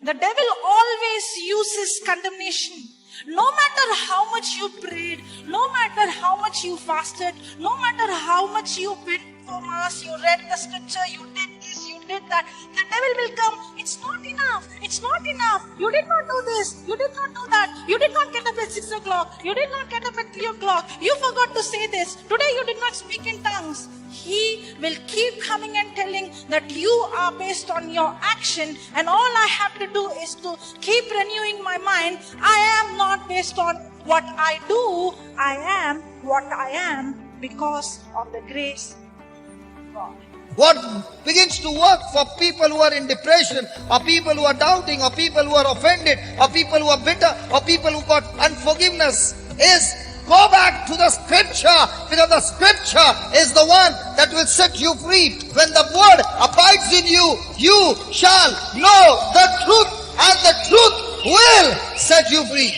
The devil always uses condemnation. No matter how much you prayed, no matter how much you fasted, no matter how much you went for mass, you read the scripture, you did this, you did that, the devil will come. It's not enough. It's not enough. You did not do this. You did not do that. You did not get up at 6 o'clock. You did not get up at 3 o'clock. You forgot to say this. Today you did not speak in tongues. He will keep coming and telling that you are based on your action, and all I have to do is to keep renewing my mind. I am not based on what I do. I am what I am because of the grace of God. What begins to work for people who are in depression, or people who are doubting, or people who are offended, or people who are bitter, or people who got unforgiveness is go back to the scripture, because the scripture is the one that will set you free. When the word abides in you, you shall know the truth, and the truth will set you free.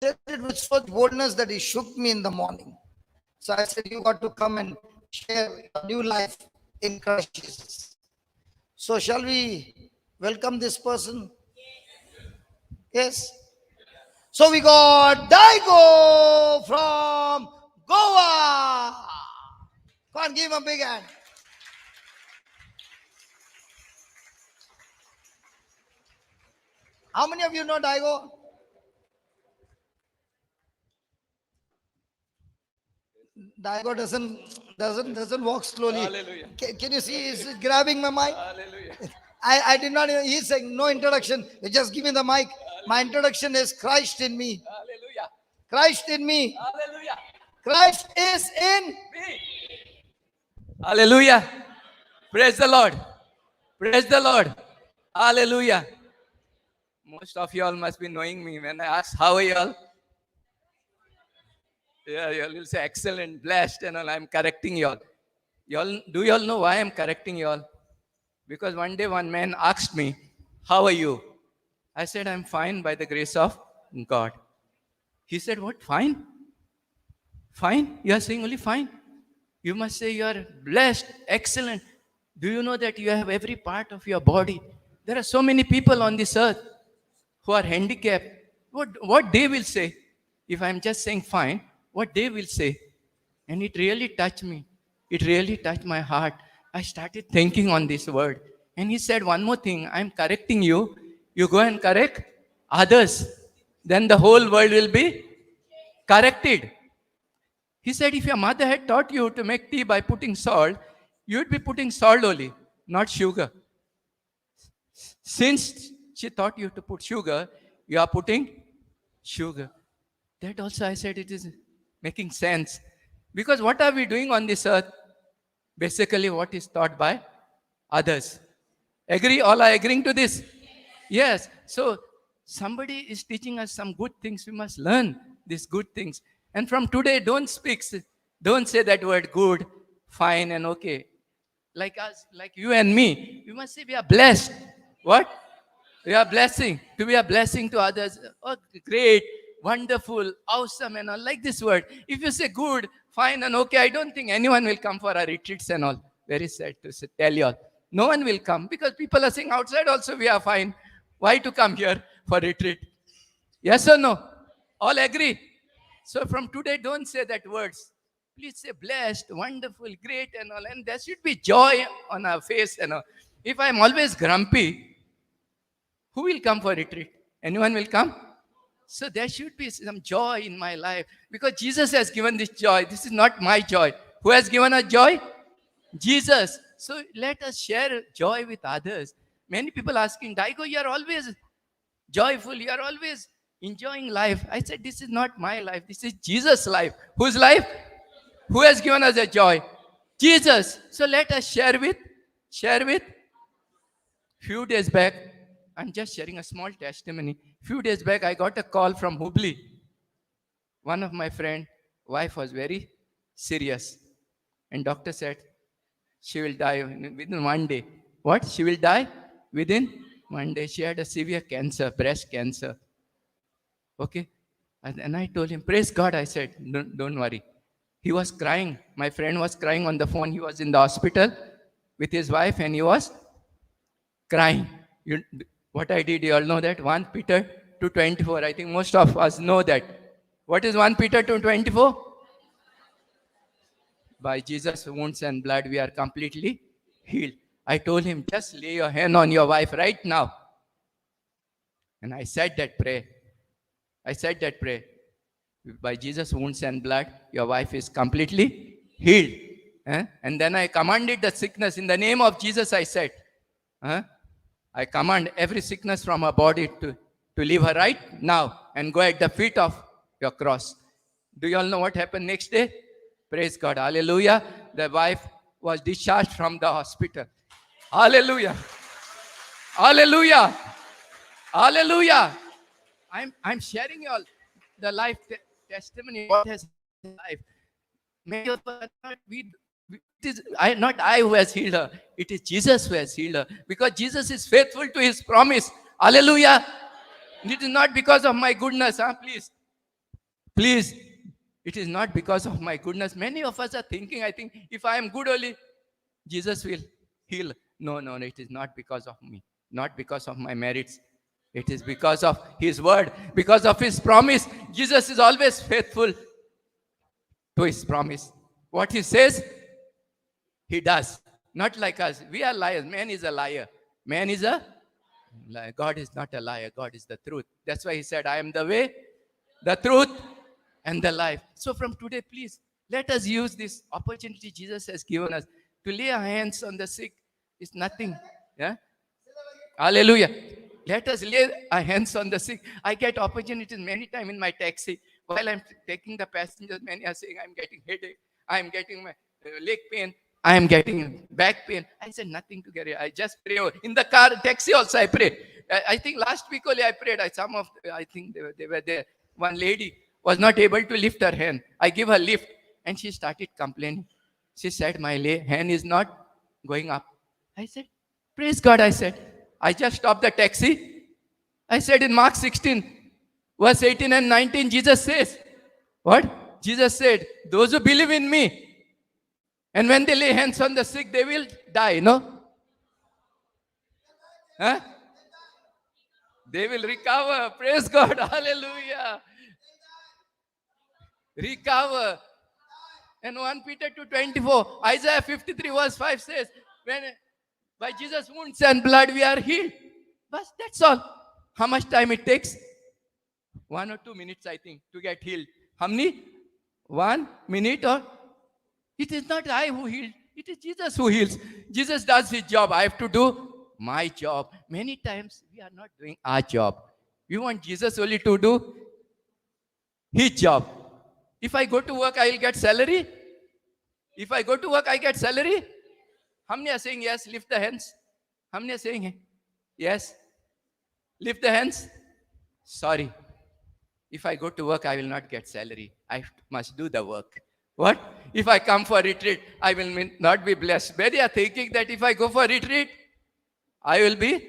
Said it with such boldness that he shook me in the morning. So I said, you got to come and share a new life in Christ Jesus. So shall we welcome this person? Yes. So we got Daigo from Goa. Come on, give him a big hand. How many of you know Daigo? Daigo doesn't walk slowly. Hallelujah. Can you see he's grabbing my mic? Hallelujah. I did not even, he's saying no introduction. You just give me the mic. My introduction is Christ in me. Hallelujah. Christ in me. Hallelujah. Christ is in. Me. Hallelujah. Praise the Lord. Praise the Lord. Hallelujah. Most of you all must be knowing me. When I ask, how are you all? Yeah, you all will say, excellent, blessed, and all. I'm correcting you all. Do you all know why I'm correcting you all? Because one day one man asked me, how are you? I said, I'm fine by the grace of God. He said, what, fine? Fine? You are saying only fine? You must say you are blessed, excellent. Do you know that you have every part of your body? There are so many people on this earth who are handicapped. What they will say, if I'm just saying fine, what they will say. And it really touched me. It really touched my heart. I started thinking on this word. And he said, one more thing, I'm correcting you. You go and correct others. Then the whole world will be corrected. He said, if your mother had taught you to make tea by putting salt, you would be putting salt only, not sugar. Since she taught you to put sugar, you are putting sugar. That also I said it is making sense. Because what are we doing on this earth? Basically what is taught by others. Agree? All are agreeing to this? Yes. So somebody is teaching us some good things. We must learn these good things. And from today, don't say that word good, fine and okay. Like us, like you and me, we must say we are blessed. What? We are blessing. To be a blessing to others. Oh, great, wonderful, awesome and all. Like this word. If you say good, fine and okay, I don't think anyone will come for our retreats and all. Very sad to tell you all. No one will come because people are saying outside also we are fine. Why to come here for retreat? Yes or no? All agree? So from today, don't say that words. Please say blessed, wonderful, great and all. And there should be joy on our face and all. If I'm always grumpy, who will come for retreat? Anyone will come? So there should be some joy in my life because Jesus has given this joy. This is not my joy. Who has given us joy? Jesus. So let us share joy with others. Many people asking, Daigo, you are always joyful. You are always enjoying life. I said, this is not my life. This is Jesus' life. Whose life? Who has given us a joy? Jesus. So let us share with. Few days back, I'm just sharing a small testimony. Few days back, I got a call from Hubli. One of my friend, wife was very serious. And doctor said, she will die within 1 day. What? She will die within 1 day. She had a severe cancer, breast cancer. Okay. And I told him, praise God. I said, don't worry. He was crying. My friend was crying on the phone. He was in the hospital with his wife and he was crying. What I did, you all know that? 1 Peter 2:24. I think most of us know that. What is 1 Peter 2:24? By Jesus' wounds and blood, we are completely healed. I told him, just lay your hand on your wife right now. And I said that prayer. By Jesus' wounds and blood, your wife is completely healed. And then I commanded the sickness in the name of Jesus, I said. I command every sickness from her body to leave her right now and go at the feet of your cross. Do you all know what happened next day? Praise God. Hallelujah. The wife was discharged from the hospital. Hallelujah. Hallelujah. Hallelujah. I'm sharing you all the life testimony. What has life? Many of us it is not I who has healed her. It is Jesus who has healed her. Because Jesus is faithful to his promise. Hallelujah. It is not because of my goodness. Please. It is not because of my goodness. Many of us are thinking, I think, if I am good only, Jesus will heal. No. It is not because of me. Not because of my merits. It is because of his word. Because of his promise. Jesus is always faithful to his promise. What he says, he does. Not like us. We are liars. Man is a liar. Man is a liar. God is not a liar. God is the truth. That's why he said, I am the way, the truth, and the life. So from today, please, let us use this opportunity Jesus has given us to lay our hands on the sick. It's nothing. Yeah? Hallelujah. Let us lay our hands on the sick. I get opportunities many times in my taxi. While I'm taking the passengers, many are saying, I'm getting headache. I'm getting my leg pain. I am getting back pain. I said, nothing to get it. I just pray. In the car, taxi also, I pray. I think last week only I prayed. I think they were there. One lady was not able to lift her hand. I give her lift and she started complaining. She said, my hand is not going up. I said, praise God, I said. I just stopped the taxi. I said in Mark 16, verse 18 and 19, Jesus says, what? Jesus said, those who believe in me, and when they lay hands on the sick, they will die, no? They will recover. Praise God. Hallelujah. Recover. And 1 Peter 2:24, Isaiah 53 verse 5 says, when by Jesus' wounds and blood we are healed. But that's all. How much time it takes? 1 or 2 minutes, I think, to get healed. How many? 1 minute or? It is not I who healed. It is Jesus who heals. Jesus does his job. I have to do my job. Many times we are not doing our job. We want Jesus only to do his job. If I go to work, I will get salary. If I go to work, I get salary. How many are saying yes? Lift the hands. How many are saying yes? Lift the hands. Sorry. If I go to work, I will not get salary. I must do the work. What? If I come for retreat, I will not be blessed. Many are thinking that if I go for retreat, I will be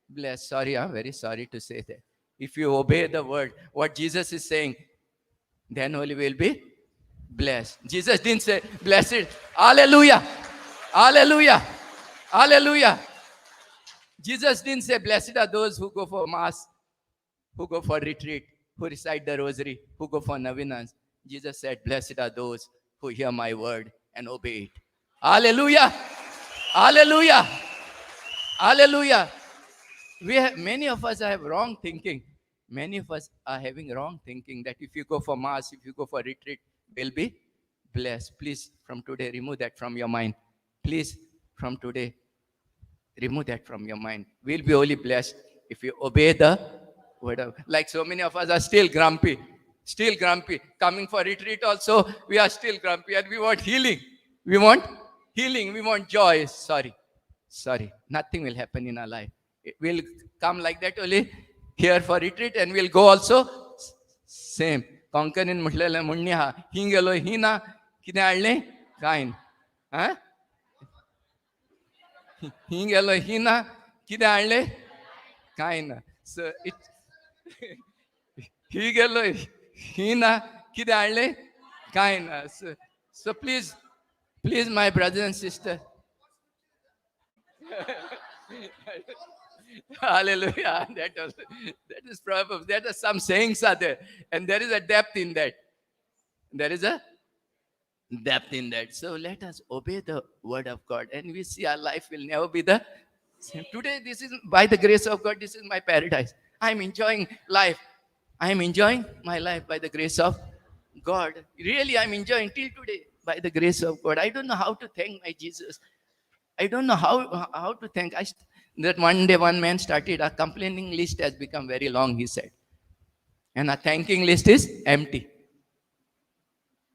blessed. Sorry, I'm very sorry to say that. If you obey the word, what Jesus is saying, then only will be blessed. Jesus didn't say blessed. Hallelujah. Hallelujah. Hallelujah. Jesus didn't say blessed are those who go for mass, who go for retreat, who recite the rosary, who go for novenas. Jesus said, blessed are those who hear my word and obey it. Hallelujah. Hallelujah. Hallelujah. Many of us have wrong thinking. Many of us are having wrong thinking that if you go for mass, if you go for retreat, we'll be blessed. Please, from today, remove that from your mind. Please, from today, remove that from your mind. We'll be only blessed if you obey the word of. Like so many of us are still grumpy, still grumpy. Coming for retreat also, we are still grumpy, and we want healing. We want healing. We want joy. Sorry, nothing will happen in our life. It will come like that only here for retreat, and we'll go also same. Konkanin म्हटलेलं म्हणणे हा हिंग गेलो ही ना किती आणले काय हा ही गेलो ही ना किती आणले काय ना so it ही गेलो ही ना किती आणले काय ना so please my brothers and sisters. Hallelujah. That is Proverbs. There are some sayings are there. And there is a depth in that. There is a depth in that. So let us obey the word of God. And we see our life will never be the same. Today, this is by the grace of God, this is my paradise. I'm enjoying life. I'm enjoying my life by the grace of God. Really, I'm enjoying till today by the grace of God. I don't know how to thank my Jesus. I don't know how to thank. That one day one man started, a complaining list has become very long, he said. And a thanking list is empty.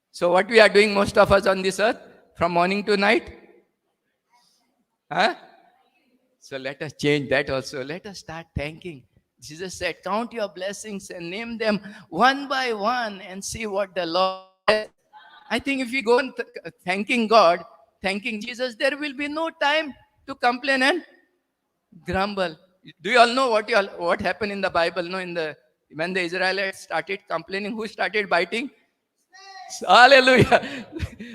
So what we are doing, most of us on this earth, from morning to night? Huh? So let us change that also. Let us start thanking. Jesus said, count your blessings and name them one by one and see what the Lord does. I think if we go on thanking God, thanking Jesus, there will be no time to complain and grumble. Do you all know what happened in the Bible? No, when the Israelites started complaining, who started biting? Hallelujah.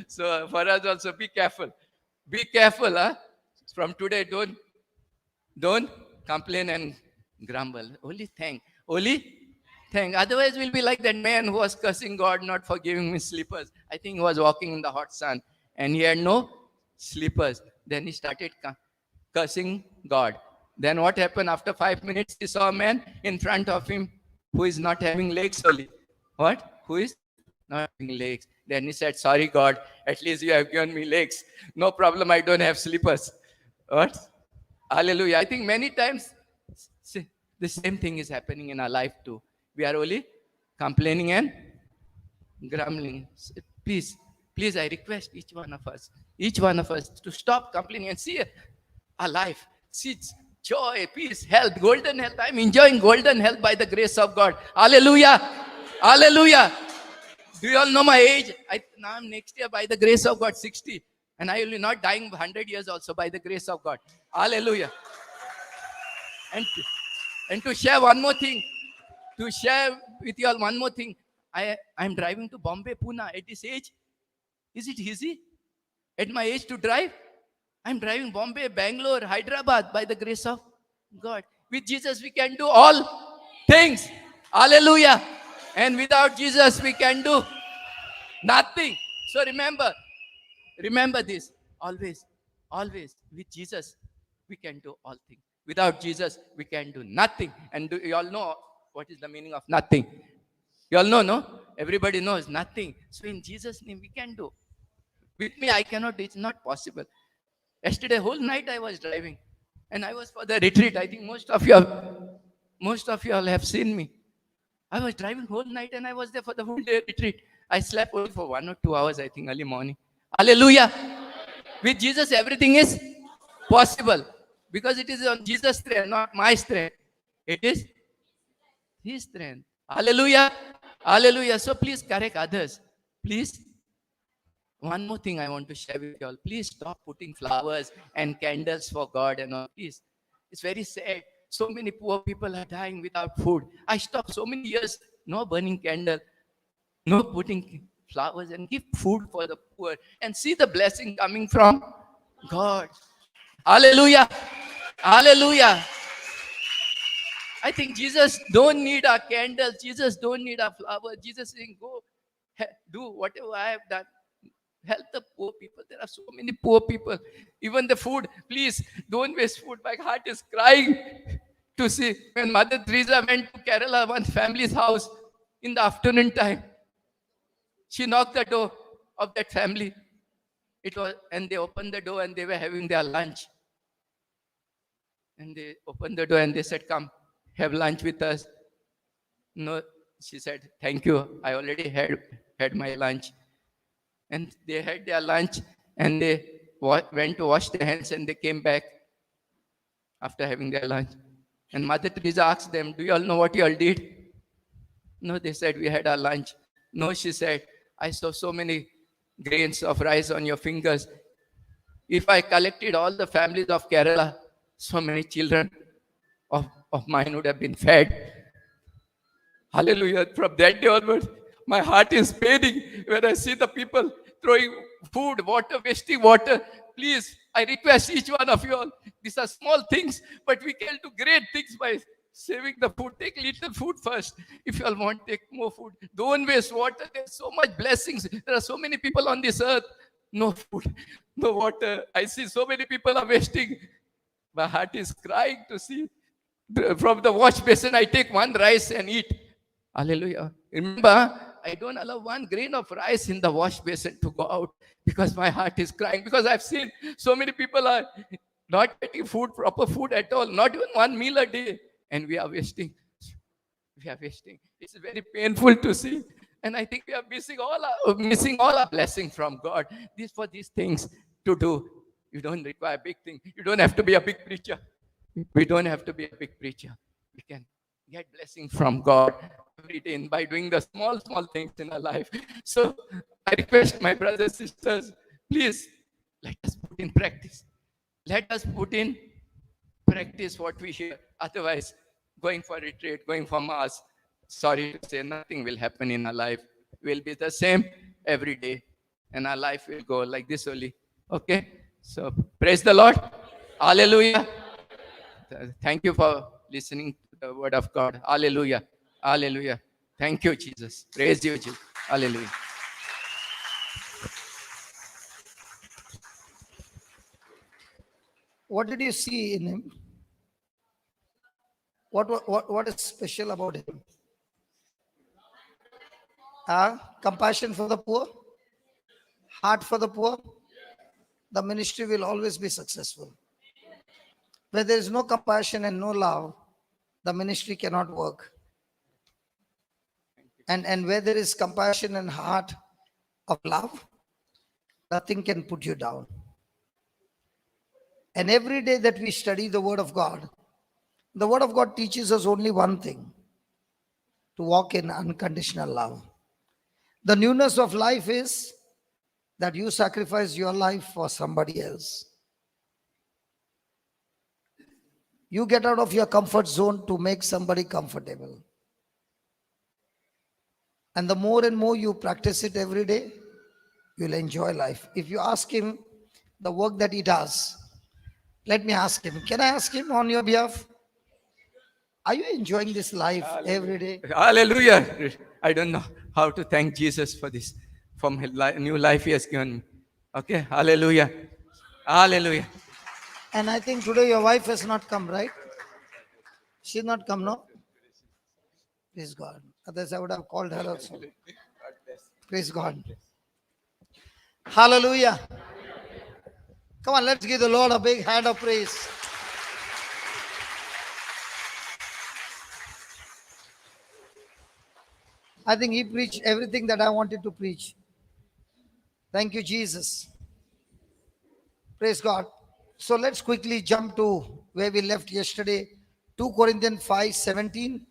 So for us also, be careful. Be careful, huh? From today, don't complain and grumble. Only thank. Only thank. Otherwise, we'll be like that man who was cursing God not for giving me slippers. I think he was walking in the hot sun and he had no slippers. Then he started cursing God. Then what happened? After 5 minutes, he saw a man in front of him who is not having legs only. What? Who is not having legs? Then he said, sorry, God, at least you have given me legs. No problem, I don't have slippers. What? Hallelujah. I think many times the same thing is happening in our life too. We are only complaining and grumbling. Please, I request each one of us to stop complaining and see our life. See joy, peace, health, golden health. I'm enjoying golden health by the grace of God. Hallelujah. Hallelujah. Do you all know my age? Now I'm next year by the grace of God 60. And I will be not dying 100 years also by the grace of God. Hallelujah. And to share one more thing. To share with you all one more thing. I'm driving to Bombay, Pune at this age. Is it easy? At my age to drive? I'm driving Bombay, Bangalore, Hyderabad by the grace of God. With Jesus, we can do all things. Hallelujah. And without Jesus, we can do nothing. So remember this. Always, with Jesus, we can do all things. Without Jesus, we can do nothing. And you all know what is the meaning of nothing? You all know, no? Everybody knows nothing. So in Jesus' name, we can do. With me, I cannot. It's not possible. Yesterday, whole night I was driving, and I was for the retreat. I think most of you all have seen me. I was driving whole night, and I was there for the whole day retreat. I slept only for 1 or 2 hours, I think, early morning. Hallelujah! With Jesus, everything is possible because it is on Jesus' strength, not my strength. It is His strength. Hallelujah! Hallelujah! So please correct others. Please. One more thing I want to share with you all. Please stop putting flowers and candles for God and all. Please. It's very sad. So many poor people are dying without food. I stopped so many years. No burning candle. No putting flowers, and give food for the poor. And see the blessing coming from God. Hallelujah. Hallelujah. I think Jesus don't need our candles. Jesus don't need our flowers. Jesus saying, go do whatever I have done. Help the poor people. There are so many poor people. Even the food, please don't waste food. My heart is crying to see when Mother Teresa went to Kerala, one family's house in the afternoon time. She knocked the door of that family. And they opened the door and they were having their lunch. And they opened the door and they said, "Come, have lunch with us." No, she said, "Thank you. I already had my lunch." And they had their lunch and they went to wash their hands and they came back after having their lunch. And Mother Teresa asked them, "Do you all know what you all did?" No, they said, "We had our lunch." No, she said, "I saw so many grains of rice on your fingers. If I collected all the families of Kerala, so many children of mine would have been fed." Hallelujah. From that day onwards, my heart is paining when I see the people throwing food, water, wasting water. Please, I request each one of you all, these are small things, but we can do great things by saving the food. Take little food first. If you all want, take more food. Don't waste water. There's so much blessings. There are so many people on this earth. No food, no water. I see so many people are wasting. My heart is crying to see. From the wash basin, I take one rice and eat. Hallelujah. Remember, I don't allow one grain of rice in the wash basin to go out because my heart is crying. Because I've seen so many people are not getting food, proper food at all, not even one meal a day. And we are wasting. We are wasting. It's very painful to see. And I think we are missing all our blessings from God. For these things to do. You don't require a big thing. You don't have to be a big preacher. We don't have to be a big preacher. We can get blessing from God every day by doing the small things in our life. So I request my brothers and sisters, please let us put in practice. Let us put in practice what we hear. Otherwise, going for retreat, going for mass, sorry to say, nothing will happen in our life. We'll be the same every day. And our life will go like this only. Okay? So praise the Lord. Hallelujah. Thank you for listening to the word of God. Hallelujah. Hallelujah. Thank you, Jesus. Praise you, Jesus. Hallelujah. What did you see in him? What is special about him? Compassion for the poor, heart for the poor. The ministry will always be successful. Where there is no compassion and no love, the ministry cannot work. And where there is compassion and heart of love, nothing can put you down. And every day that we study the Word of God, the Word of God teaches us only one thing: to walk in unconditional love. The newness of life is that you sacrifice your life for somebody else. You get out of your comfort zone to make somebody comfortable. And the more and more you practice it every day, you'll enjoy life. If you ask him the work that he does, let me ask him. Can I ask him on your behalf? Are you enjoying this life every day? Hallelujah. I don't know how to thank Jesus for this, for my new life he has given me. Okay. Hallelujah. Hallelujah. And I think today your wife has not come, right? She's not come, no? Praise God. Otherwise I would have called her also. Praise God. Hallelujah. Come on, let's give the Lord a big hand of praise. I think he preached everything that I wanted to preach. Thank you, Jesus. Praise God. So let's quickly jump to where we left yesterday. 2 Corinthians 5:17.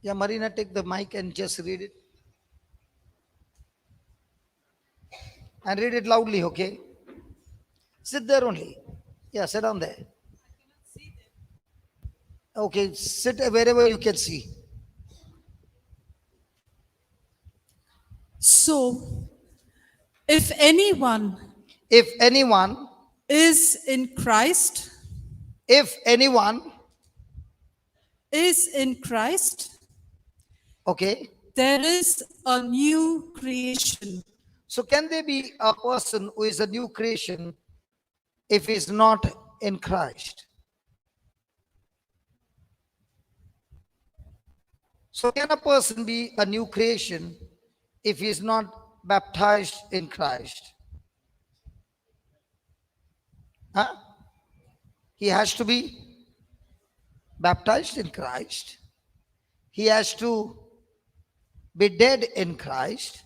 Yeah, Marina, take the mic and just read it. And read it loudly, okay? Sit there only. Yeah, sit down there. Okay, sit wherever you can see. So, if anyone If anyone is in Christ, If anyone, is in Christ, okay, there is a new creation. so can there be a person who is a new creation if he is not in Christ? So can a person be a new creation if he is not baptized in Christ? Huh? He has to be baptized in Christ. He has to be dead in Christ.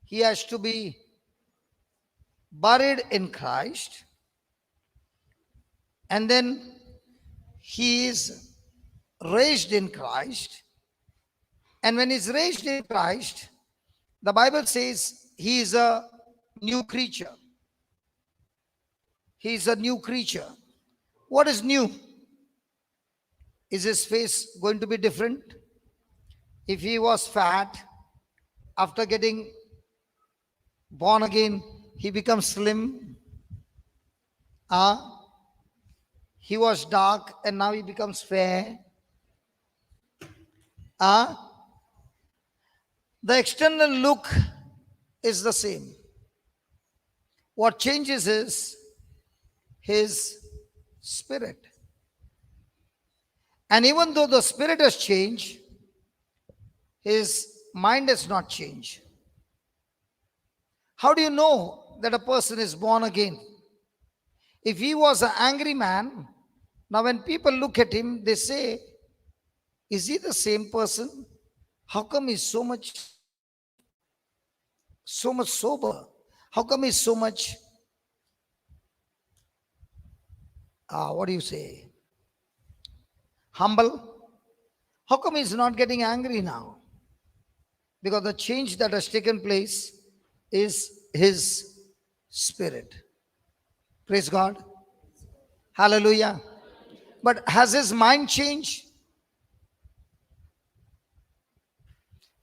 He has to be buried in Christ. And then he is raised in Christ. And when he's raised in Christ, the Bible says he is a new creature. He is a new creature. What is new? Is his face going to be different? If he was fat, after getting born again, he becomes slim. He was dark and now he becomes fair. The external look is the same. What changes is his spirit. And even though the spirit has changed, his mind has not changed. How do you know that a person is born again? If he was an angry man, now when people look at him, they say, is he the same person? How come he's so much sober? How come he's so much, what do you say, humble? How come he's not getting angry now? Because the change that has taken place is his spirit. Praise God. Hallelujah. But has his mind changed?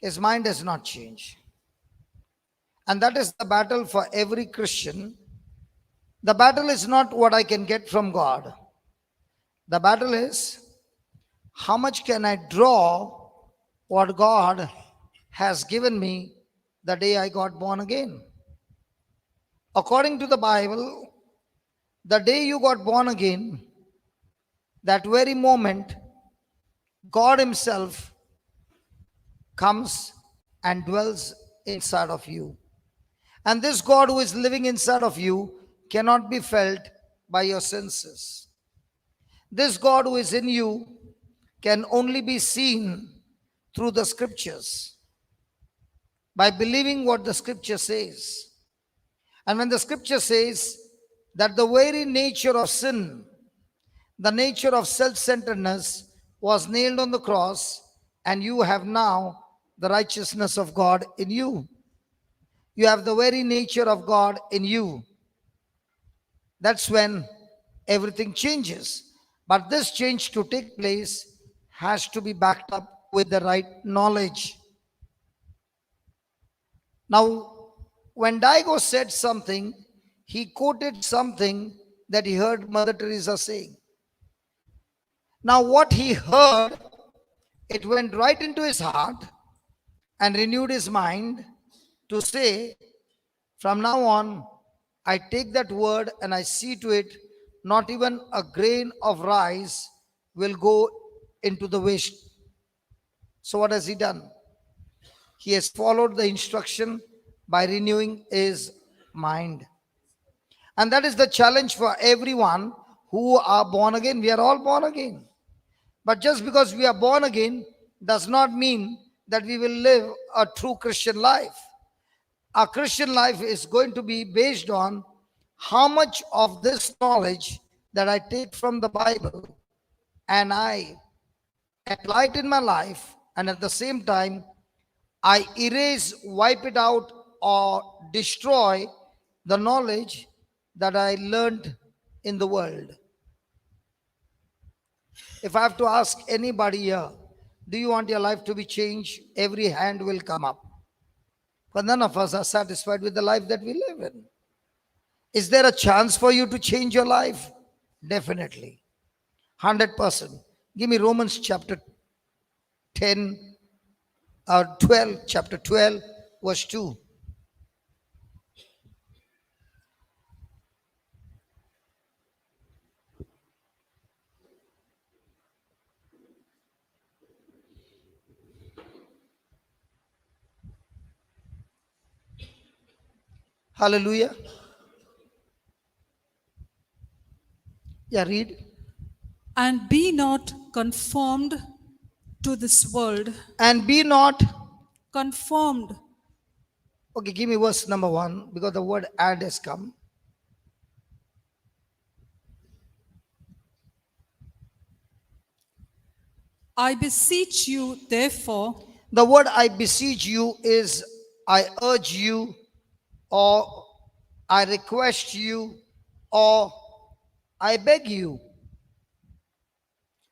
His mind has not changed. And that is the battle for every Christian. The battle is not what I can get from God. The battle is how much can I draw what God has given me the day I got born again. According to the Bible, the day you got born again, that very moment, God Himself comes and dwells inside of you. And this God who is living inside of you cannot be felt by your senses. This God who is in you can only be seen through the scriptures, by believing what the scripture says. And when the scripture says that the very nature of sin, the nature of self-centeredness was nailed on the cross, and you have now the righteousness of God in you. You have the very nature of God in you. That's when everything changes. But this change to take place has to be backed up with the right knowledge. Now, when Daigo said something, he quoted something that he heard Mother Teresa saying. Now, what he heard, it went right into his heart and renewed his mind to say, from now on, I take that word and I see to it, not even a grain of rice will go into the waste. So what has he done? He has followed the instruction by renewing his mind. And that is the challenge for everyone who are born again. We are all born again. But just because we are born again does not mean that we will live a true Christian life. Our Christian life is going to be based on how much of this knowledge that I take from the Bible and I apply it in my life, and at the same time I erase, wipe it out, or destroy the knowledge that I learned in the world. If I have to ask anybody here, do you want your life to be changed? Every hand will come up. But none of us are satisfied with the life that we live in. Is there a chance for you to change your life? Definitely. 100%. Give me Romans chapter 10 or 12, chapter 12, verse 2. Hallelujah. Yeah, read. And be not conformed to this world. And be not. Conformed. Okay, give me verse number 1 because the word and has come. I beseech you, therefore, The word I beseech you is I urge you, or I request you, or I beg you.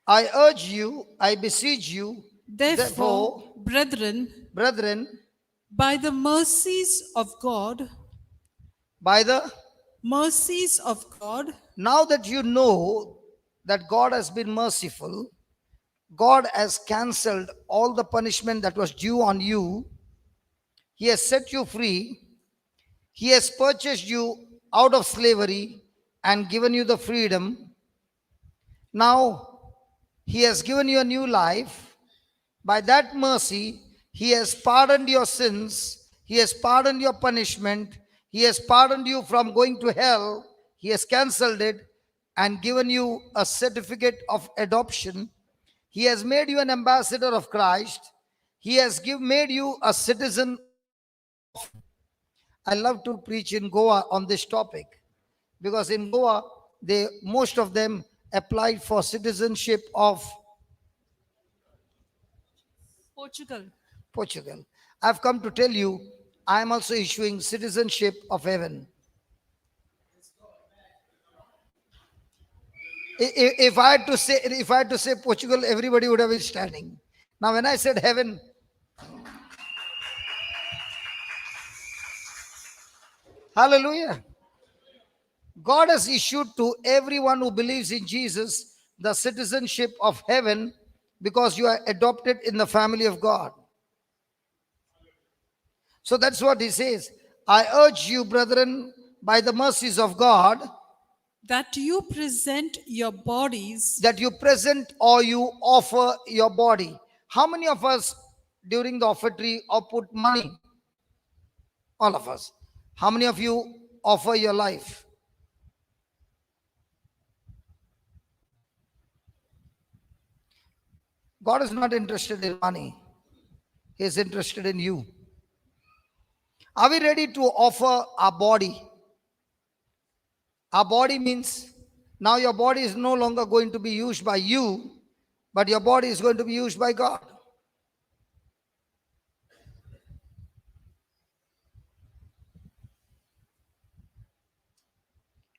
I urge you, I beseech you, therefore, therefore, brethren, brethren, by the by the mercies of God, now that you know that God has been merciful, God has cancelled all the punishment that was due on you. He has set you free. He has purchased you out of slavery and given you the freedom. Now, He has given you a new life. By that mercy, He has pardoned your sins. He has pardoned your punishment. He has pardoned you from going to hell. He has cancelled it and given you a certificate of adoption. He has made you an ambassador of Christ. He has made you a citizen of. I love to preach in Goa on this topic because in Goa, most of them applied for citizenship of Portugal. Portugal. I've come to tell you, I am also issuing citizenship of heaven. If I had to say Portugal, everybody would have been standing. Now, when I said heaven, hallelujah. God has issued to everyone who believes in Jesus the citizenship of heaven because you are adopted in the family of God. So that's what he says. I urge you, brethren, by the mercies of God, that you present your bodies that you present or you offer your body. How many of us during the offertory or put money? All of us. How many of you offer your life? God is not interested in money. He is interested in you. Are we ready to offer our body? Our body means now your body is no longer going to be used by you, but your body is going to be used by God.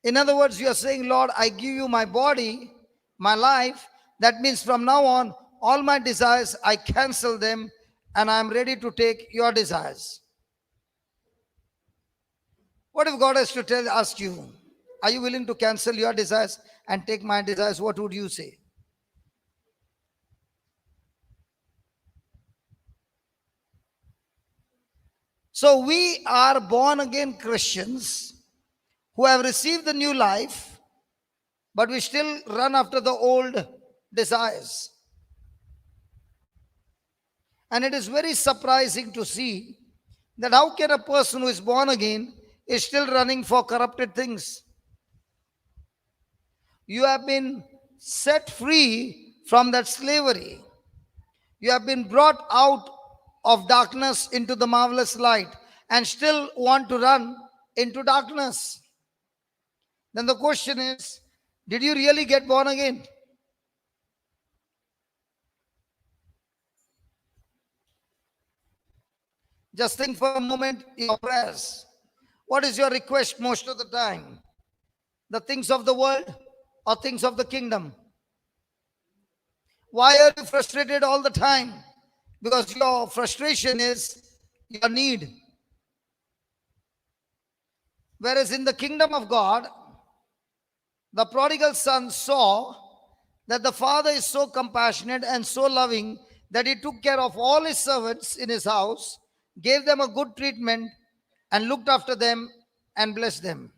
In other words, you are saying, Lord, I give you my body, my life. That means from now on, all my desires, I cancel them and I am ready to take your desires. What if God has to ask you, are you willing to cancel your desires and take my desires? What would you say? So we are born again Christians who have received the new life, but we still run after the old desires. And it is very surprising to see that how can a person who is born again is still running for corrupted things? You have been set free from that slavery. You have been brought out of darkness into the marvelous light and still want to run into darkness. Then the question is, did you really get born again? Just think for a moment your prayers. What is your request most of the time? The things of the world or things of the kingdom? Why are you frustrated all the time? Because your frustration is your need. Whereas in the kingdom of God, the prodigal son saw that the father is so compassionate and so loving that he took care of all his servants in his house, gave them a good treatment, and looked after them and blessed them.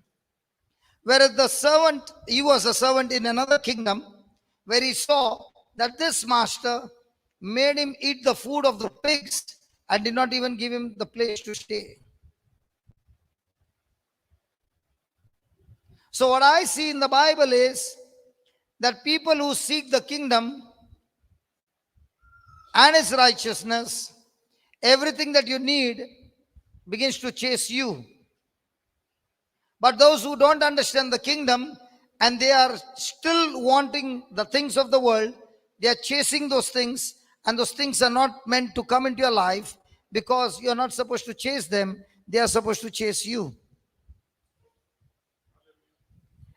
Whereas the servant, he was a servant in another kingdom, where he saw that this master made him eat the food of the pigs and did not even give him the place to stay. So, what I see in the Bible is that people who seek the kingdom and its righteousness, everything that you need begins to chase you. But those who don't understand the kingdom and they are still wanting the things of the world, they are chasing those things, and those things are not meant to come into your life because you're not supposed to chase them, they are supposed to chase you.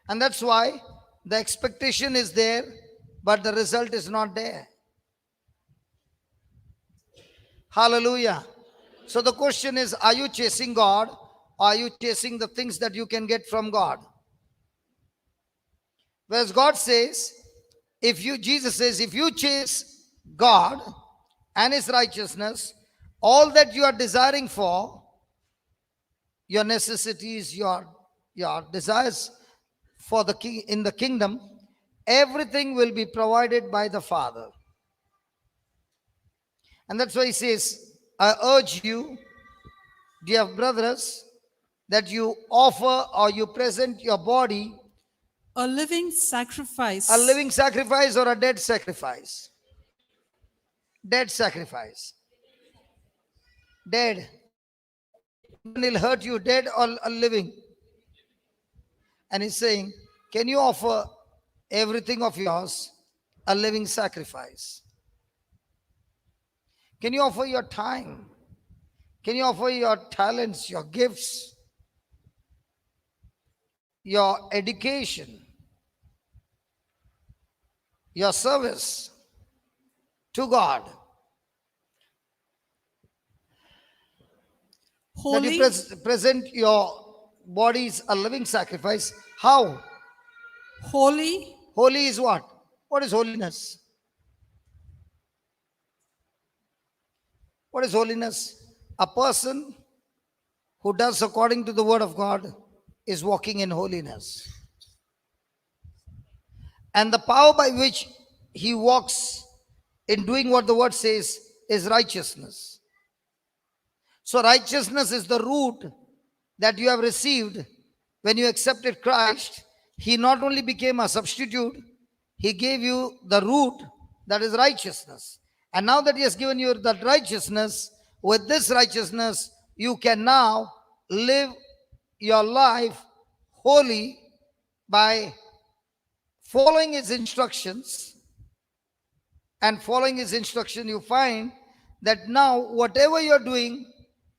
And that's why the expectation is there, but the result is not there. Hallelujah. So the question is, are you chasing God, or are you chasing the things that you can get from God? Whereas God says, Jesus says, if you chase God and his righteousness, all that you are desiring for, your necessities, your desires for the king in the kingdom, everything will be provided by the Father. And that's why he says, I urge you, dear brothers, that you offer or you present your body a living sacrifice, a living sacrifice or a dead sacrifice. Dead sacrifice. Dead. When he'll hurt you, dead or a living. And he's saying, can you offer everything of yours a living sacrifice? Can you offer your time? Can you offer your talents, your gifts, your education, your service to God? holy, That you present your bodies a living sacrifice. How? holy, Holy is what? What is holiness? What is holiness? A person who does according to the word of God is walking in holiness. And the power by which he walks in doing what the word says is righteousness. So righteousness is the root that you have received when you accepted Christ. He not only became a substitute, he gave you the root that is righteousness. And now that he has given you that righteousness, with this righteousness, you can now live your life holy by following his instructions. And following his instruction, you find that now whatever you're doing,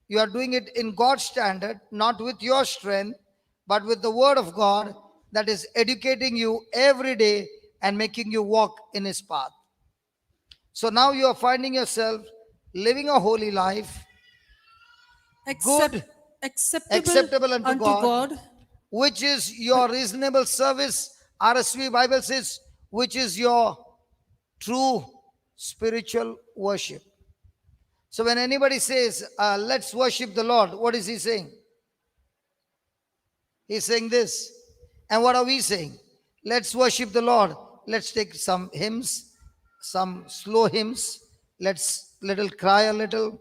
you are doing it in God's standard, not with your strength, but with the word of God that is educating you every day and making you walk in his path. So now you are finding yourself living a holy life, good, acceptable unto God, which is your reasonable service. RSV Bible says, which is your true spiritual worship. So when anybody says, let's worship the Lord, what is he saying? He's saying this. And what are we saying? Let's worship the Lord. Let's take some hymns, some slow hymns. Let's cry a little.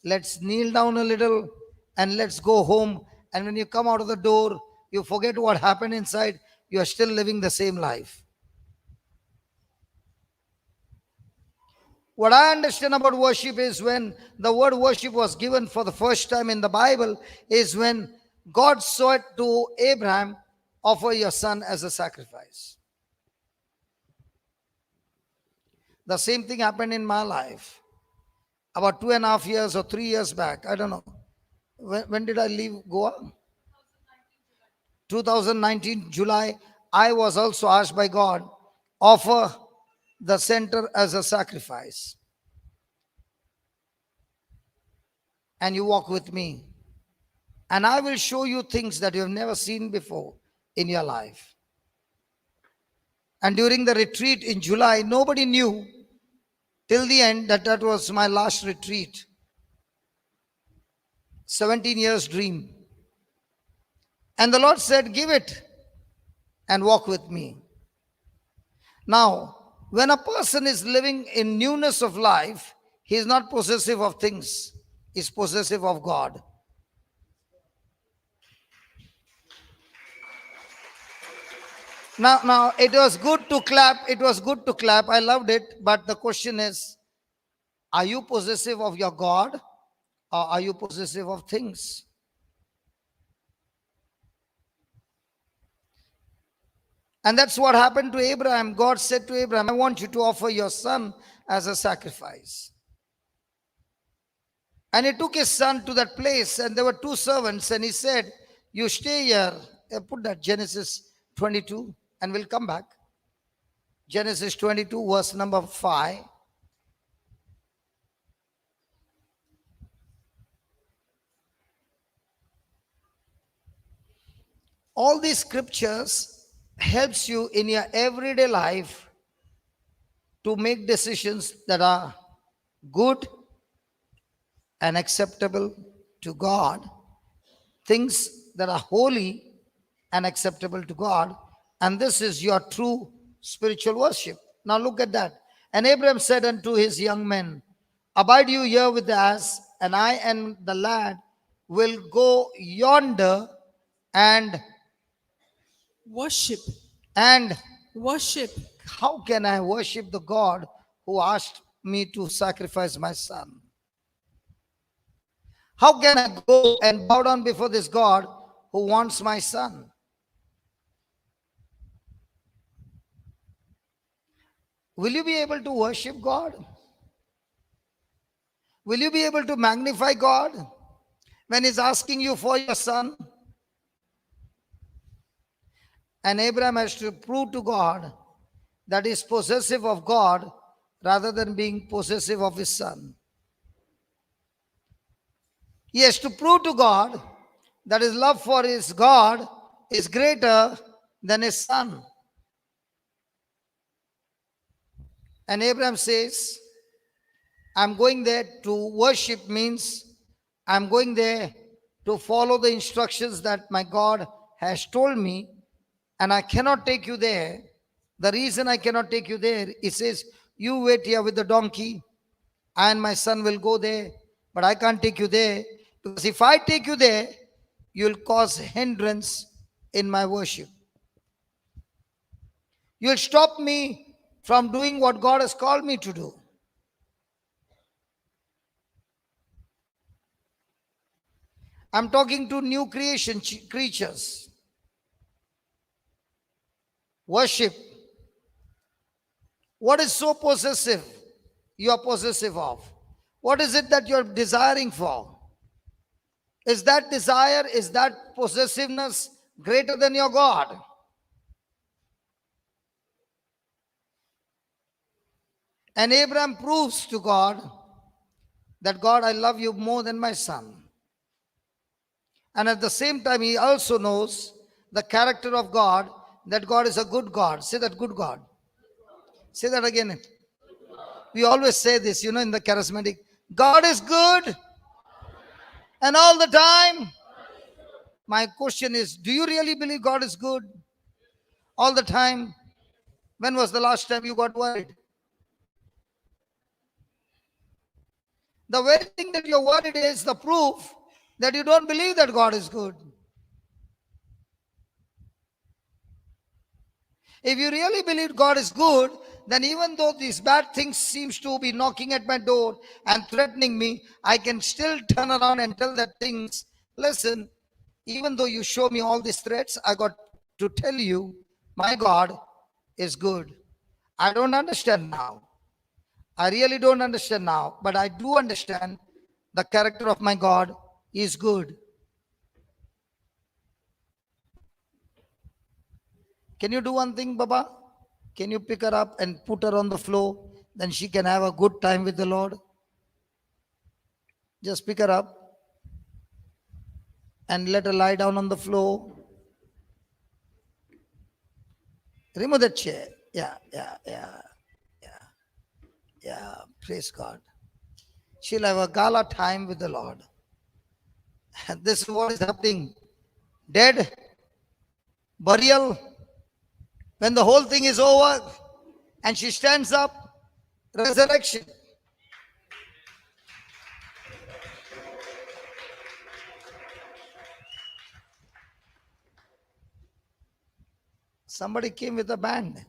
Let's kneel down a little and let's go home. And when you come out of the door, you forget what happened inside. You are still living the same life. What I understand about worship is when the word worship was given for the first time in the Bible is when God said to Abraham, offer your son as a sacrifice. The same thing happened in my life. About 2.5 years or 3 years back, I don't know. When did I leave Goa? 2019 July. I was also asked by God, offer the center as a sacrifice. And you walk with me. And I will show you things that you have never seen before in your life. And during the retreat in July, nobody knew till the end that that was my last retreat. 17 years dream. And the Lord said, give it and walk with me. Now, when a person is living in newness of life, he is not possessive of things, he is possessive of God. Now, it was good to clap. It was good to clap. I loved it. But the question is, are you possessive of your God or are you possessive of things? And that's what happened to Abraham. God said to Abraham, I want you to offer your son as a sacrifice. And he took his son to that place, and there were two servants, and he said, you stay here. Put that Genesis 22, and we'll come back. Genesis 22, verse number 5. All these scriptures helps you in your everyday life to make decisions that are good and acceptable to God, things that are holy and acceptable to God, and this is your true spiritual worship. Now look at that. And Abraham said unto his young men, abide you here with the ass, and I and the lad will go yonder and Worship. Worship. How can I worship the God who asked me to sacrifice my son? How can I go and bow down before this God who wants my son? Will you be able to worship God? Will you be able to magnify God when he's asking you for your son? And Abraham has to prove to God that he is possessive of God rather than being possessive of his son. He has to prove to God that his love for his God is greater than his son. And Abraham says, I'm going there to worship means I'm going there to follow the instructions that my God has told me, and I cannot take you there. The reason I cannot take you there, he says, you wait here with the donkey, I and my son will go there, but I can't take you there, because if I take you there, you'll cause hindrance in my worship. You'll stop me from doing what God has called me to do. I'm talking to new creatures. Worship. What is so possessive you are possessive of? What is it that you're desiring for? Is that desire, is that possessiveness greater than your God? And Abraham proves to God that God, I love you more than my son. And at the same time, he also knows the character of God, that God is a good God. Say that, good God. Say that again. We always say this, in the charismatic. God is good. And all the time. My question is, do you really believe God is good? All the time. When was the last time you got worried? The very thing that you're worried is the proof that you don't believe that God is good. If you really believe God is good, then even though these bad things seems to be knocking at my door and threatening me, I can still turn around and tell that things, listen, even though you show me all these threats, I got to tell you, my God is good. I don't understand now. I really don't understand now, but I do understand the character of my God is good. Can you do one thing, Baba? Can you pick her up and put her on the floor? Then she can have a good time with the Lord. Just pick her up and let her lie down on the floor. Remove that chair. Yeah, yeah, yeah, yeah. Praise God. She'll have a gala time with the Lord. And this is what is happening. Dead, burial, when the whole thing is over, and she stands up, resurrection. Somebody came with a band.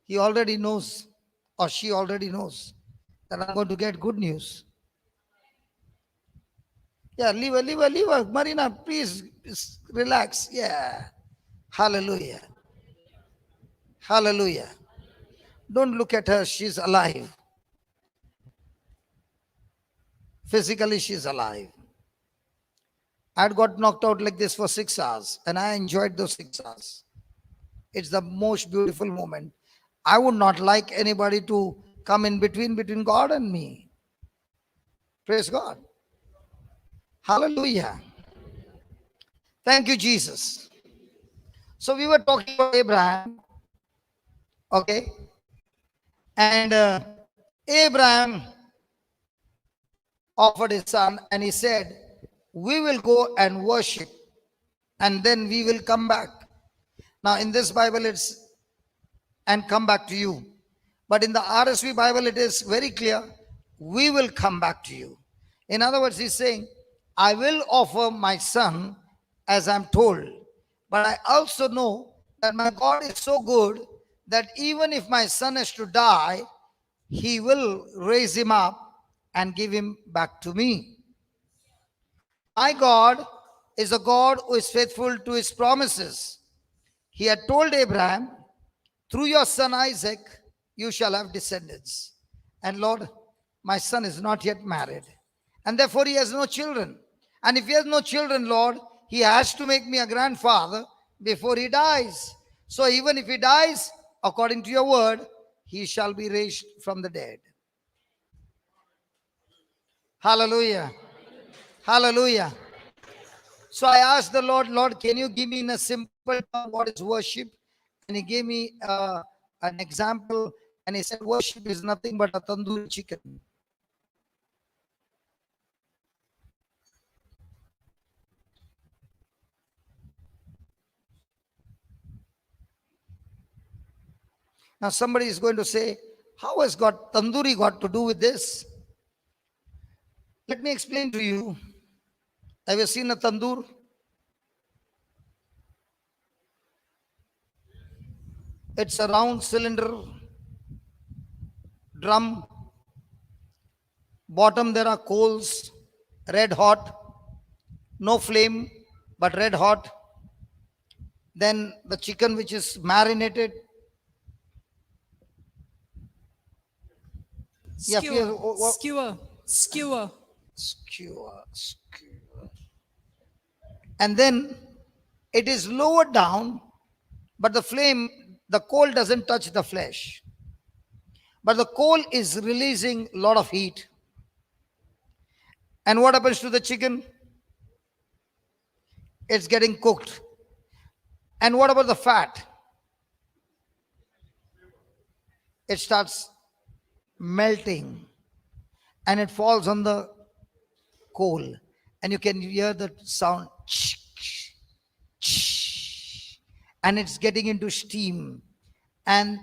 He already knows, or she already knows, that I'm going to get good news. Yeah, leave her. Marina, please relax. Yeah. Hallelujah. Hallelujah. Don't look at her. She's alive. Physically, she's alive. I'd got knocked out like this for 6 hours, and I enjoyed those 6 hours. It's the most beautiful moment. I would not like anybody to come in between God and me. Praise God. Hallelujah. Thank you, Jesus. So we were talking about Abraham, okay? And Abraham offered his son, and he said, we will go and worship, and then we will come back. Now in this Bible it's, and come back to you. But in the RSV Bible it is very clear, we will come back to you. In other words, he's saying, I will offer my son as I'm told. But I also know that my God is so good that even if my son has to die, he will raise him up and give him back to me. My God is a God who is faithful to his promises. He had told Abraham, through your son Isaac, you shall have descendants. And Lord, my son is not yet married. And therefore he has no children. And if he has no children, Lord, he has to make me a grandfather before he dies. So even if he dies, according to your word, he shall be raised from the dead. Hallelujah. Hallelujah. So I asked the Lord, Lord, can you give me in a simple term what is worship? And he gave me an example, and he said, worship is nothing but a tandoori chicken. Now somebody is going to say, how has got tandoori got to do with this? Let me explain to you. Have you seen a tandoor? It's a round cylinder, drum. Bottom there are coals, red hot, no flame, but red hot. Then the chicken which is marinated. Yeah, Skewer. skewer. And then it is lowered down, but the flame, the coal doesn't touch the flesh. But the coal is releasing a lot of heat. And what happens to the chicken? It's getting cooked. And what about the fat? It starts melting and it falls on the coal. And you can hear the sound. And it's getting into steam. And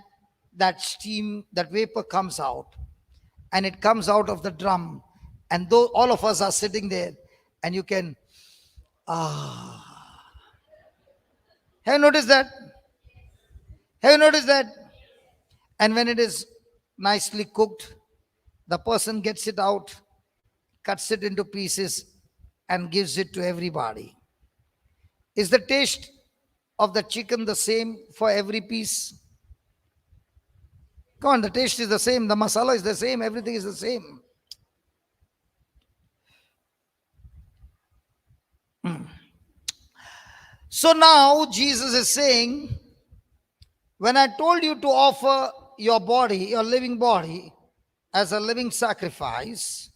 that steam, that vapor comes out. And it comes out of the drum. And though all of us are sitting there, and you can, have you noticed that? Have you noticed that? And when it is nicely cooked, the person gets it out, cuts it into pieces, and gives it to everybody. Is the taste of the chicken the same for every piece? Come on, the taste is the same, the masala is the same, everything is the same. So now Jesus is saying, when I told you to offer your body, your living body, as a living sacrifice,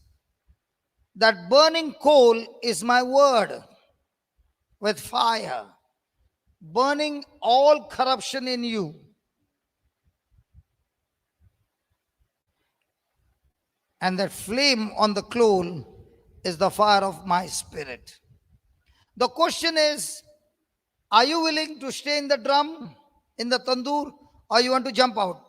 that burning coal is my word with fire, burning all corruption in you. And that flame on the coal is the fire of my spirit. The question is, are you willing to stay in the drum, in the tandoor, or you want to jump out?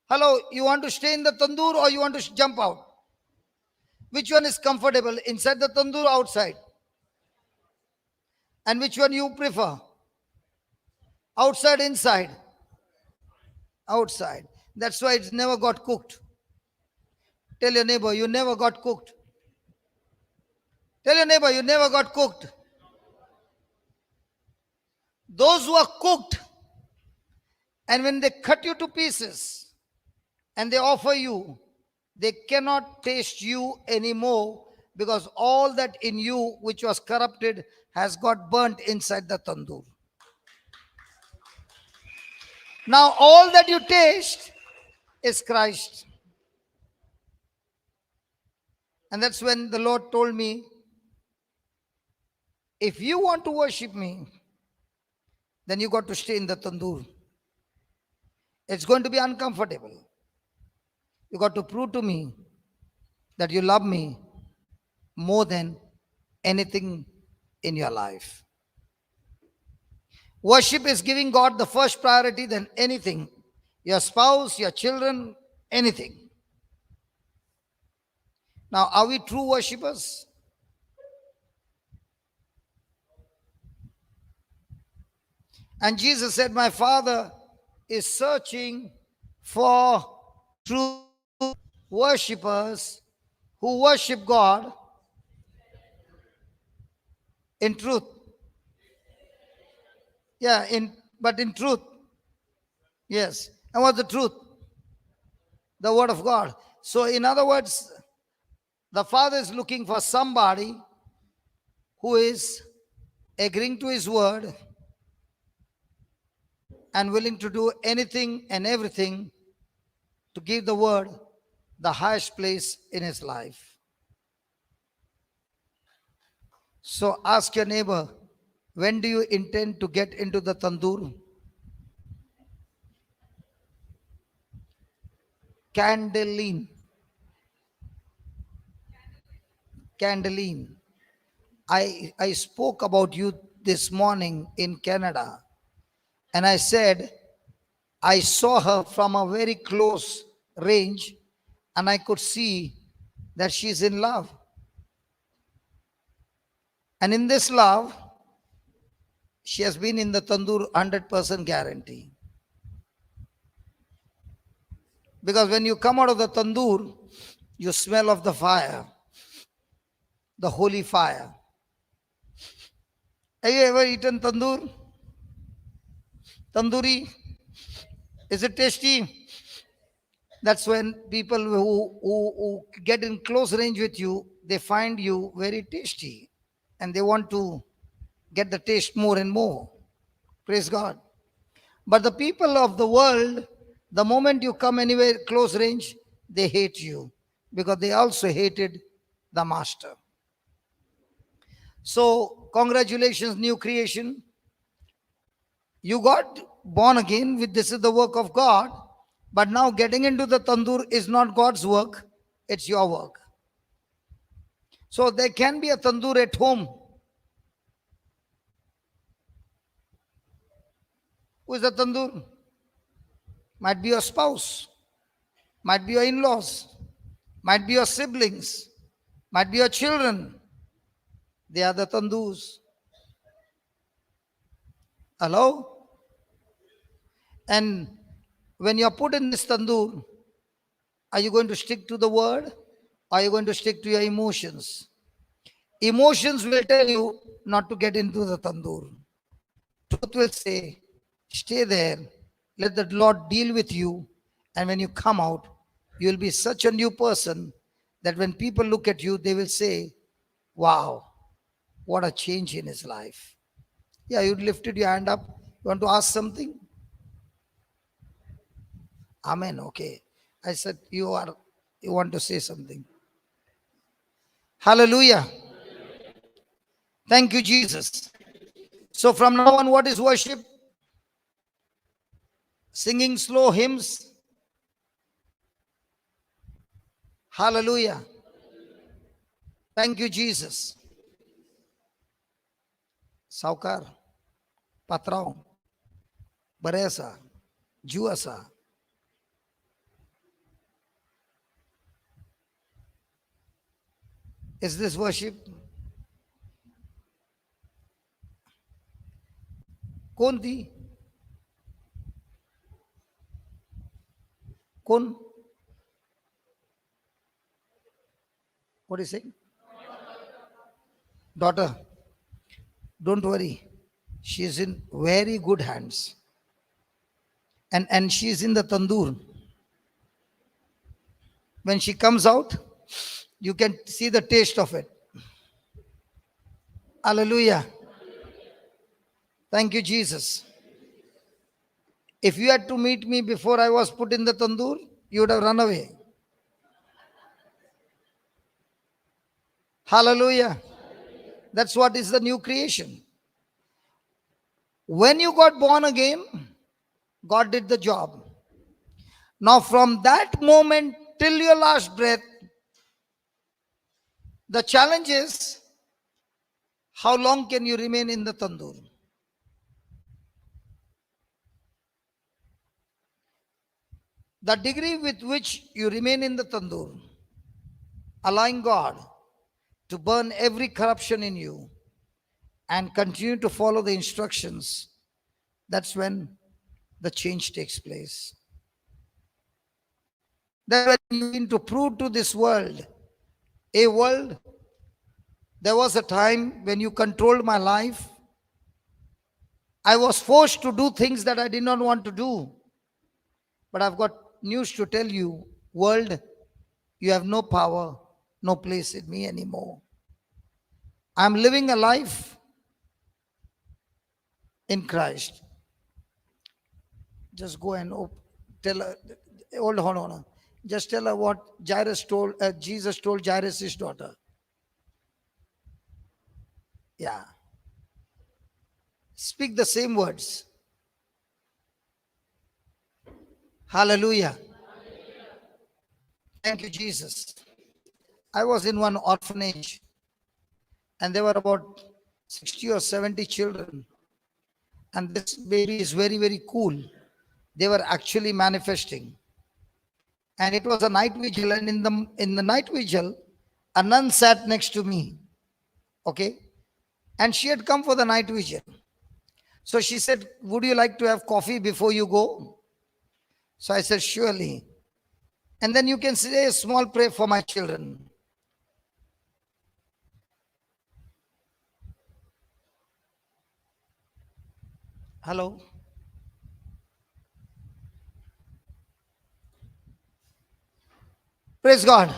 Hello, you want to stay in the tandoor or you want to jump out? Which one is comfortable, inside the tandoor or outside? And which one you prefer? Outside, inside? Outside. That's why it's never got cooked. Tell your neighbor, you never got cooked. Tell your neighbor, you never got cooked. Those who are cooked, and when they cut you to pieces and they offer you, they cannot taste you anymore, because all that in you which was corrupted has got burnt inside the tandoor. Now all that you taste is Christ. And that's when the Lord told me, if you want to worship me, then you got to stay in the tandoor. It's going to be uncomfortable. You got to prove to me that you love me more than anything in your life. Worship is giving God the first priority than anything. Your spouse, your children, anything. Now, are we true worshippers? And Jesus said, my Father is searching for true worshippers who worship God in truth. Yeah, but in truth. Yes. And what's the truth? The Word of God. So in other words, the Father is looking for somebody who is agreeing to His Word and willing to do anything and everything to give the Word the highest place in his life. So ask your neighbor, when do you intend to get into the tandoor? Candeline. Candeline. I spoke about you this morning in Canada, and I said I saw her from a very close range, and I could see that she's in love. And in this love, she has been in the tandoor 100% guarantee. Because when you come out of the tandoor, you smell of the fire, the holy fire. Have you ever eaten tandoor? Tandoori? Is it tasty? That's when people who get in close range with you, they find you very tasty. And they want to get the taste more and more. Praise God. But the people of the world, the moment you come anywhere close range, they hate you. Because they also hated the master. So, congratulations, new creation. You got born again, with this is the work of God. But now getting into the tandoor is not God's work, it's your work. So there can be a tandoor at home. Who is the tandoor? Might be your spouse, might be your in-laws, might be your siblings, might be your children. They are the tandoors. Hello? And when you are put in this tandoor, are you going to stick to the word? Or are you going to stick to your emotions? Emotions will tell you not to get into the tandoor. Truth will say, stay there. Let the Lord deal with you. And when you come out, you will be such a new person that when people look at you, they will say, wow, what a change in his life. Yeah, you lifted your hand up. You want to ask something? Amen. Okay. I said, you want to say something. Hallelujah. Thank you, Jesus. So from now on, what is worship? singing slow hymns. Hallelujah. Thank you, Jesus. Saukar, Patrao, Baresa, Juasa. Is this worship? कौन थी? कौन? What is saying? Daughter, don't worry. She is in very good hands. And she is in the tandoor. When she comes out, you can see the taste of it. Hallelujah. Thank you, Jesus. If you had to meet me before I was put in the tandoor, you would have run away. Hallelujah. That's what is the new creation. When you got born again, God did the job. Now, from that moment till your last breath, the challenge is how long can you remain in the tandoor? The degree with which you remain in the tandoor, allowing God to burn every corruption in you and continue to follow the instructions, that's when the change takes place. That when you begin to prove to this world, a world, there was a time when you controlled my life. I was forced to do things that I did not want to do. But I've got news to tell you, world, you have no power, no place in me anymore. I'm living a life in Christ. Just go and tell her, hold on. Just tell her what Jesus told Jairus' daughter. Yeah. Speak the same words. Hallelujah. Thank you, Jesus. I was in one orphanage and there were about 60 or 70 children. And this baby is very, very cool. They were actually manifesting. And it was a night vigil, and in the night vigil, a nun sat next to me. Okay? And she had come for the night vigil. So she said, would you like to have coffee before you go? So I said, surely. And then you can say a small prayer for my children. Hello? Praise God.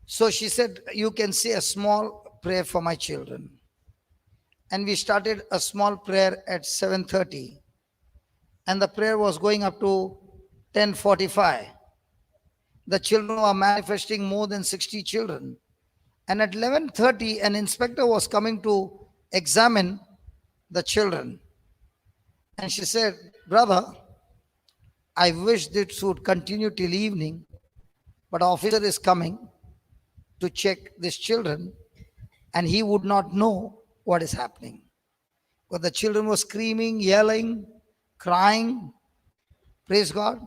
So she said, you can say a small prayer for my children. And we started a small prayer at 7:30. And the prayer was going up to 10:45. The children were manifesting, more than 60 children. And at 11:30, an inspector was coming to examine the children. And she said, brother, I wish this would continue till evening, but officer is coming to check these children and he would not know what is happening. But the children were screaming, yelling, crying. Praise God.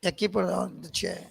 Yeah, keep her on the chair.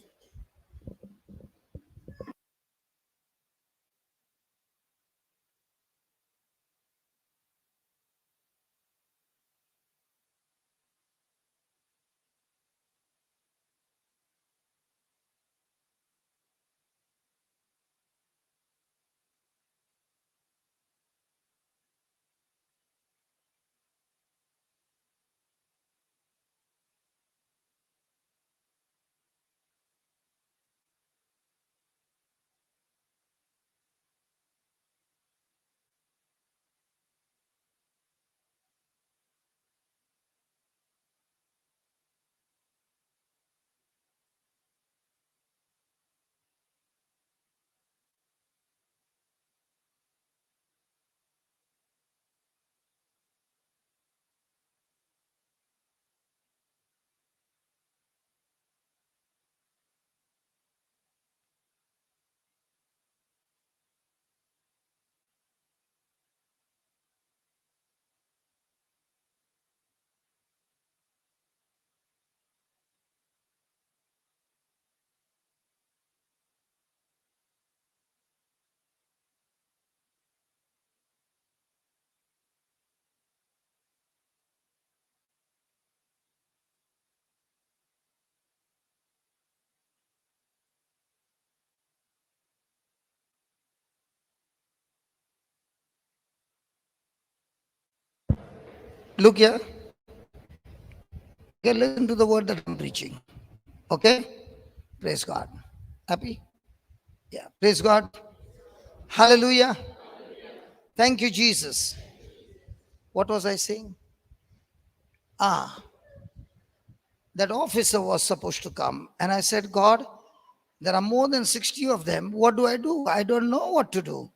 Look here. Okay, listen to the word that I'm preaching. Okay? Praise God. Happy? Yeah. Praise God. Hallelujah. Thank you, Jesus. What was I saying? Ah, that officer was supposed to come. And I said, God, there are more than 60 of them. What do? I don't know what to do.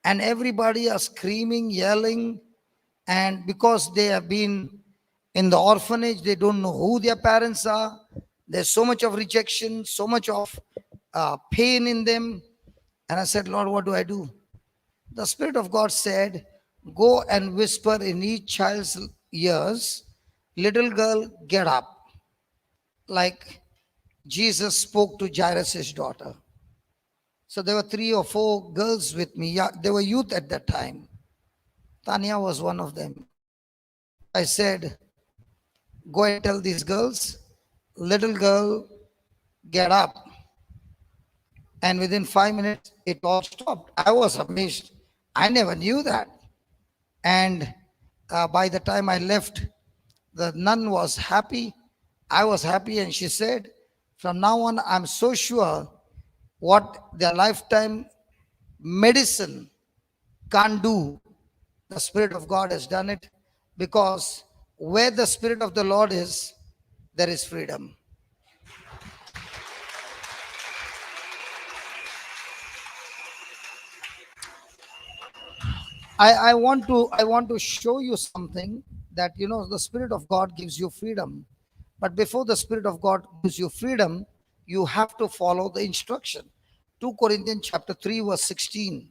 And everybody are screaming, yelling. And because they have been in the orphanage, they don't know who their parents are. There's so much of rejection, so much of pain in them. And I said, Lord, what do I do? The Spirit of God said, go and whisper in each child's ears, little girl, get up. Like Jesus spoke to Jairus' daughter. So there were 3 or 4 girls with me. Yeah, they were youth at that time. Tanya was one of them. I said, go and tell these girls, little girl, get up. And within 5 minutes, it all stopped. I was amazed. I never knew that. And by the time I left, the nun was happy. I was happy. And she said, from now on, I'm so sure what their lifetime medicine can't do, the Spirit of God has done it, because where the Spirit of the Lord is, there is freedom. I want to show you something, that the Spirit of God gives you freedom. But before the Spirit of God gives you freedom, you have to follow the instruction. 2 Corinthians chapter 3 verse 16.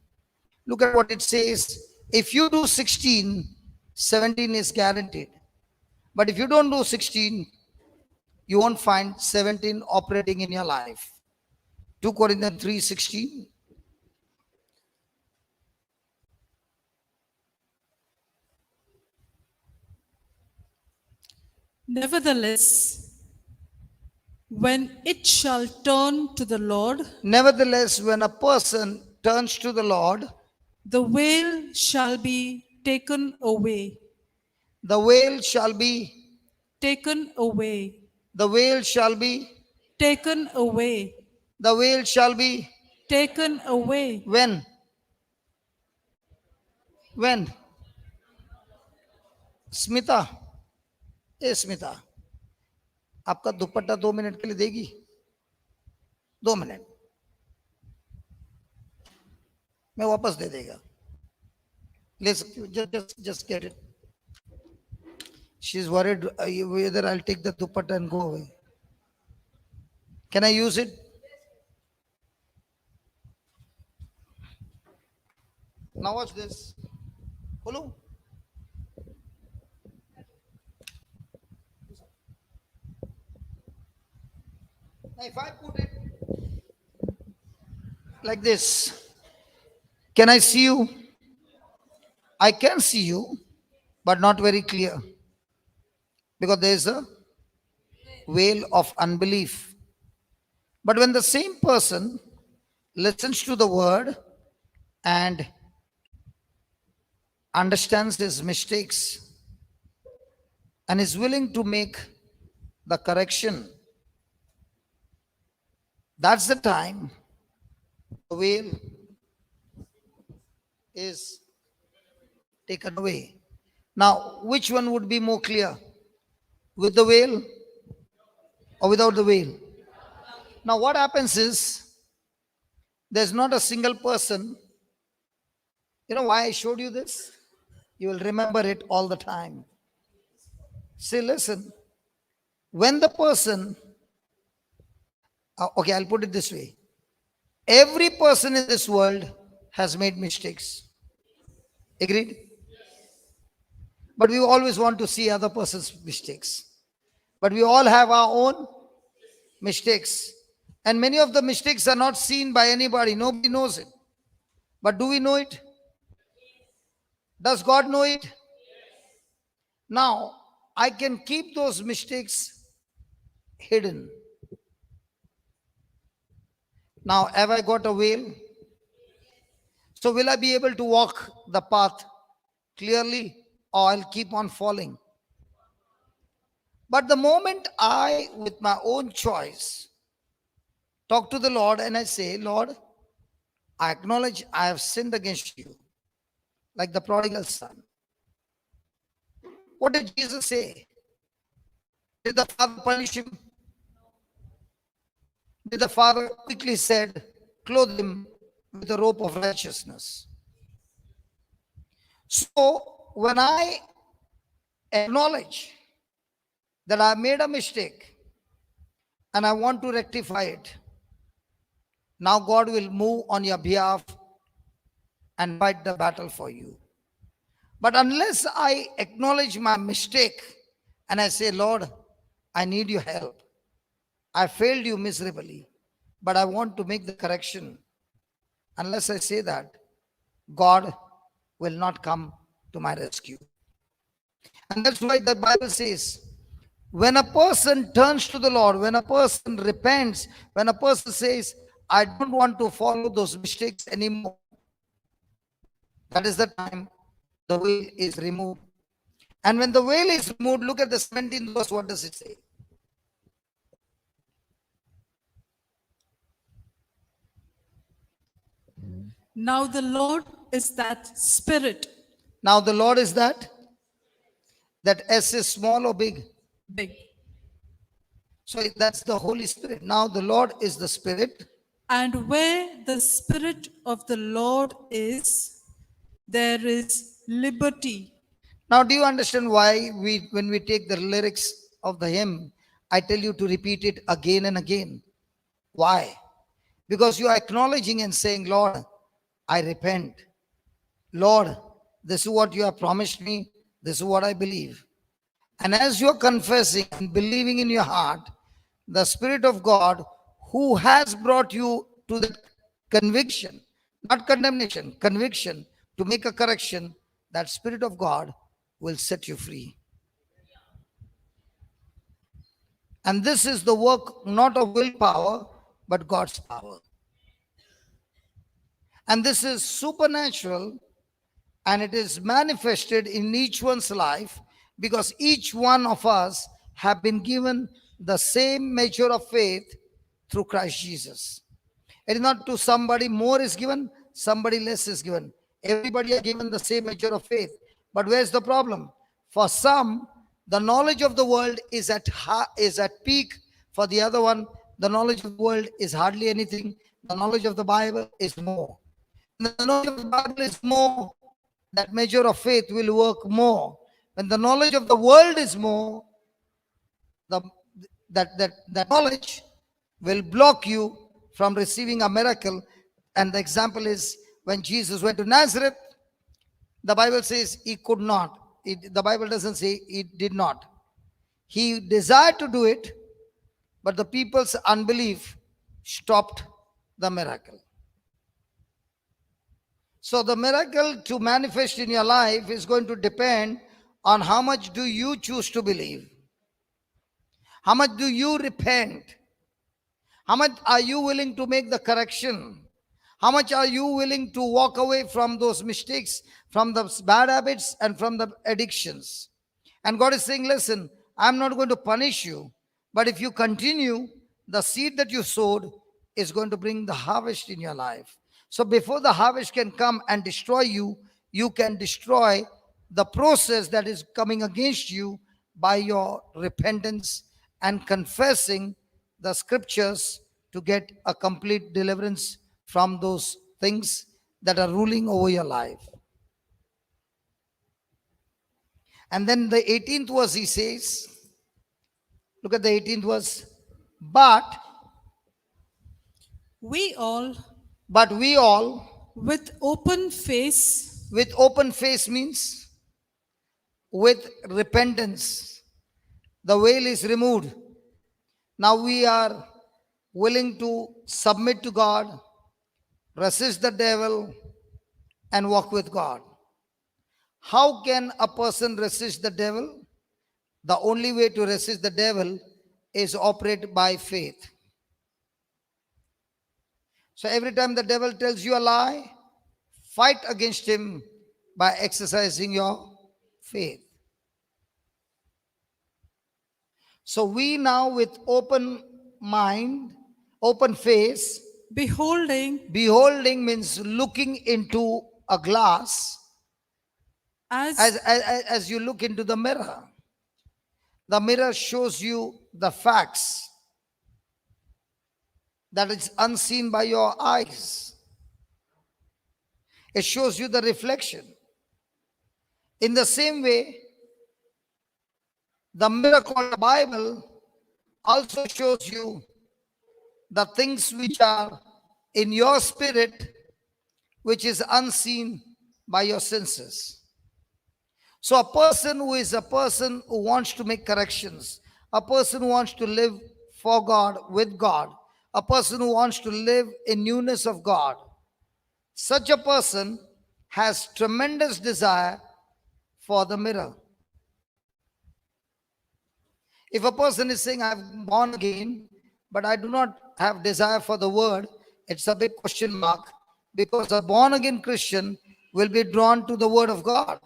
Look at what it says. If you do 16, 17 is guaranteed. But if you don't do 16, you won't find 17 operating in your life. 2 Corinthians 3:16. Nevertheless, when it shall turn to the Lord, Nevertheless, when a person turns to the Lord, the veil shall be taken away, the veil shall be, taken away, the veil shall be, taken away, the veil shall be. taken away. When? When? Smita, ए स्मिता, आपका दुपट्टा 2 minute के लिए देगी? 2 minute मैं वापस दे देगा. ले सकती हूँ. Just get it. She's worried whether I'll take the dupatta and go away. Can I use it? Now watch this. Hello. Now if I put it like this, can I see you? I can see you, but not very clear, because there is a veil of unbelief. But when the same person listens to the word and understands his mistakes and is willing to make the correction, that's the time the veil is taken away. Now, which one would be more clear? With the veil or without the veil? Now, what happens is, there's not a single person. You know why I showed you this? You will remember it all the time. See, listen. When the person, okay, I'll put it this way. Every person in this world has made mistakes. Agreed? But we always want to see other person's mistakes. But we all have our own mistakes. And many of the mistakes are not seen by anybody. Nobody knows it. But do we know it? Does God know it? Now, I can keep those mistakes hidden. Now, have I got a veil? So will I be able to walk the path clearly? or I'll keep on falling. But the moment I, with my own choice, talk to the Lord and I say, Lord, I acknowledge I have sinned against you, like the prodigal son. What did Jesus say? Did the father punish him? Did the father quickly said, clothe him with a robe of righteousness? So when I acknowledge that I made a mistake and I want to rectify it, now God will move on your behalf and fight the battle for you. But unless I acknowledge my mistake and I say, Lord, I need your help. I failed you miserably, but I want to make the correction. Unless I say that, God will not come to my rescue. And that's why the Bible says, when a person turns to the Lord, when a person repents, when a person says, I don't want to follow those mistakes anymore, that is the time the veil is removed. And when the veil is removed, look at the 17th verse, what does it say? Now the Lord is that Spirit. Now the Lord is that? That S is small or big? Big. So that's the Holy Spirit. Now the Lord is the Spirit. And where the Spirit of the Lord is, there is liberty. Now do you understand why when we take the lyrics of the hymn, I tell you to repeat it again and again? Why? Because you are acknowledging and saying, Lord, I repent. Lord, this is what you have promised me. This is what I believe. And as you are confessing and believing in your heart, the Spirit of God, who has brought you to the conviction, not condemnation, conviction, to make a correction, that Spirit of God will set you free. And this is the work not of willpower, but God's power. And this is supernatural, and it is manifested in each one's life, because each one of us have been given the same measure of faith through Christ Jesus. It is not to somebody more is given, somebody less is given. Everybody are given the same measure of faith. But where's the problem? For some, the knowledge of the world is at peak. For the other one, the knowledge of the world is hardly anything. The knowledge of the Bible is more. When the knowledge of the Bible is more, that measure of faith will work more. When the knowledge of the world is more, that knowledge will block you from receiving a miracle. And the example is when Jesus went to Nazareth, the Bible says he could not. The Bible doesn't say he did not. He desired to do it, but the people's unbelief stopped the miracle. So the miracle to manifest in your life is going to depend on how much do you choose to believe. How much do you repent? How much are you willing to make the correction? How much are you willing to walk away from those mistakes, from the bad habits and from the addictions? And God is saying, listen, I'm not going to punish you, but if you continue, the seed that you sowed is going to bring the harvest in your life. So before the harvest can come and destroy you, you can destroy the process that is coming against you by your repentance and confessing the scriptures to get a complete deliverance from those things that are ruling over your life. And then the 18th verse, he says, look at the 18th verse, but We all, with open face, with open face means with repentance, the veil is removed. Now we are willing to submit to God, resist the devil, and walk with God. How can a person resist the devil? The only way to resist the devil is operate by faith. So every time the devil tells you a lie, fight against him by exercising your faith. So we now with open mind, open face, beholding beholding means looking into a glass as as you look into the mirror. The mirror shows you the facts that is unseen by your eyes. It shows you the reflection. In the same way, the mirror called the Bible also shows you the things which are in your spirit, which is unseen by your senses. So a person who is a person who wants to make corrections, a person who wants to live for God, with God, a person who wants to live in newness of God, such a person has tremendous desire for the mirror. If a person is saying, I'm born again, but I do not have desire for the word, it's a big question mark, because a born again Christian will be drawn to the word of God.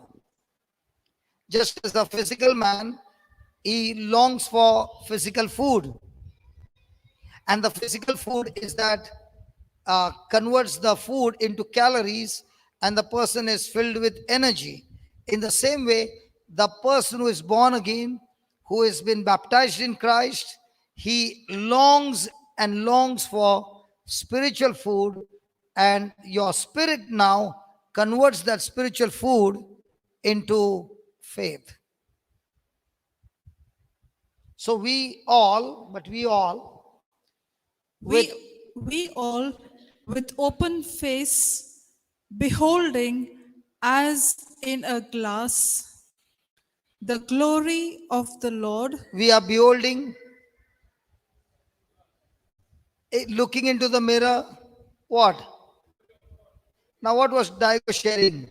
Just as a physical man, he longs for physical food. And the physical food is that converts the food into calories, and the person is filled with energy. In the same way, the person who is born again, who has been baptized in Christ, he longs and longs for spiritual food, and your spirit now converts that spiritual food into faith. So we all with we all with open face beholding as in a glass the glory of the Lord, we are beholding, looking into the mirror. What? Now, what was Daigo sharing?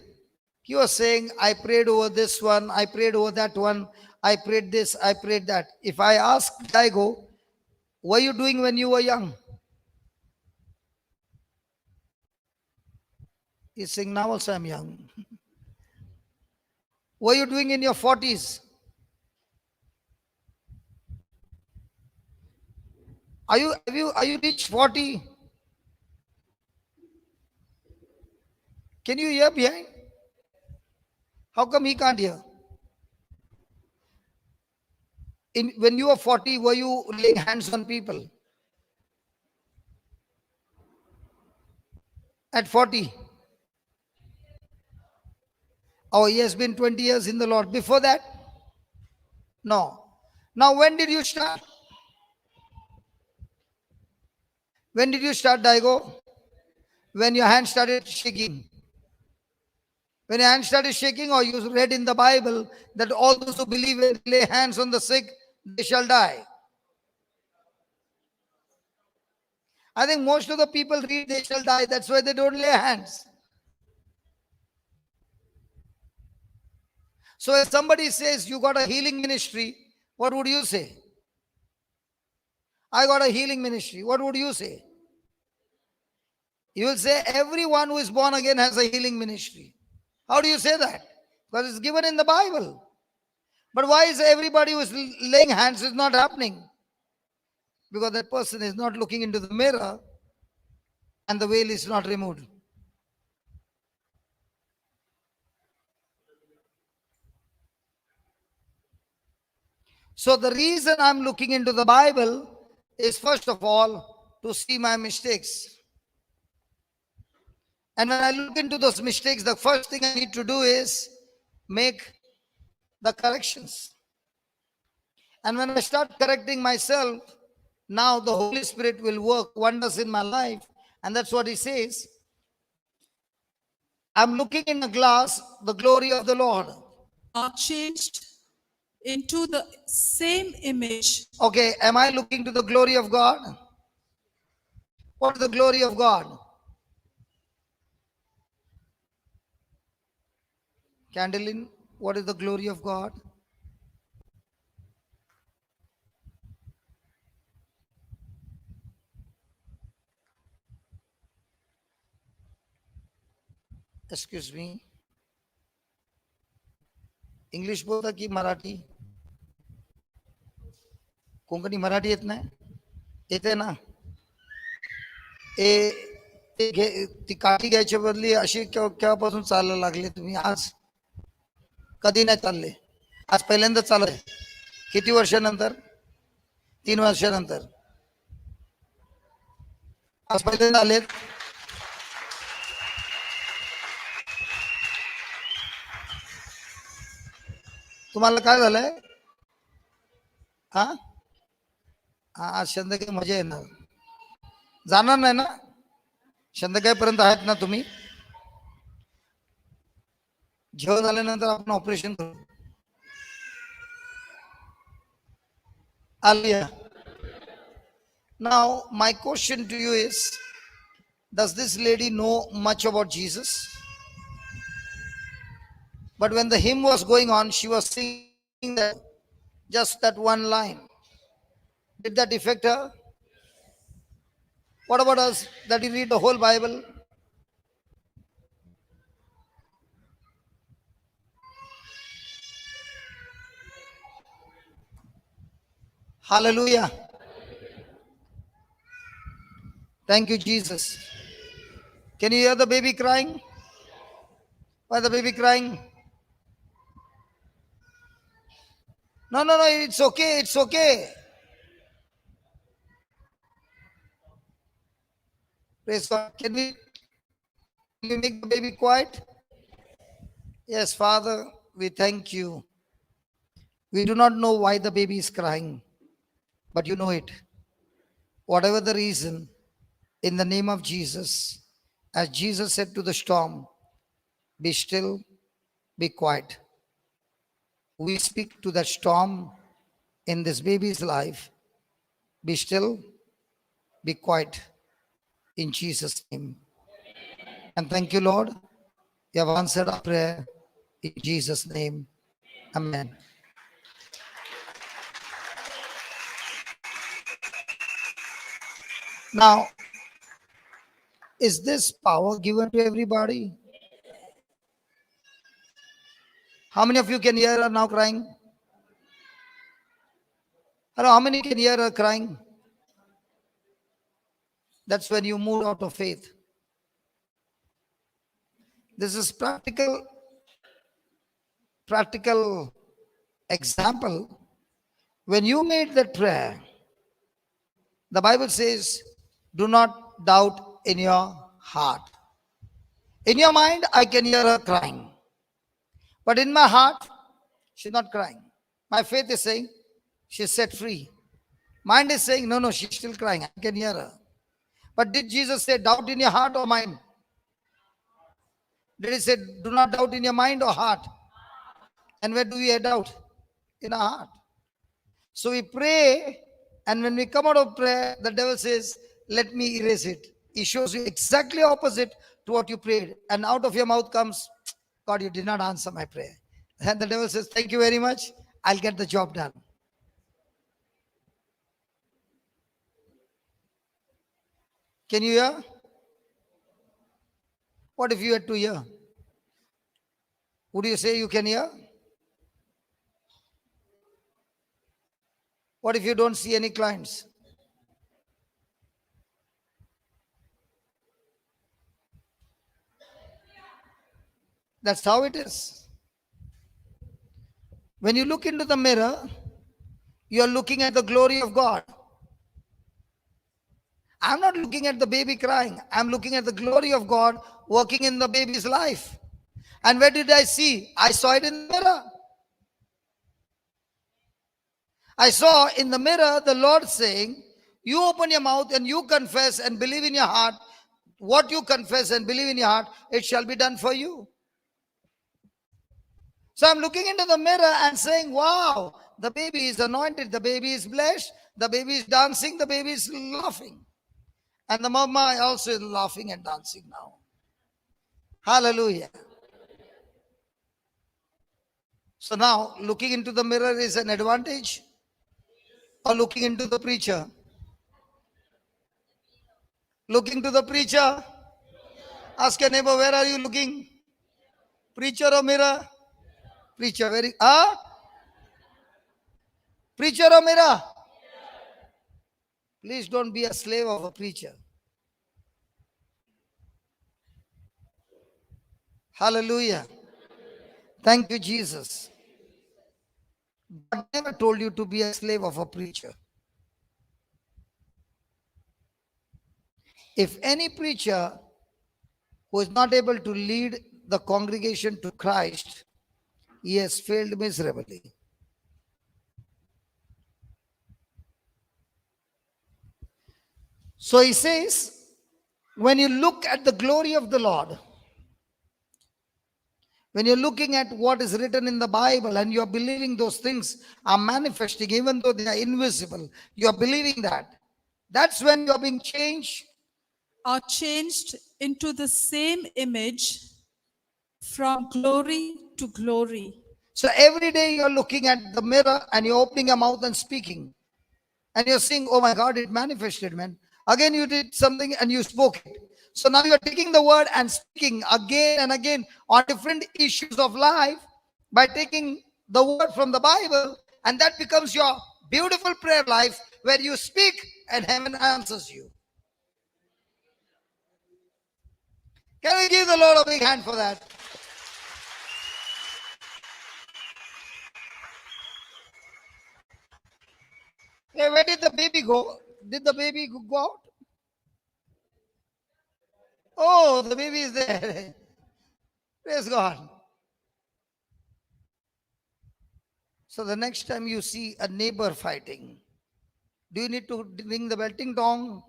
He was saying, I prayed over this one, I prayed over that one, I prayed this, I prayed that. If I ask Daigo, what were you doing when you were young? He's saying, now also I'm young. What are you doing in your 40s? Are you reached 40? Can you hear behind? How come he can't hear? When you were 40, were you laying hands on people? At 40? Oh, he has been 20 years in the Lord. Before that? No. Now, when did you start? When did you start, Daigo? When your hand started shaking. When your hand started shaking, or you read in the Bible that all those who believe and lay hands on the sick, they shall die. I think most of the people read they shall die. That's why they don't lay hands. So if somebody says you got a healing ministry, what would you say? I got a healing ministry. What would you say? You will say everyone who is born again has a healing ministry. How do you say that? Because it's given in the Bible. But why is everybody who is laying hands is not happening? Because that person is not looking into the mirror and the veil is not removed. So the reason I'm looking into the Bible is first of all to see my mistakes. And when I look into those mistakes, the first thing I need to do is make the corrections. And when I start correcting myself, now the Holy Spirit will work wonders in my life. And that's what he says. I'm looking in a glass, the glory of the Lord. are changed into the same image Okay, am I looking to the glory of God? What is the glory of God? Candlein, what is the glory of God? Excuse me. English बोलता की मराठी? कोकणी मराठी येत नाही? येते ना? ती काठी घ्यायच्या बदली अशी केव्हापासून चालायला लागले तुम्ही? आज कधी नाही चालले, आज पहिल्यांदा चालत. किती वर्षानंतर? 3 वर्षानंतर आज पहिल्यांदा आलेत. तुम्हाला काय झालंय? हा, आज संध्याकाळी मजा येणार. जाणार नाही ना? संध्याकाळपर्यंत आहेत ना तुम्ही? जेवण झाल्यानंतर आपण ऑपरेशन करू. Hallelujah. Now, my question to you is, does this lady know much about Jesus? But when the hymn was going on, she was singing that, just that one line. Did that affect her? What about us that we read the whole Bible? Hallelujah. Thank you, Jesus. Can you hear the baby crying? Why the baby crying? No, it's okay, it's okay. Praise God. Can we make the baby quiet? Yes, Father, we thank you. We do not know why the baby is crying, but you know it. Whatever the reason, in the name of Jesus, as Jesus said to the storm, be still, be quiet. We speak to that storm in this baby's life. Be still, be quiet, in Jesus' name. And thank you, Lord. You have answered our prayer in Jesus' name. Amen. Now, is this power given to everybody? How many of you can hear her now crying? Hello, how many can hear her crying? That's when you move out of faith. This is practical example. When you made that prayer, the Bible says, do not doubt in your heart. In your mind, I can hear her crying. But in my heart, she's not crying. My faith is saying, she's set free. Mind is saying, no, she's still crying. I can hear her. But did Jesus say, doubt in your heart or mind? Did he say, do not doubt in your mind or heart? And where do we doubt? In our heart. So we pray, and when we come out of prayer, the devil says, let me erase it. He shows you exactly opposite to what you prayed. And out of your mouth comes, God, you did not answer my prayer. And the devil says, thank you very much. I'll get the job done. Can you hear? What if you had to hear? Would you say you can hear? What if you don't see any clients? That's how it is. When you look into the mirror, you are looking at the glory of God. I'm not looking at the baby crying. I'm looking at the glory of God working in the baby's life. And where did I see? I saw it in the mirror. I saw in the mirror the Lord saying, you open your mouth and you confess and believe in your heart. What you confess and believe in your heart, it shall be done for you. So I'm looking into the mirror and saying, wow, the baby is anointed, the baby is blessed, the baby is dancing, the baby is laughing. And the mama also is laughing and dancing now. Hallelujah. So now looking into the mirror is an advantage, or looking into the preacher? Looking to the preacher. Ask your neighbor, where are you looking? Preacher or mirror? Preacher, very, preacher or mera? Please don't be a slave of a preacher. Hallelujah. Thank you, Jesus. God never told you to be a slave of a preacher. If any preacher who is not able to lead the congregation to Christ, he has failed miserably. So he says, when you look at the glory of the Lord, when you're looking at what is written in the Bible and you're believing those things are manifesting, even though they are invisible, you're believing that. That's when you're being changed. Are changed into the same image from glory to glory. So every day you're looking at the mirror and you're opening your mouth and speaking. And you're saying, oh my God, it manifested, man. Again, you did something and you spoke it. So now you're taking the word and speaking again and again on different issues of life by taking the word from the Bible, and that becomes your beautiful prayer life where you speak and heaven answers you. Can we give the Lord a big hand for that? Hey, where did the baby go? Did the baby go out? Oh, the baby is there. Praise God. So the next time you see a neighbor fighting, do you need to ring the bell? Ting dong.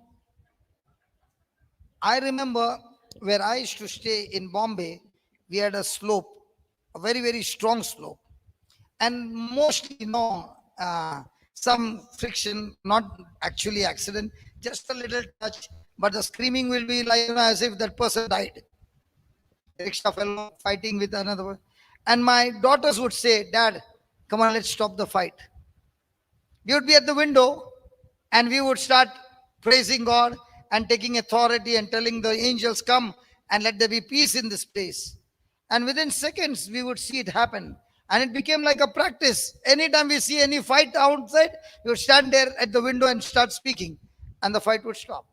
I remember where I used to stay in Bombay, we had a slope, a very, very strong slope. And mostly, some friction, not actually accident, just a little touch, but the screaming will be like, as if that person died. Rickshaw fellow fighting with another one. And my daughters would say, Dad, come on, let's stop the fight. We would be at the window and we would start praising God and taking authority and telling the angels, come and let there be peace in this place. And within seconds, we would see it happen. And it became like a practice. Anytime we see any fight outside, we would stand there at the window and start speaking. And the fight would stop.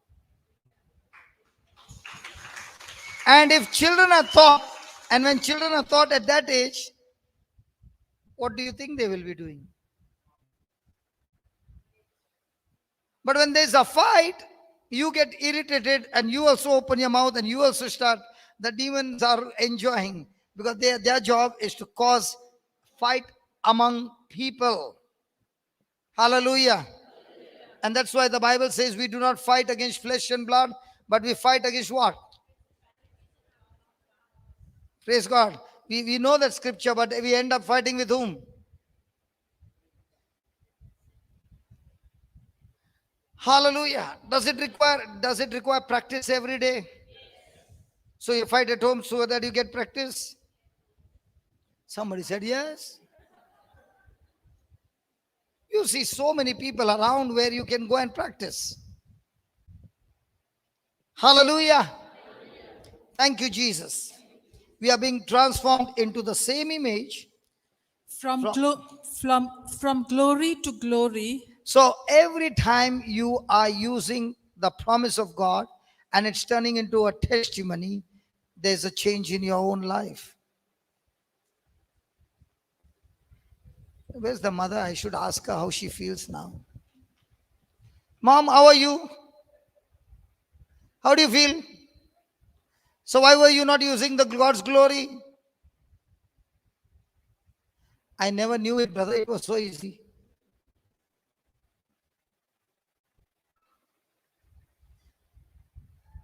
And if children are taught, and when children are taught at that age, what do you think they will be doing? But when there's a fight, you get irritated and you also open your mouth and you also start. The demons are enjoying because their job is to cause fight among people. Hallelujah. And that's why the Bible says we do not fight against flesh and blood, but we fight against what? Praise God. We know that scripture, but we end up fighting with whom? Hallelujah. Does it require practice every day? So you fight at home so that you get practice? Somebody said yes. You see so many people around where you can go and practice. Hallelujah. Thank you, Jesus. We are being transformed into the same image. From glory to glory. So every time you are using the promise of God and it's turning into a testimony, there's a change in your own life. Where's the mother? I should ask her how she feels now. Mom, how are you? How do you feel? So why were you not using the God's glory? I never knew it, brother. It was so easy.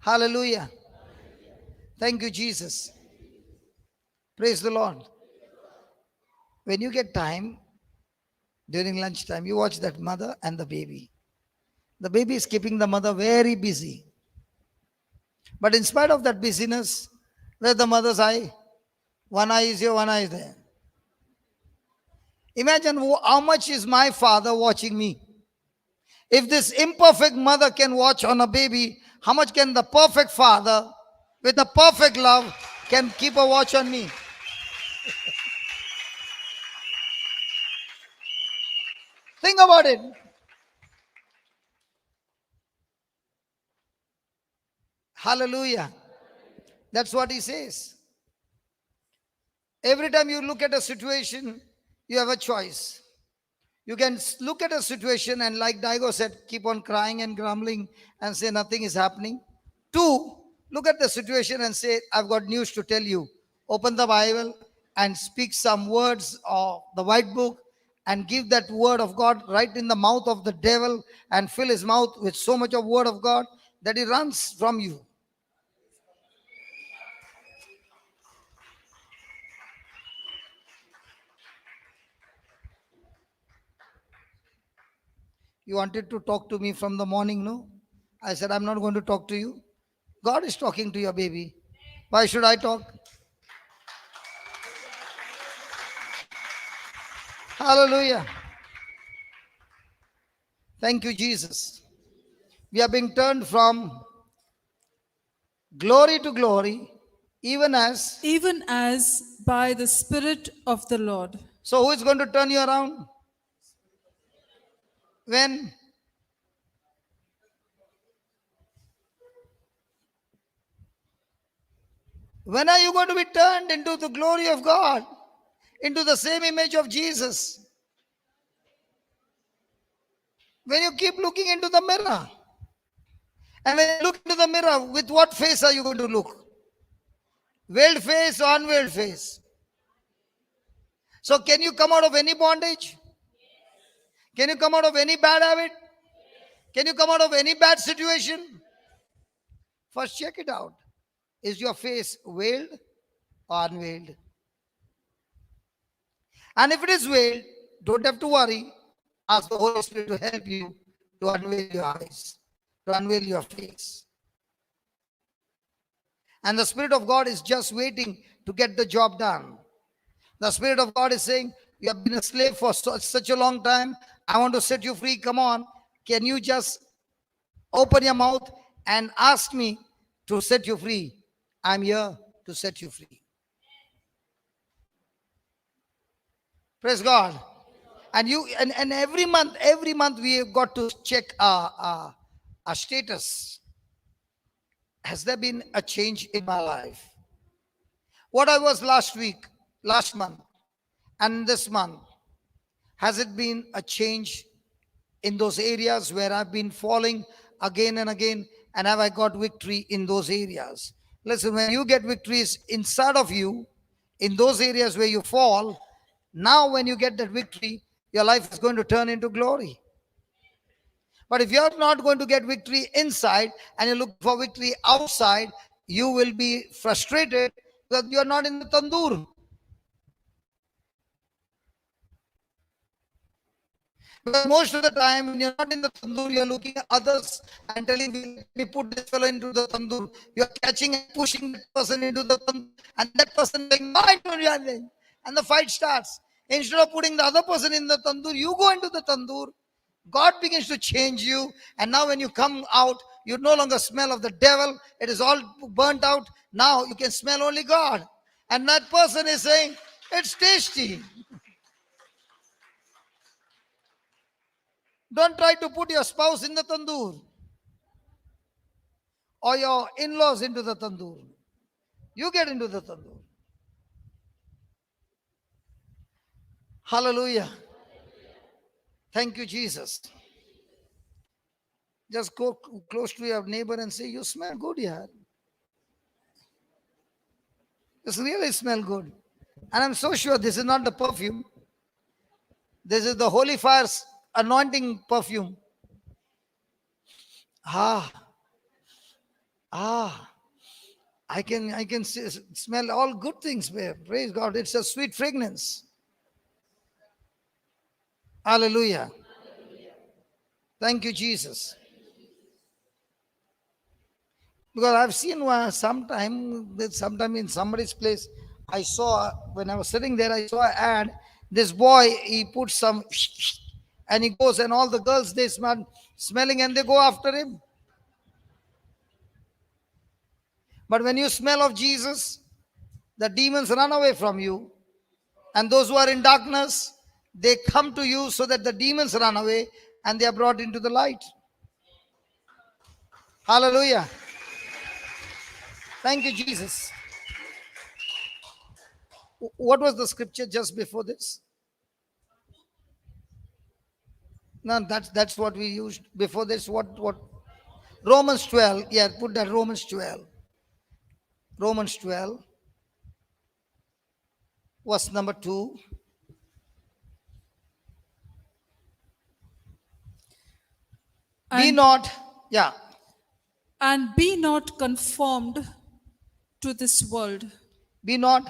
Hallelujah. Thank you, Jesus. Praise the Lord. When you get time, during lunchtime, you watch that mother and the baby. The baby is keeping the mother very busy. But in spite of that busyness, where's the mother's eye? One eye is here, one eye is there. Imagine how much is my father watching me. If this imperfect mother can watch on a baby, how much can the perfect father with the perfect love can keep a watch on me? Think about it. Hallelujah. That's what he says. Every time you look at a situation, you have a choice. You can look at a situation and, like Daigo said, keep on crying and grumbling and say nothing is happening. Two, look at the situation and say, I've got news to tell you. Open the Bible and speak some words of the white book and give that word of God right in the mouth of the devil and fill his mouth with so much of word of God that he runs from you. You wanted to talk to me from the morning, no? I said, I'm not going to talk to you. God is talking to your baby. Why should I talk? Hallelujah. Thank you, Jesus. We are being turned from glory to glory, even as. Even as by the Spirit of the Lord. So, who is going to turn you around? When? When are you going to be turned into the glory of God? Into the same image of Jesus? When you keep looking into the mirror. And when you look into the mirror, with what face are you going to look? Veiled face or unveiled face? So can you come out of any bondage? Can you come out of any bad habit? Can you come out of any bad situation? First check it out. Is your face veiled or unveiled? And if it is veiled, don't have to worry. Ask the Holy Spirit to help you to unveil your eyes, to unveil your face. And the Spirit of God is just waiting to get the job done. The Spirit of God is saying, you have been a slave for such a long time. I want to set you free. Come on. Can you just open your mouth and ask me to set you free? I'm here to set you free. Praise God. And you and every month we have got to check our status. Has there been a change in my life? What I was last week, last month, and this month, has it been a change in those areas where I've been falling again and again, and have I got victory in those areas? Listen, when you get victories inside of you, in those areas where you fall, now when you get that victory, your life is going to turn into glory. But if you're not going to get victory inside and you look for victory outside, you will be frustrated because you're not in the tandoor. Because most of the time, when you're not in the tandoor, you're looking at others and telling me, let me put this fellow into the tandoor. You're catching and pushing that person into the tandoor, and that person saying, no, I don't do anything. And the fight starts. Instead of putting the other person in the tandoor, you go into the tandoor. God begins to change you, and now when you come out, you no longer smell of the devil. It is all burnt out. Now you can smell only God. And that person is saying, it's tasty. Don't try to put your spouse in the tandoor or your in-laws into the tandoor. You get into the tandoor. Hallelujah. Thank you, Jesus. Just go close to your neighbor and say, you smell good, yeah. This really smell good. And I'm so sure this is not the perfume. This is the Holy Fire's anointing perfume. Ah, I can smell all good things there. Praise God. It's a sweet fragrance. Hallelujah. Thank you, Jesus. Because I've seen sometime in somebody's place, I saw, when I was sitting there, I saw an ad. This boy, he put some and he goes, and all the girls, they smell smelling and they go after him. But when you smell of Jesus, the demons run away from you. And those who are in darkness, They come to you so that the demons run away and they are brought into the light. Hallelujah. Thank you, Jesus. What was the scripture just before this? No, that's what we used before this. What? Romans 12. Yeah, put that Romans 12. Romans 12, verse number 2. Be And, not, yeah, and be not conformed to this world. be not.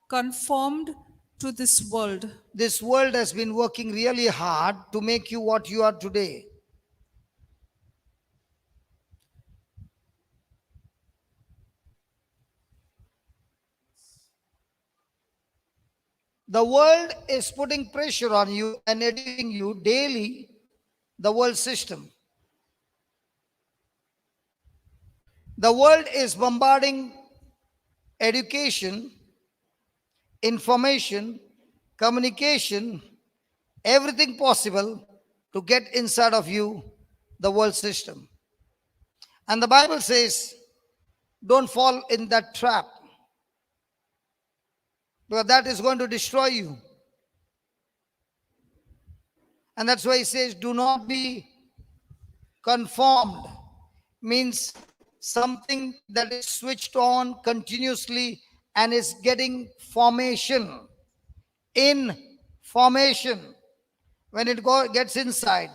Conformed to this world. This world has been working really hard to make you what you are today. The world is putting pressure on you and educating you daily, the world system. The world is bombarding education, information, communication, everything possible to get inside of you, the world system. And the Bible says, don't fall in that trap, because that is going to destroy you. And that's why he says, do not be conformed. Means something that is switched on continuously and is getting formation. In formation. When it gets inside,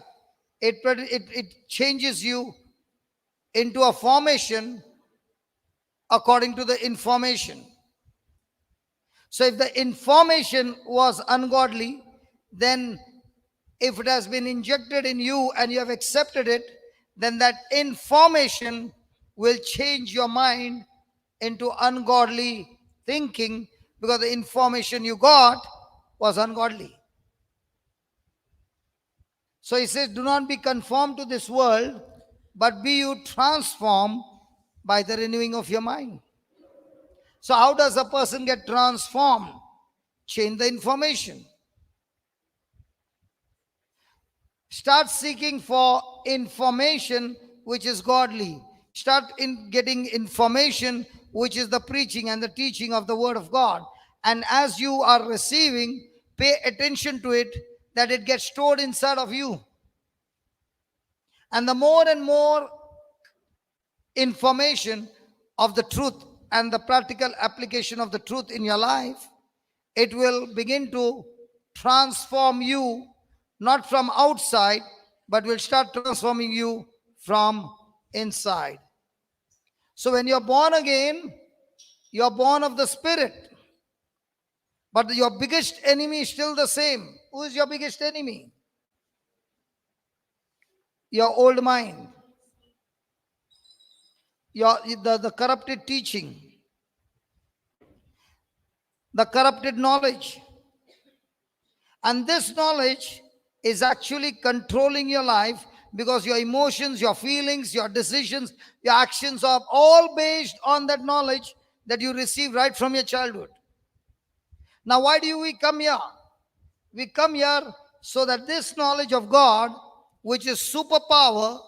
it changes you into a formation according to the information. So if the information was ungodly, then if it has been injected in you and you have accepted it, then that information will change your mind into ungodly thinking, because the information you got was ungodly. So he says, do not be conformed to this world, but be you transformed by the renewing of your mind. So how does a person get transformed? Change the information. Start seeking for information which is godly. Start getting information which is the preaching and the teaching of the word of God. And as you are receiving, pay attention to it, that it gets stored inside of you. And the more and more information of the truth and the practical application of the truth in your life, it will begin to transform you, not from outside, but will start transforming you from inside. So when you're born again, you're born of the Spirit. But your biggest enemy is still the same. Who is your biggest enemy? Your old mind. The corrupted teaching. The corrupted knowledge. And this knowledge is actually controlling your life, because your emotions, your feelings, your decisions, your actions are all based on that knowledge that you received right from your childhood. Now, why do we come here? We come here so that this knowledge of God, which is superpower,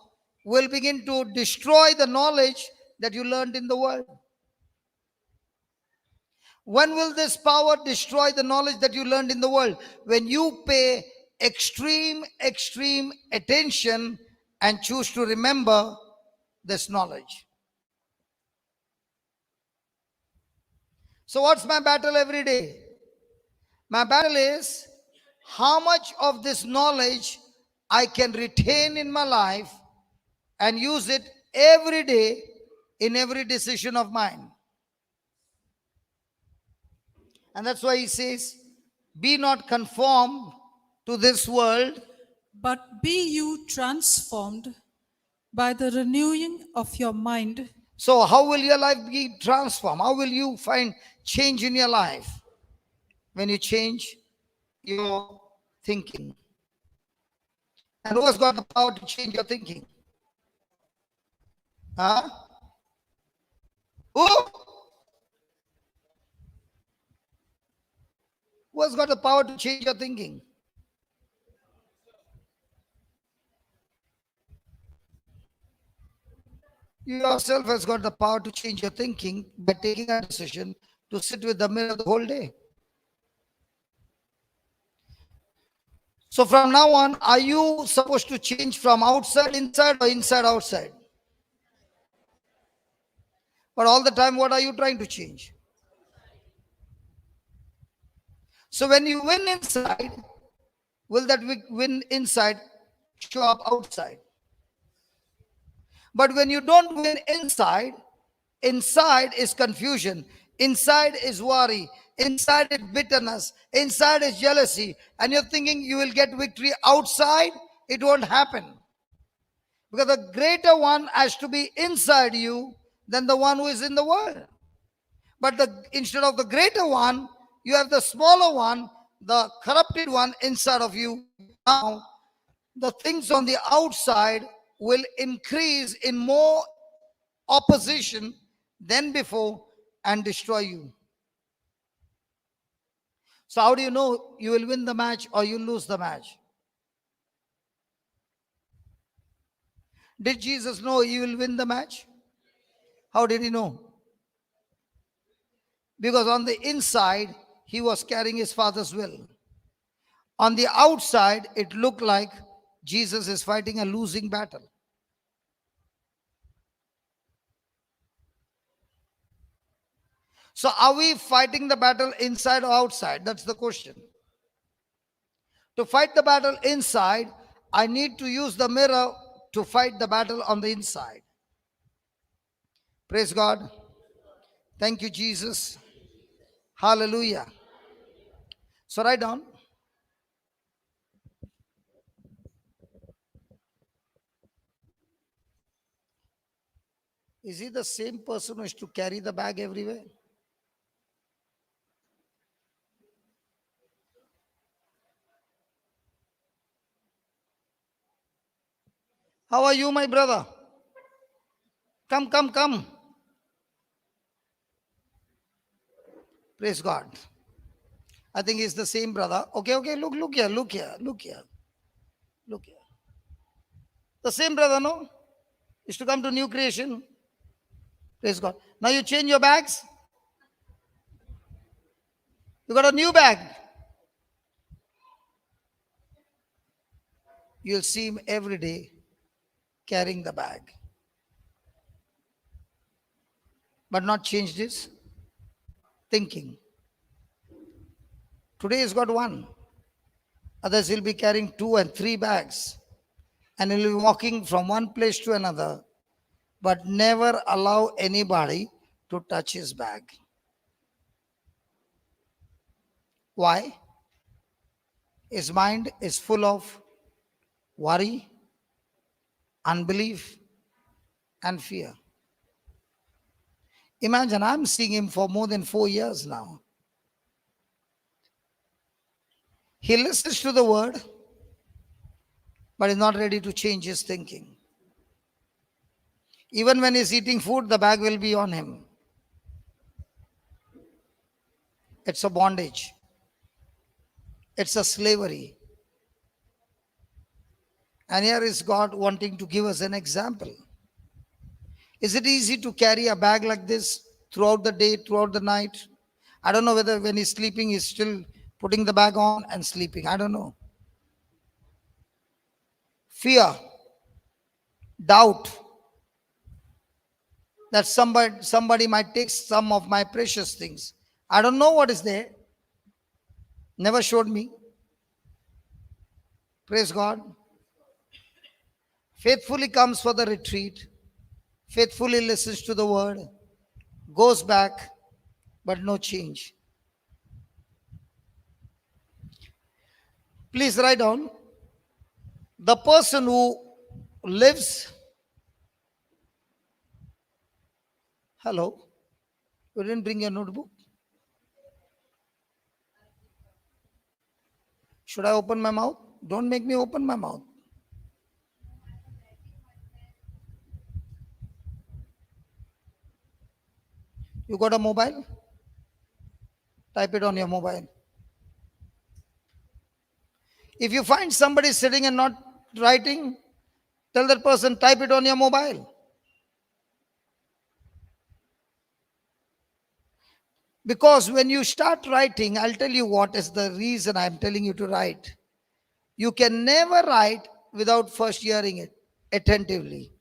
will begin to destroy the knowledge that you learned in the world. When will this power destroy the knowledge that you learned in the world? When you pay extreme attention and choose to remember this knowledge. So what's my battle every day? My battle is how much of this knowledge I can retain in my life and use it every day in every decision of mine. And that's why he says, be not conformed to this world, But be you transformed by the renewing of your mind. So how will your life be transformed? How will you find change in your life? When you change your thinking. And who has got the power to change your thinking? Huh? Who? Who has got the power to change your thinking? You yourself has got the power to change your thinking by taking a decision to sit with the mirror the whole day. So from now on, are you supposed to change from outside inside or inside outside? But all the time, what are you trying to change? So when you win inside, will that win inside show up outside? But when you don't win inside, inside is confusion, inside is worry, inside is bitterness, inside is jealousy, and you're thinking you will get victory outside, it won't happen. Because the greater one has to be inside you than the one who is in the world. But instead of the greater one, you have the smaller one, the corrupted one inside of you. Now, the things on the outside will increase in more opposition than before and destroy you. So, how do you know you will win the match or you lose the match? Did Jesus know he will win the match? How did he know? Because on the inside, he was carrying his Father's will. On the outside, it looked like Jesus is fighting a losing battle. So, are we fighting the battle inside or outside? That's the question. To fight the battle inside, I need to use the mirror to fight the battle on the inside. Praise God. Thank you, Jesus. Hallelujah. So, write down. Is he the same person who is to carry the bag everywhere? How are you, my brother? Come, come, come. Praise God. I think he's the same brother. Okay, okay, look here, look here, look here, look here. The same brother, no? Is to come to new creation. Praise God. Now you change your bags. You got a new bag. You'll see him every day carrying the bag. But not changed his thinking. Today he's got one. Others he'll be carrying 2 and 3 bags. And he'll be walking from one place to another. But never allow anybody to touch his bag. Why? His mind is full of worry, unbelief, and fear. Imagine, I'm seeing him for more than 4 years now. He listens to the word, but is not ready to change his thinking. Even when he's eating food, the bag will be on him. It's a bondage. It's a slavery. And here is God wanting to give us an example. Is it easy to carry a bag like this throughout the day, throughout the night? I don't know whether when he's sleeping, he's still putting the bag on and sleeping. I don't know. Fear, doubt that somebody might take some of my precious things. I don't know what is there. Never showed me. Praise God. Faithfully comes for the retreat. Faithfully listens to the word. Goes back, but no change. Please write down. The person who lives. Hello. You didn't bring your notebook? Should I open my mouth? Don't make me open my mouth. You got a mobile? Type it on your mobile. If you find somebody sitting and not writing, tell that person, type it on your mobile. Because when you start writing, I'll tell you what is the reason I'm telling you to write. You can never write without first hearing it attentively.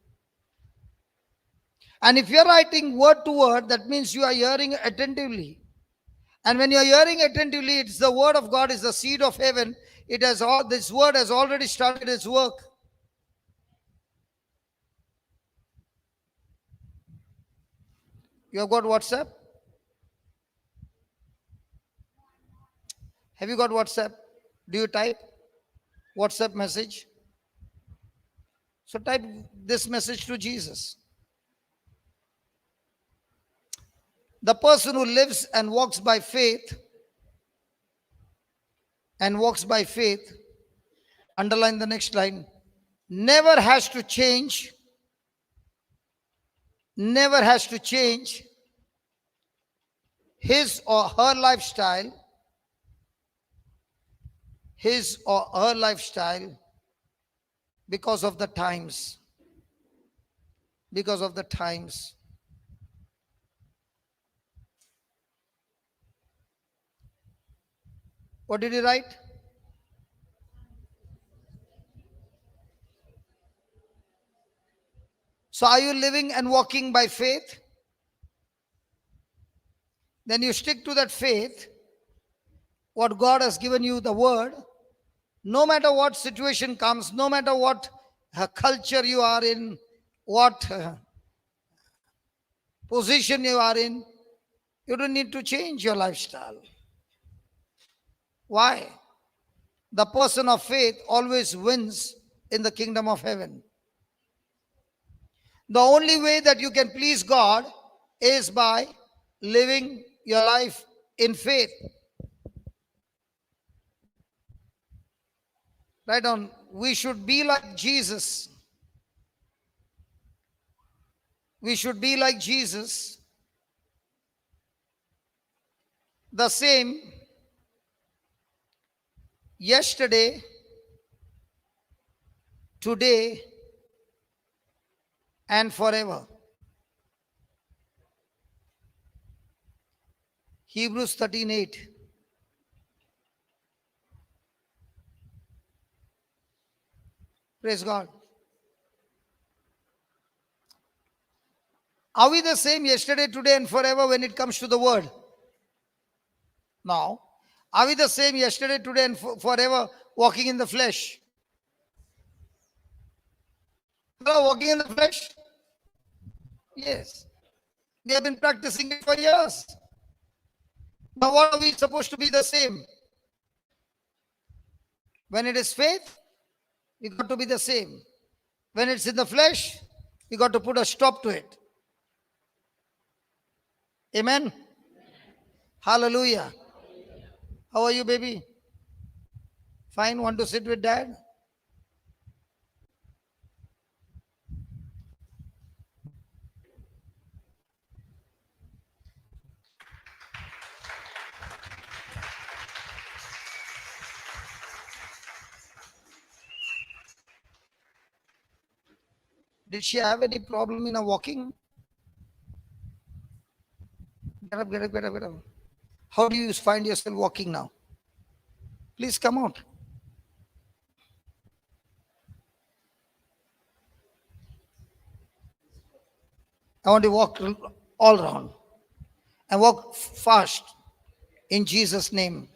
And if you're writing word to word, that means you are hearing attentively. And when you're hearing attentively, it's the word of God, is the seed of heaven. It has all, this word has already started its work. You have got WhatsApp? Have you got WhatsApp? Do you type WhatsApp message? So type this message to Jesus. The person who lives and walks by faith, underline the next line, never has to change, never has to change his or her lifestyle, because of the times. Because of the times. What did he write? So are you living and walking by faith? Then you stick to that faith, what God has given you, the word. No matter what situation comes, no matter what culture you are in, what position you are in, you don't need to change your lifestyle. Why? The person of faith always wins in the kingdom of heaven. The only way that you can please God is by living your life in faith. Right on. We should be like Jesus. We should be like Jesus. The same yesterday, today, and forever. Hebrews 13:8. Praise God. Are we the same yesterday, today, and forever when it comes to the word? No. Are we the same yesterday, today, and forever walking in the flesh? Hello, walking in the flesh? Yes. We have been practicing it for years. Now what are we supposed to be the same? When it is faith, we got to be the same. When it's in the flesh, we got to put a stop to it. Amen. Hallelujah. How are you, baby? Fine. Want to sit with dad? Did she have any problem in her walking? Get up, get up, get up, get up. How do you find yourself walking now? Please come out. I want to walk all around and walk fast in Jesus' name.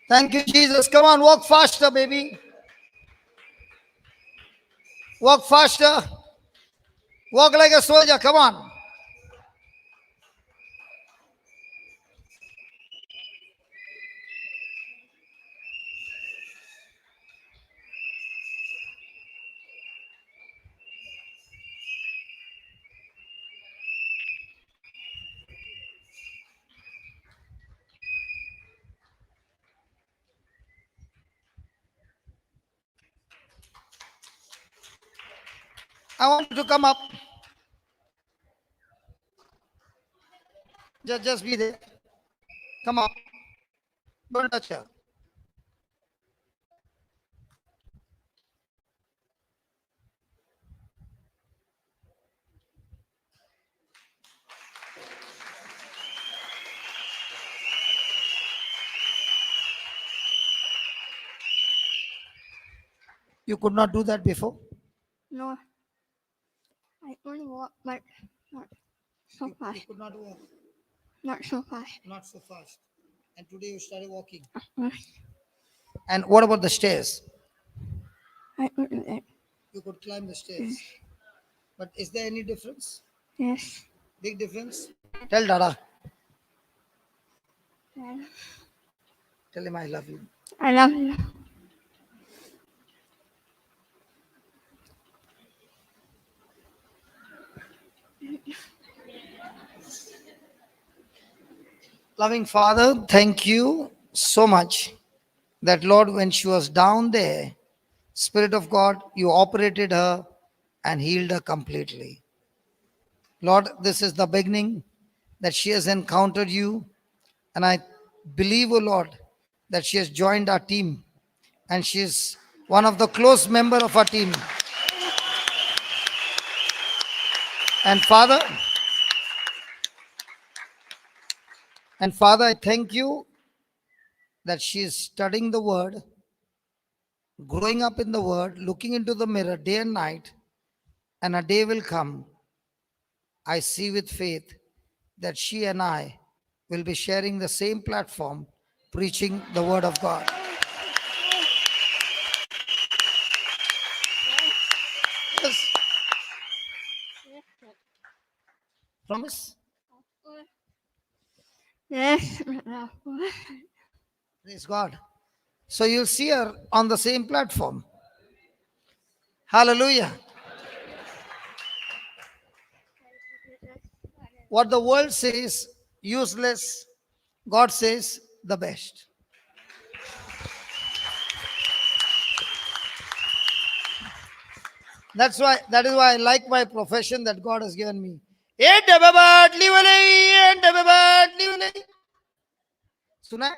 Thank you, Jesus. Come on, walk faster, baby. Walk faster. Walk like a soldier. Come on. I want you to come up. Just be there. Come up. Don't touch her. You could not do that before? No, I only walk, but not so You fast. could not walk. Not so fast. Not so fast. And today you started walking. Uh, And what about the stairs? I don't do that. You could climb the stairs. But is there any difference? Yes. Big difference? Tell Dada. Dad, Tell him I love you. I love you. Loving Father, thank you so much that, Lord, when she was down there, Spirit of God, you operated her and healed her completely. Lord, this is the beginning that she has encountered you. And I believe, oh Lord, that she has joined our team and she is one of the close member of our team. And Father, I thank you that she is studying the word, growing up in the word, looking into the mirror day and night, and a day will come. I see with faith that she and I will be sharing the same platform, preaching the word of God. Yes. Promise? Yes. Praise God. So you'll see her on the same platform. Hallelujah. What the world says, useless, God says, the best. That is why I like my profession that God has given me. सुना है?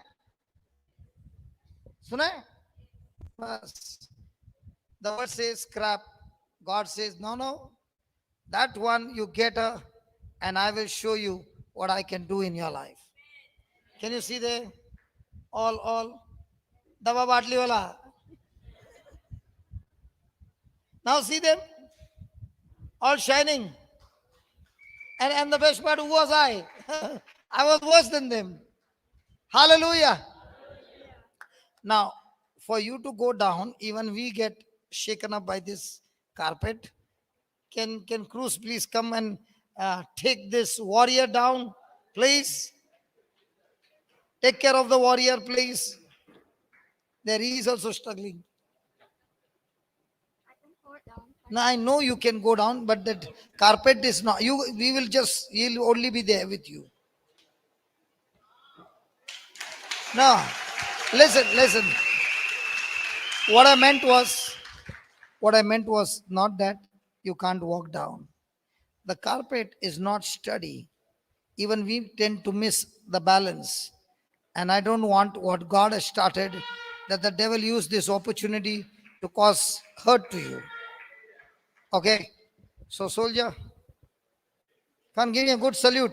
सुना है? बस. The word says scrap. God says, no. That one you get her, and I will show you what I can do in your life. Can you see there? All. Daba batli wala. Now see them? All shining. And the best part, who was I? I was worse than them. Hallelujah. Now, for you to go down, even we get shaken up by this carpet. Can Cruz please come and take this warrior down, please? Take care of the warrior, please. There he is also struggling. Now I know you can go down, but that carpet is not. He'll only be there with you. No, listen. What I meant was not that you can't walk down. The carpet is not steady. Even we tend to miss the balance. And I don't want what God has started, that the devil use this opportunity to cause hurt to you. Okay? So, soldier, come on, give me a good salute.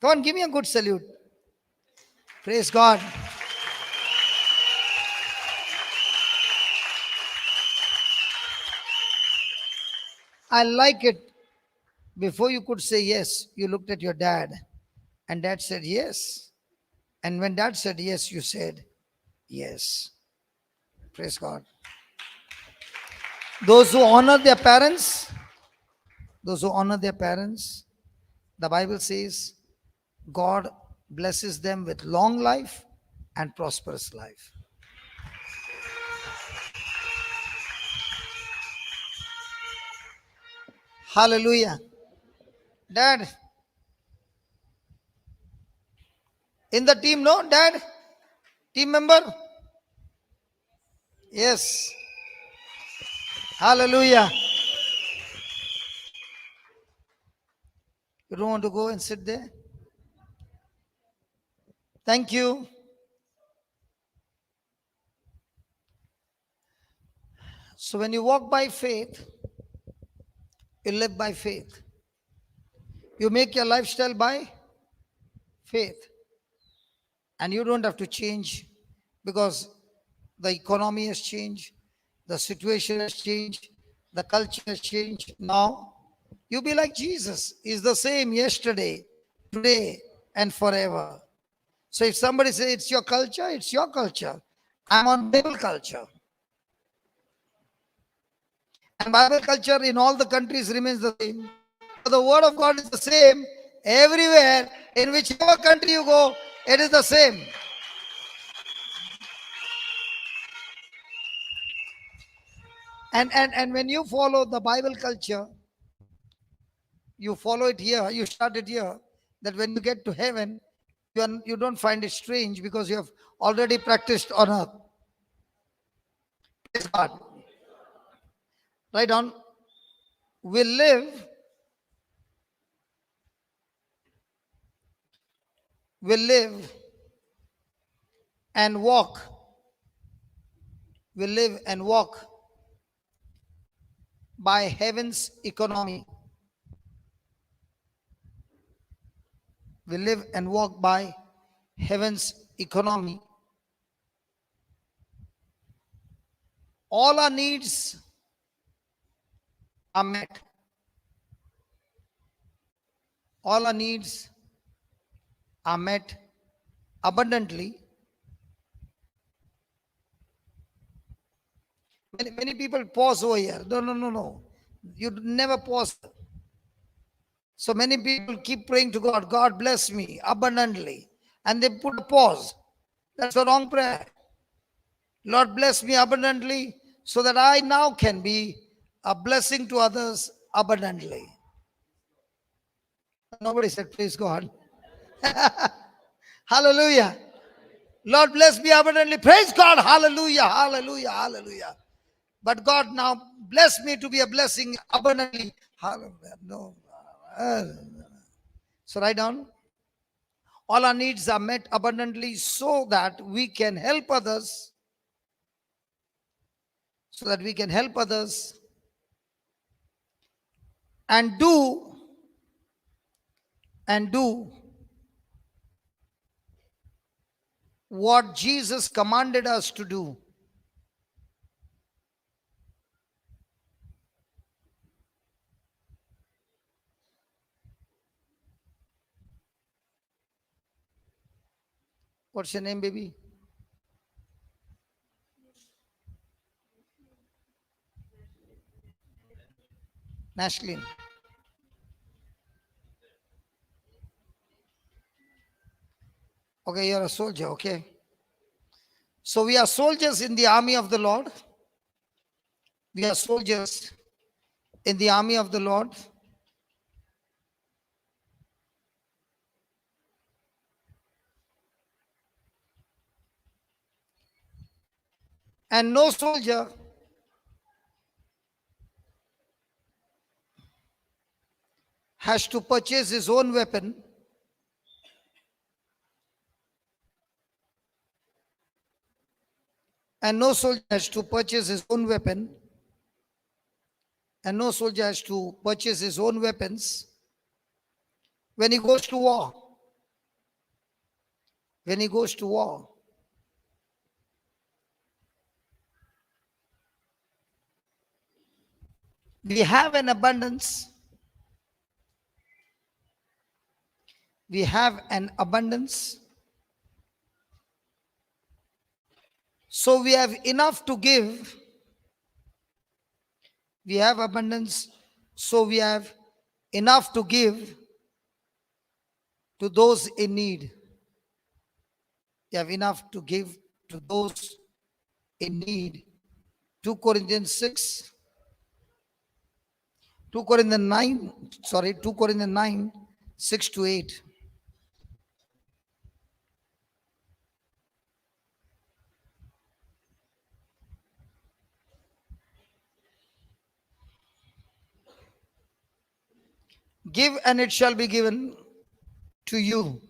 Come on, give me a good salute. Praise God. I like it. Before you could say yes, you looked at your dad, and dad said yes. And when dad said yes, you said yes. Praise God. Those who honor their parents, the Bible says God blesses them with long life and prosperous life. Hallelujah. Dad, in the team, no? Dad, team member? Yes. Hallelujah. You don't want to go and sit there? Thank you. So when you walk by faith, you live by faith. You make your lifestyle by faith. And you don't have to change because the economy has changed, the situation has changed, the culture has changed. Now, you be like Jesus. He's the same yesterday, today, and forever. So if somebody says it's your culture, it's your culture. I'm on Bible culture. And Bible culture in all the countries remains the same. So the word of God is the same everywhere. In whichever country you go, it is the same. And when you follow the Bible culture, you follow it here, you start it here, that when you get to heaven, you don't find it strange because you have already practiced on earth. Praise God. Right on. We live, we live and walk. We live and walk by heaven's economy. We live and walk by heaven's economy. All our needs are met. All our needs are met abundantly. Many people pause over here. No. You never pause. So many people keep praying to God, God bless me abundantly. And they put a pause. That's a wrong prayer. Lord bless me abundantly so that I now can be a blessing to others abundantly. Nobody said praise God. Hallelujah. Lord bless me abundantly. Praise God. Hallelujah. Hallelujah. Hallelujah. But God now bless me to be a blessing abundantly. Hallelujah. No. So write down. All our needs are met abundantly so that we can help others. So that we can help others and do what Jesus commanded us to do. What's your name, baby? Nashlin. Okay, you're a soldier, okay? So we are soldiers in the army of the Lord. We are soldiers in the army of the Lord. And no soldier has to purchase his own weapon. And no soldier has to purchase his own weapon. And no soldier has to purchase his own weapons when he goes to war. When he goes to war. We have an abundance. We have an abundance. So we have enough to give. We have abundance. So we have enough to give to those in need. We have enough to give to those in need. 2 Corinthians 6. 2 Corinthians 9, 6 to 8. Give and it shall be given to you.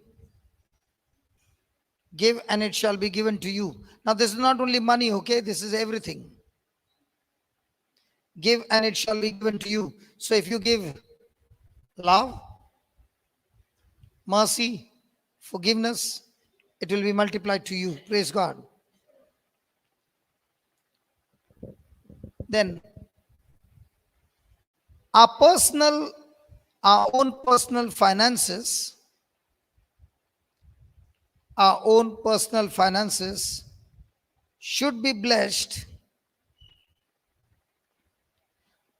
Give and it shall be given to you. Now, this is not only money, okay? This is everything. Give and it shall be given to you. So, if you give love, mercy, forgiveness, it will be multiplied to you. Praise God. Then, our own personal finances, should be blessed.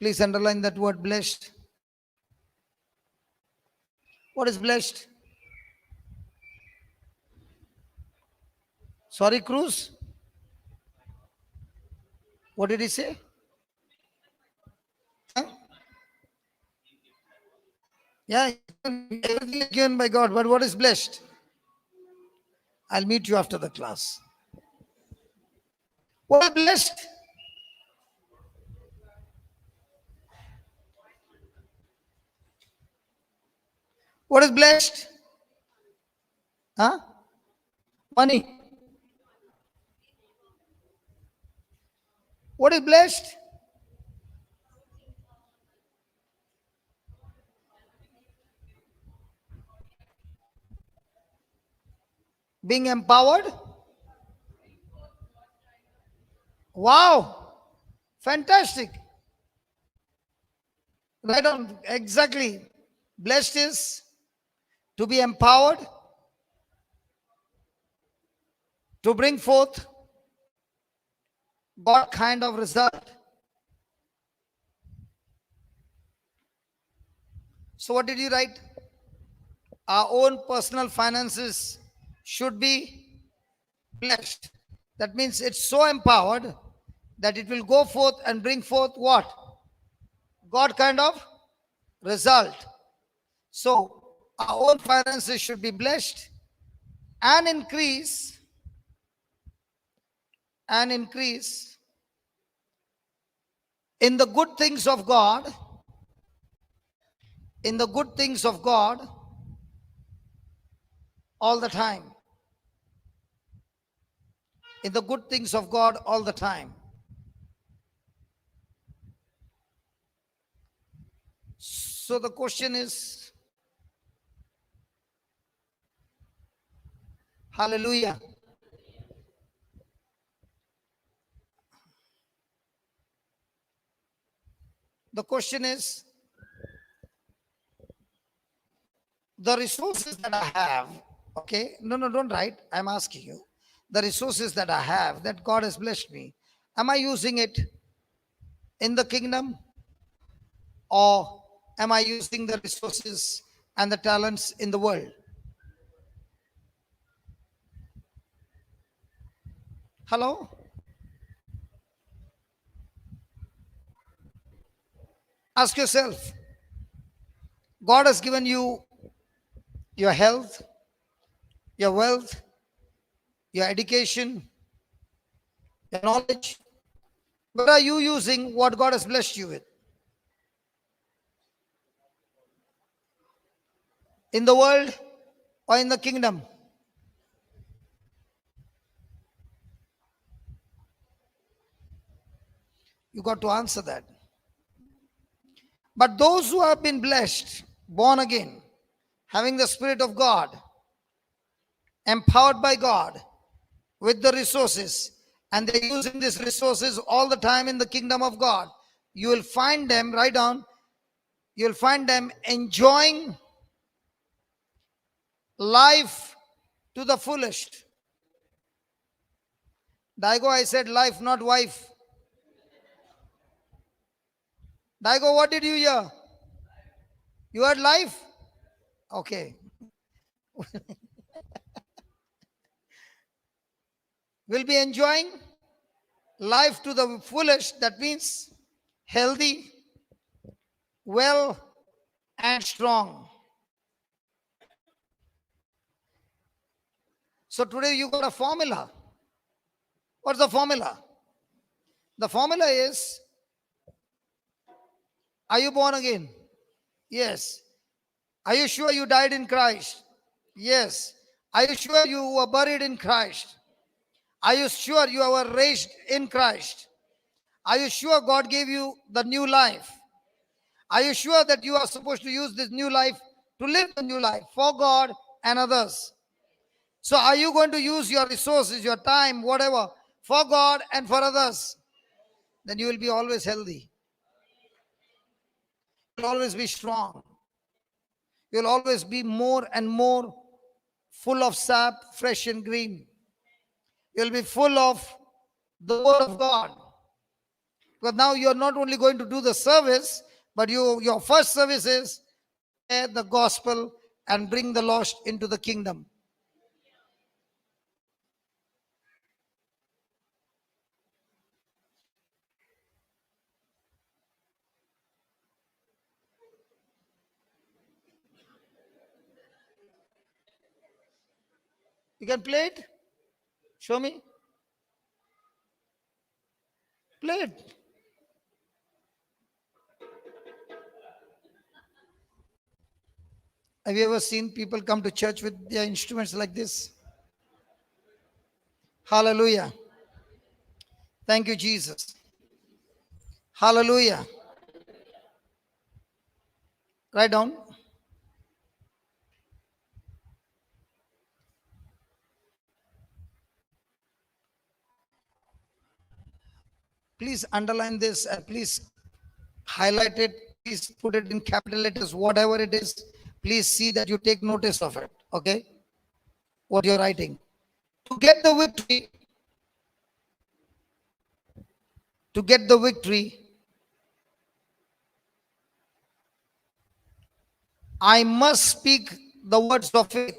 Please underline that word, blessed. What is blessed? Sorry, Cruz. What did he say? Huh? Yeah, everything is given by God, but what is blessed? I'll meet you after the class. What is blessed? What is blessed? Huh? Money. What is blessed? Being empowered. Wow. Fantastic. Right on. Exactly. Blessed is to be empowered, to bring forth God kind of result. So what did you write? Our own personal finances should be blessed. That means it's so empowered that it will go forth and bring forth what? God kind of result. So our own finances should be blessed and increase in the good things of God, all the time. In the good things of God all the time. So the question is, hallelujah. The question is, the resources that I have, okay? No, don't write. I'm asking you. The resources that I have, that God has blessed me, am I using it in the kingdom? Or am I using the resources and the talents in the world? Hello? Ask yourself. God has given you your health, your wealth, your education, your knowledge. Where are you using what God has blessed you with? In the world or in the kingdom? You got to answer that. But those who have been blessed, born again, having the Spirit of God, empowered by God with the resources, and they're using these resources all the time in the kingdom of God, you will find them, write down, you'll find them enjoying life to the fullest. Daigo, I said life, not wife. Daigo, what did you hear? You heard life? Okay. We'll be enjoying life to the fullest. That means healthy, well, and strong. So today you got a formula. What's the formula? The formula is, are you born again? Yes. Are you sure you died in Christ? Yes. Are you sure you were buried in Christ? Are you sure you were raised in Christ? Are you sure God gave you the new life? Are you sure that you are supposed to use this new life to live the new life for God and others? So, are you going to use your resources, your time, whatever, for God and for others? Then you will be always healthy. You'll always be strong. You'll always be more and more full of sap, fresh and green. You'll be full of the Word of God. Because now you're not only going to do the service, but your first service is share the gospel and bring the lost into the kingdom. You can play it? Show me. Play it. Have you ever seen people come to church with their instruments like this? Hallelujah. Thank you, Jesus. Hallelujah. Write down. Please underline this and please highlight it. Please put it in capital letters, whatever it is. Please see that you take notice of it. Okay? What you're writing. To get the victory, I must speak the words of faith.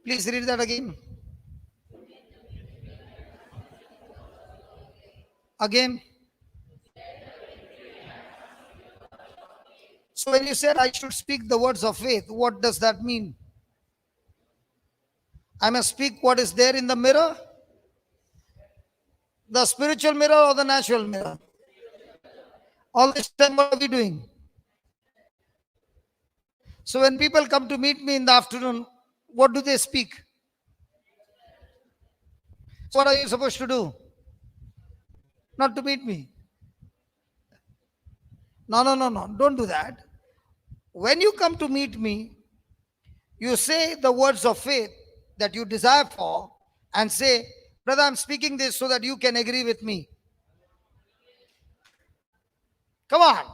Please read that again. Again. So when you said I should speak the words of faith, what does that mean? I must speak what is there in the mirror, the spiritual mirror or the natural mirror. All this time, what are we doing? So when people come to meet me in the afternoon, what do they speak? So what are you supposed to do? Not to meet me. No. Don't do that. When you come to meet me, you say the words of faith that you desire for and say, brother, I'm speaking this so that you can agree with me. Come on.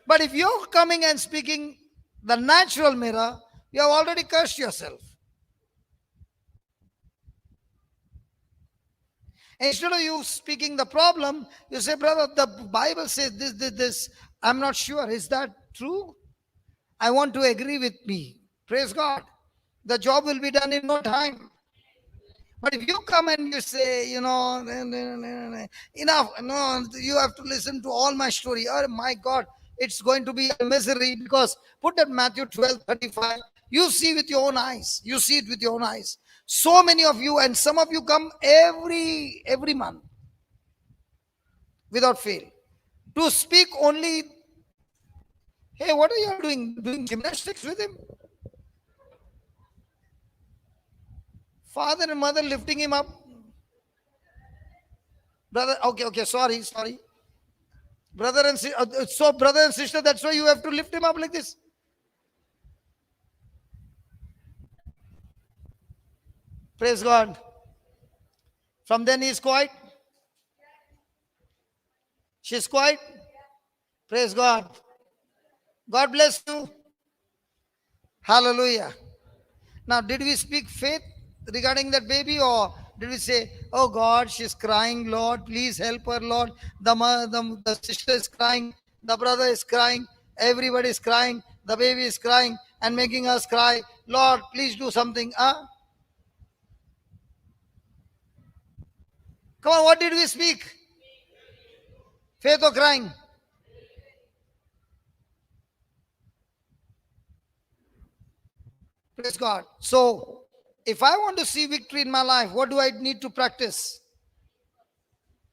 But if you're coming and speaking the natural mirror, you have already cursed yourself. Instead of you speaking the problem, you say, brother, the Bible says this. I'm not sure. Is that true? I want to agree with me. Praise God. The job will be done in no time. But if you come and you say, enough, no, you have to listen to all my story. Oh my God, it's going to be a misery because put that Matthew 12:35. You see with your own eyes. You see it with your own eyes. So many of you, and some of you come every month without fail to speak only. Hey, what are you doing? Doing gymnastics with him? Father and mother lifting him up. Brother, okay, sorry. Brother and sister, that's why you have to lift him up like this. Praise God. From then he is quiet. She's quiet. Praise God. God bless you. Hallelujah. Now, did we speak faith regarding that baby, or did we say, oh God, she's crying, Lord, please help her, Lord. The sister is crying, the brother is crying, everybody is crying, the baby is crying and making us cry. Lord, please do something. Come on, what did we speak? Faith or crying? Praise God. So, If I want to see victory in my life, what do I need to practice?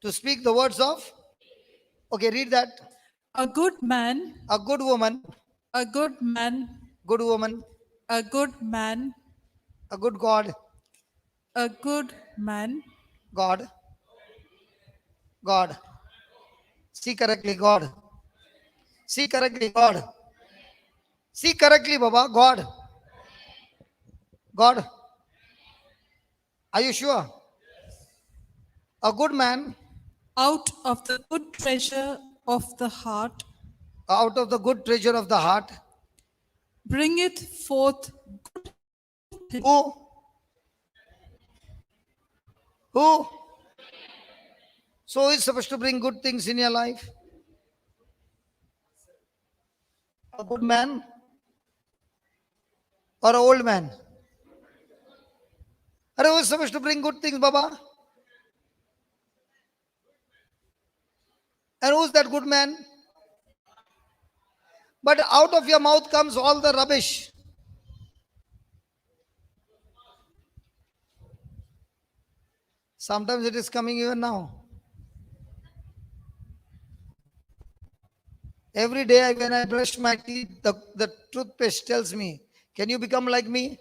To speak the words of? Okay, read that. A good man, A good woman, a good man, good woman, a good man, a good God, a good man, God, God. See correctly, God. See correctly, God. See correctly, Baba, God. God. Are you sure? A good man out of the good treasure of the heart, out of the good treasure of the heart. bringeth forth Who? Who? So who is supposed to bring good things in your life? A good man or an old man? Are who is supposed to bring good things, Baba? And who's that good man? But out of your mouth comes all the rubbish. Sometimes it is coming even now. Every day when I brush my teeth, the toothpaste tells me, can you become like me?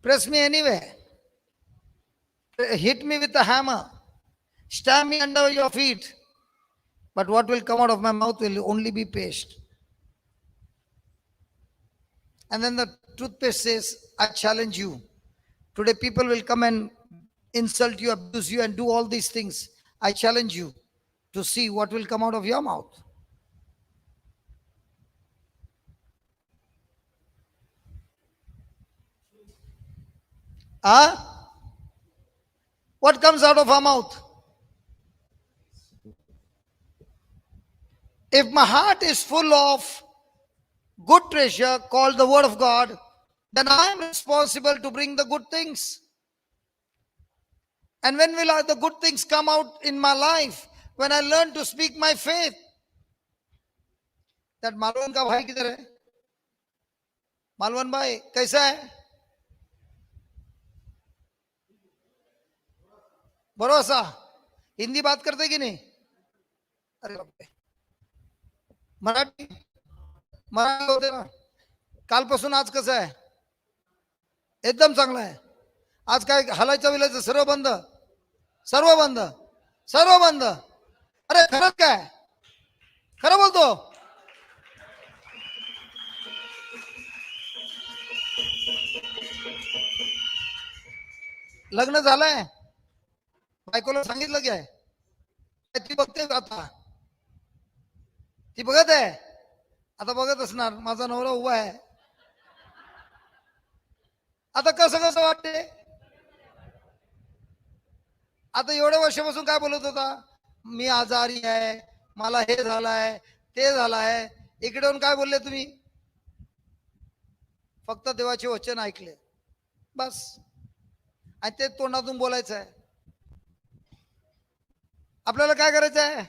Press me anyway. Hit me with a hammer. Stab me under your feet. But what will come out of my mouth will only be paste. And then the toothpaste says, I challenge you. Today people will come and insult you, abuse you, and do all these things. I challenge you to see what will come out of your mouth. Ah? What comes out of our mouth? If my heart is full of good treasure called the Word of God, then I am responsible to bring the good things. And when will the good things come out in my life? When I learn to speak my faith. That Malvan का भाई किधर है? मालवन भाई कैसा है? भरोसा. हिंदी बात करते कि नहीं? अरे बाप रे. मराठी मराठी होते ना. कालपासून आज कसं आहे? एकदम चांगलं आहे. आज काय हलायचं विलायचं सर्व बंद. सर्व बंद. सर्व बंद. अरे खरंच काय? खरं बोलतो. लग्न झालंय. बायकोला सांगितलं की आहे. ती बघते आता. ती बघत आहे. आता बघत असणार माझा नवरा उभा आहे. आता कसं कसं वाटते? आता एवढ्या वर्षापासून काय बोलत होता? मी आजारी आहे, मला हे झालं आहे, ते झालं आहे. इकडे येऊन काय बोलले तुम्ही? फक्त देवाचे वचन ऐकले बस. आणि ते तोंडातून बोलायचं आहे. आपल्याला काय करायचं आहे?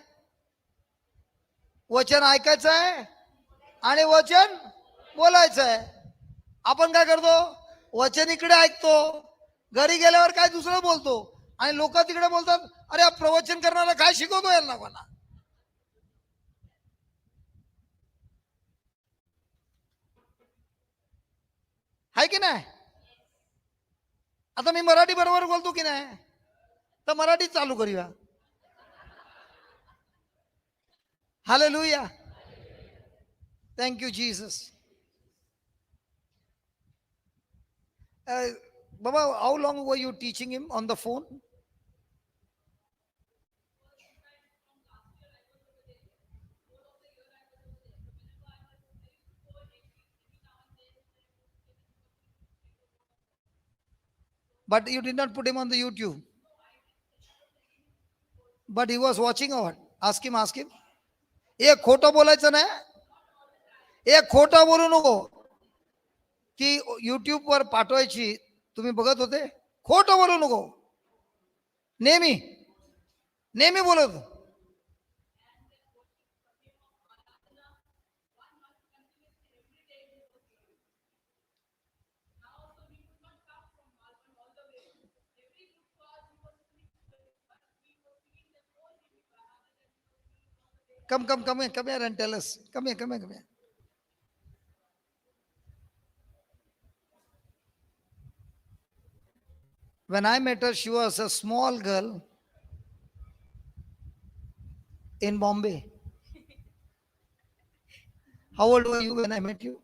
वचन ऐकायचं आहे आणि वचन बोलायचं आहे. आपण काय करतो? वचन इकडे ऐकतो, घरी गेल्यावर काय दुसरं बोलतो आणि लोक तिकडे बोलतात, अरे हा प्रवचन करणारा काय शिकवतो यांना कोणा? आहे की नाही? आता मी मराठी बरोबर बोलतो की नाही? तर मराठी चालू करूया. Hallelujah. Thank you, Jesus. Baba, how long were you teaching him on the phone? But you did not put him on the YouTube. But he was watching or what? Ask him, ask him. एक खोटं बोलायचं नाही. एक खोटं बोलू नको की YouTube वर पाठवायची. तुम्ही बघत होते? खोटं बोलू नको. नेहमी नेहमी बोलत. come here and tell us. Come here. When I met her, she was a small girl in Bombay. How old were you when I met you?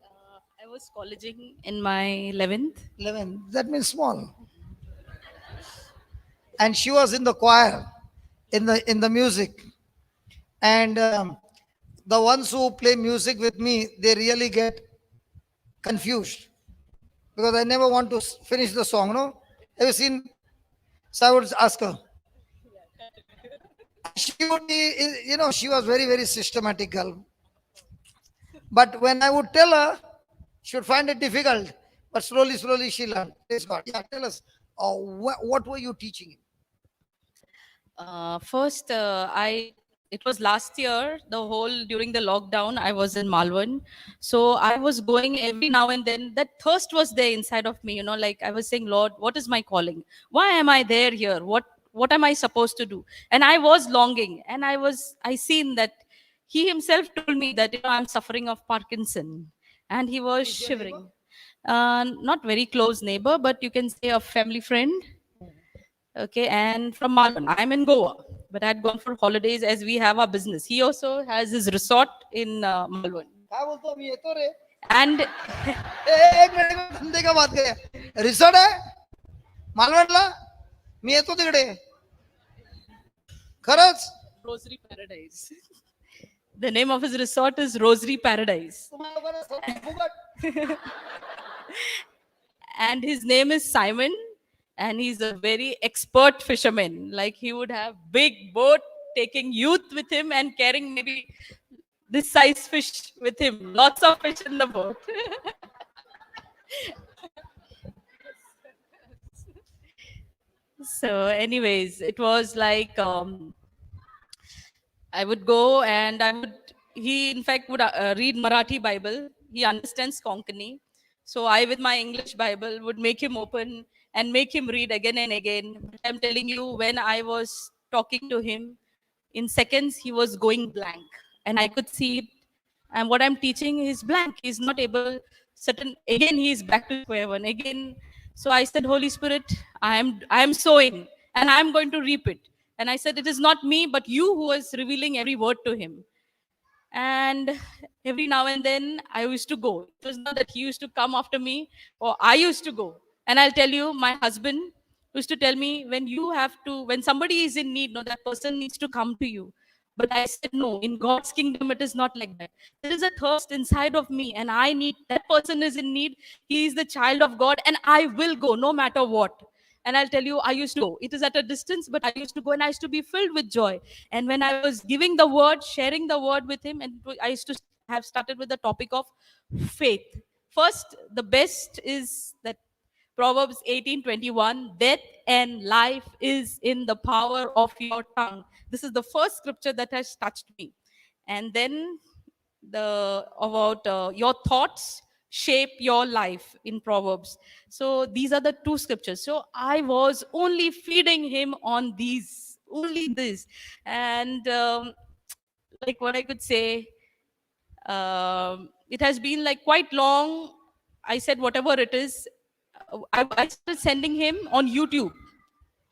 I was colleging in my 11th. 11. That means small. And she was in the choir, in the music. And the ones who play music with me, they really get confused because I never want to finish the song. No, have you seen? So I would ask her. She would be, she was very systematic girl. But when I would tell her, she would find it difficult. But slowly she learned. Praise God. Yeah, tell us. What were you teaching him? First, it was last year, during the lockdown, I was in Malvan. So I was going every now and then. That thirst was there inside of me, like I was saying, Lord, what is my calling? Why am I there here? What am I supposed to do? And I was longing, and I seen that he himself told me that, I'm suffering of Parkinson. And he was shivering. Not very close neighbor, but you can say a family friend. Okay, and from Malvan. I'm in Goa, but I had gone for holidays as we have our business. He also has his resort in Malvan. काय बोलतो मी येतो रे And एक minute धंदे का बात करे resort आहे मालवणला मी येतो तिकडे खरंच Rosary Paradise. The name of his resort is Rosary Paradise. तुम्हाला लोकांना सर्व फुकट And his name is Simon, and he's a very expert fisherman. Like he would have big boat taking youth with him and carrying maybe this size fish with him. Lots of fish in the boat. So, anyways, it was like I would go and he in fact would read Marathi Bible. He understands Konkani. So I, with my English Bible, would make him open and make him read again and again. But I'm telling you, when I was talking to him, in seconds, he was going blank. And I could see it. And what I'm teaching is blank. He's not able, again, he's back to square one. Again, so I said, Holy Spirit, I am sowing and I'm going to reap it. And I said, it is not me, but you who is revealing every word to him. And every now and then I used to go. It was not that he used to come after me or I used to go. And I'll tell you, my husband used to tell me, when somebody is in need, no, that person needs to come to you. But I said, no, in God's kingdom, it is not like that. There is a thirst inside of me, and that person is in need. He is the child of God, and I will go no matter what. And I'll tell you, I used to go. It is at a distance, but I used to go and I used to be filled with joy. And when I was giving the word, sharing the word with him, and I used to have started with the topic of faith. First, the best is that Proverbs 18:21, death and life is in the power of your tongue. This is the first scripture that has touched me. And then about your thoughts shape your life in Proverbs. So these are the two scriptures. So I was only feeding him on these, only this. And like what I could say, it has been like quite long. I said, whatever it is, I started sending him on YouTube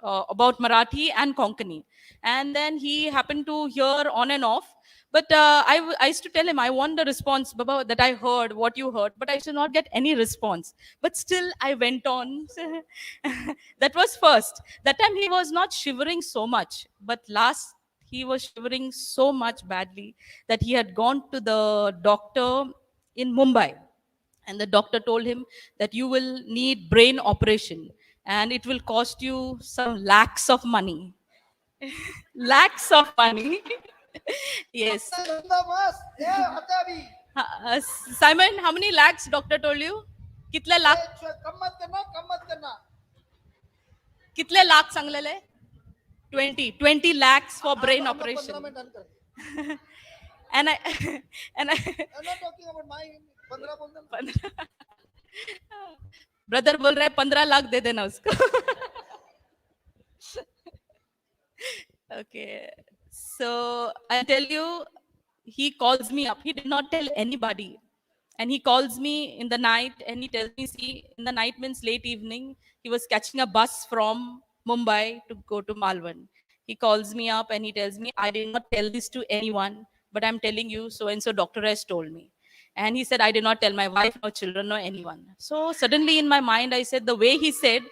about Marathi and Konkani. And then he happened to hear on and off. But I used to tell him, I want the response, Baba, that I heard, what you heard. But I used to not get any response. But still, I went on. That was first. That time he was not shivering so much. But last, he was shivering so much badly that he had gone to the doctor in Mumbai. And the doctor told him that you will need brain operation and it will cost you some lakhs of money. Lakhs of money. Yes. Simon, how many lakhs doctor told you? कितले लाख कितले lakh सांगलेले 20 lakhs for brain operation. And I I'm not talking about my 15 brother बोल रहे 15 लाख दे देना उसको. Okay, so I tell you, he calls me up. He did not tell anybody. And he calls me in the night and he tells me, see, in the night means late evening. He was catching a bus from Mumbai to go to Malvan. He calls me up and he tells me, I did not tell this to anyone, but I'm telling you, so and so doctor has told me. And he said, I did not tell my wife, nor children, nor anyone. So suddenly in my mind, I said, the way he said,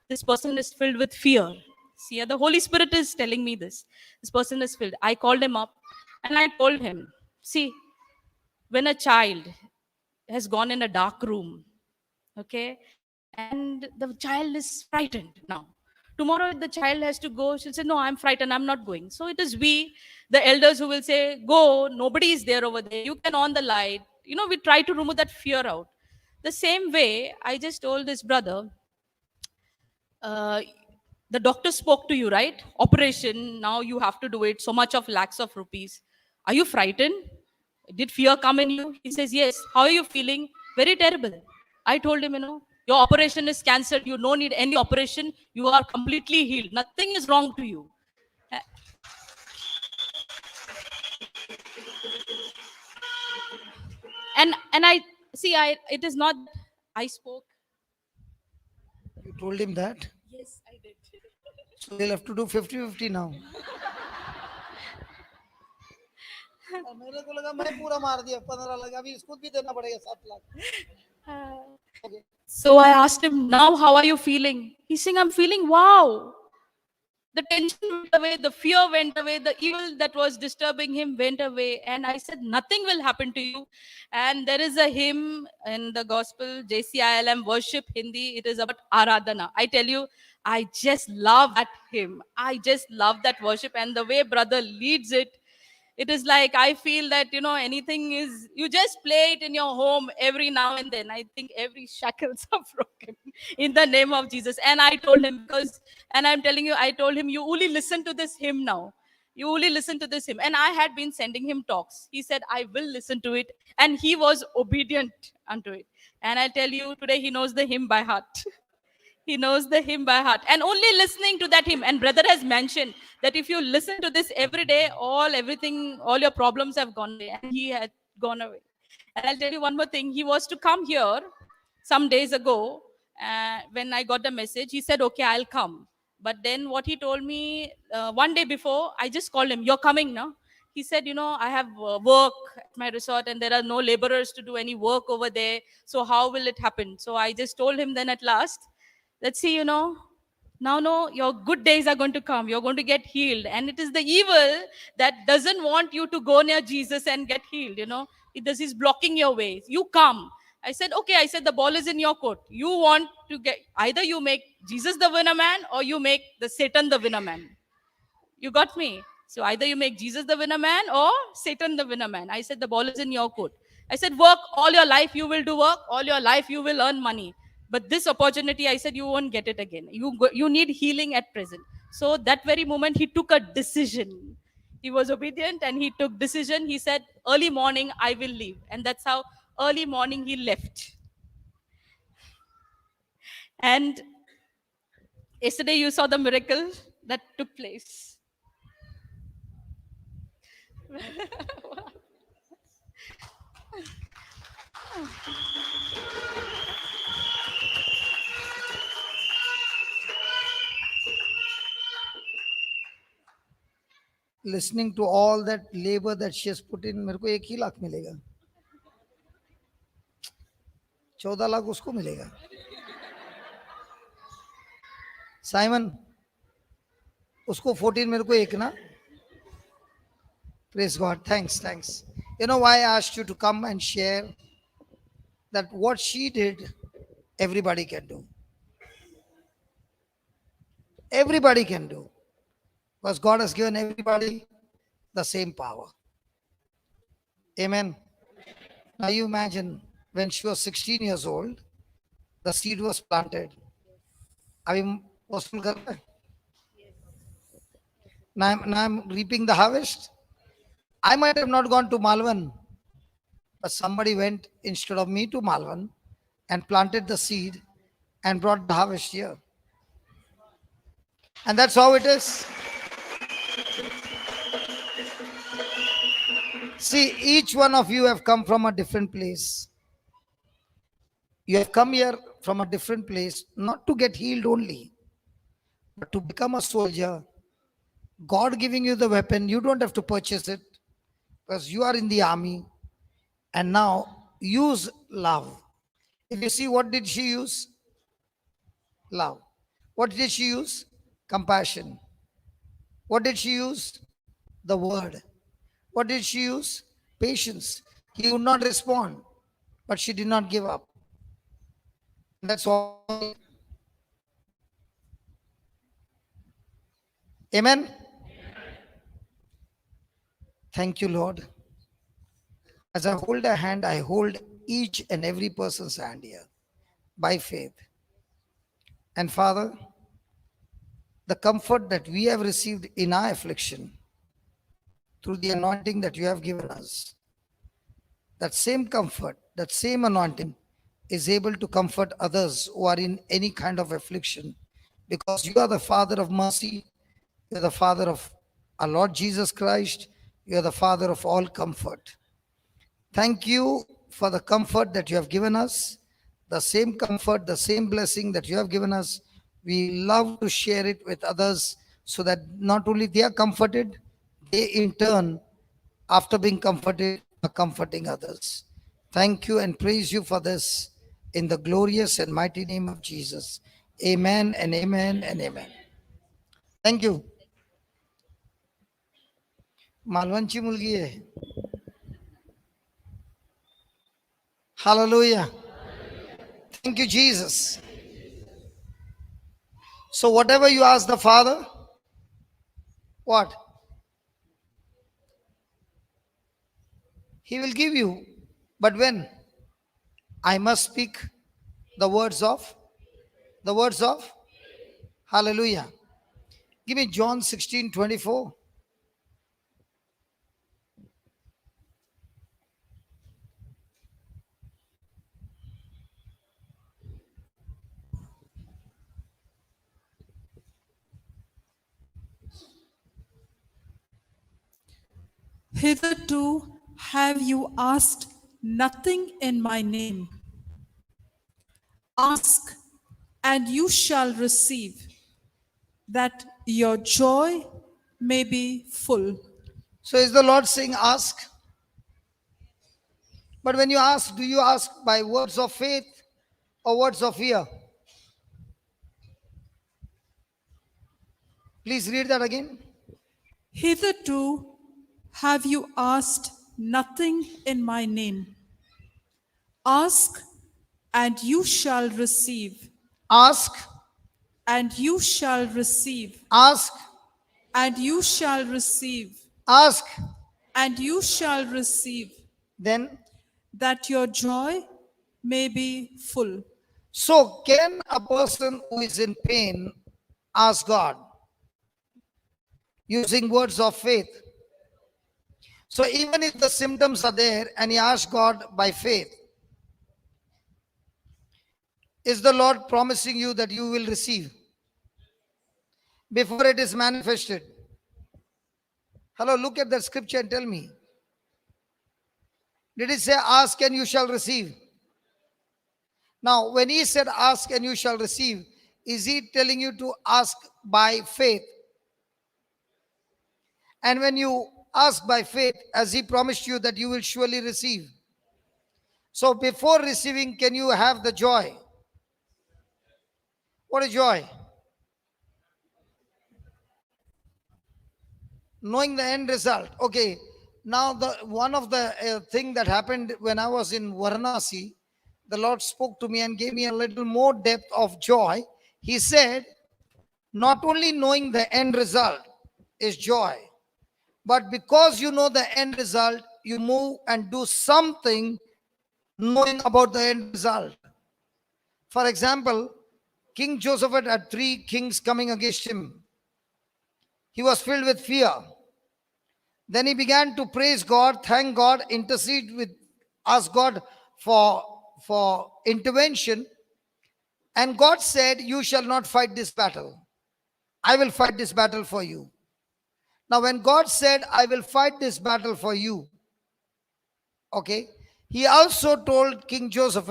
this person is filled with fear. See, the Holy Spirit is telling me this. This person is filled. I called him up and I told him, see, when a child has gone in a dark room, okay, and the child is frightened now. Tomorrow, the child has to go. She'll say, no, I'm frightened. I'm not going. So it is we, the elders, who will say, go. Nobody is there over there. You can on the light. We try to remove that fear out. The same way, I just told this brother, uh, the doctor spoke to you, right? Operation, now you have to do it, so much of lakhs of rupees. Are you frightened? Did fear come in you? He says, yes. How are you feeling? Very terrible. I told him, your operation is cancelled. You don't need any operation. You are completely healed. Nothing is wrong to you. And I see, it is not I spoke. You told him that? Yes, I did. So he'll have to do 50-50 now. मेरे को लगा मैं पूरा मार दिया 15 लगा अभी इसको भी देना पड़ेगा 7 lakh. So I asked him, now how are you feeling? He's saying, I'm feeling wow. The tension went away, the fear went away, the evil that was disturbing him went away. And I said, nothing will happen to you. And there is a hymn in the gospel, JCILM, worship Hindi. It is about Aradhana. I tell you, I just love that hymn. I just love that worship. And the way brother leads it, it is like I feel that anything is, you just play it in your home every now and then. I think every shackles are broken in the name of Jesus. And I told him, and I'm telling you, I told him, you only listen to this hymn now. You only listen to this hymn. And I had been sending him talks. He said, I will listen to it. And he was obedient unto it. And I tell you, today he knows the hymn by heart. He knows the hymn by heart. And only listening to that hymn. And brother has mentioned that if you listen to this every day, everything, all your problems have gone away. And he had gone away. And I'll tell you one more thing. He was to come here some days ago. When I got the message, he said, okay, I'll come. But then what he told me one day before, I just called him, you're coming now? He said, I have work at my resort and there are no laborers to do any work over there. So how will it happen? So I just told him then at last, let's see, now no, your good days are going to come. You're going to get healed. And it is the evil that doesn't want you to go near Jesus and get healed, He's blocking your way. You come. I said, okay, I said, the ball is in your court. You want to get, either you make Jesus the winner man or you make the Satan the winner man. You got me? So either you make Jesus the winner man or Satan the winner man. I said, the ball is in your court. I said, work all your life, you will do work. All your life, you will earn money. But this opportunity, I said, you won't get it again. You need healing at present. So that very moment, he took a decision. He was obedient and he took decision. He said, early morning, I will leave. And that's how early morning he left. And yesterday, you saw the miracle that took place. Listening to all that labor that she has put in, मेरे को 1 लाख मिलेगा. 14 लाख उसको मिलेगा. Simon, उसको 14, मेरे को 1 ना. Praise God. Thanks. You know why I asked you to come and share? That what she did, everybody can do. Everybody can do. Because God has given everybody the same power. Amen. Now you imagine when she was 16 years old, the seed was planted. Now I'm reaping the harvest. I might have not gone to Malvan, but somebody went instead of me to Malvan and planted the seed and brought the harvest here. And that's how it is. See, each one of you have come from a different place. You have come here from a different place, not to get healed only, but to become a soldier. God giving you the weapon, you don't have to purchase it because you are in the army. And now use love. If you see, what did she use? Love. What did she use? Compassion. What did she use? The word. What did she use? Patience. He would not respond, but she did not give up. That's all. Amen. Thank you, Lord. As I hold a hand, I hold each and every person's hand here by faith. And Father, the comfort that we have received in our affliction through the anointing that you have given us, that same comfort, that same anointing is able to comfort others who are in any kind of affliction, because you are the Father of mercy, you are the Father of our Lord Jesus Christ, you are the Father of all comfort. Thank you for the comfort that you have given us, the same comfort, the same blessing that you have given us. We love to share it with others so that not only they are comforted, they in turn, after being comforted, are comforting others. Thank you and praise you for this in the glorious and mighty name of Jesus. Amen and amen and amen. Thank you. मालवणची मुलगी आहे. Hallelujah. Thank you, Jesus. So whatever you ask the Father, what? He will give you. But when? I must speak the words of hallelujah. Give me John 16:24. Hitherto have you asked nothing in my name. Ask, and you shall receive, that your joy may be full. So is the Lord saying ask? But when you ask, do you ask by words of faith or words of fear? Please read that again. Hitherto have you asked nothing in my name. Ask, and you shall receive, Ask, and you shall receive, ask, and you shall receive, ask. and you shall receive, Then, that your joy may be full. so can a person who is in pain ask God using words of faith? So even if the symptoms are there and he asks God by faith, is the Lord promising you that you will receive before it is manifested? Hello, look at that scripture and tell me. Did it say ask and you shall receive? Now, when he said ask and you shall receive, is he telling you to ask by faith? And when you ask by faith, has he promised you that you will surely receive? So before receiving, can you have the joy? What is joy? Knowing the end result. Okay. Now the one of the thing that happened when I was in Varanasi, the Lord spoke to me and gave me a little more depth of joy. He said, not only knowing the end result is joy, but because you know the end result, you move and do something knowing about the end result. For example, King Joseph had 3 kings coming against him. He was filled with fear. Then he began to praise God, thank God, intercede with, ask God for intervention. And God said, you shall not fight this battle. I will fight this battle for you. Now when God said, I will fight this battle for you, Okay. He also told King Joseph,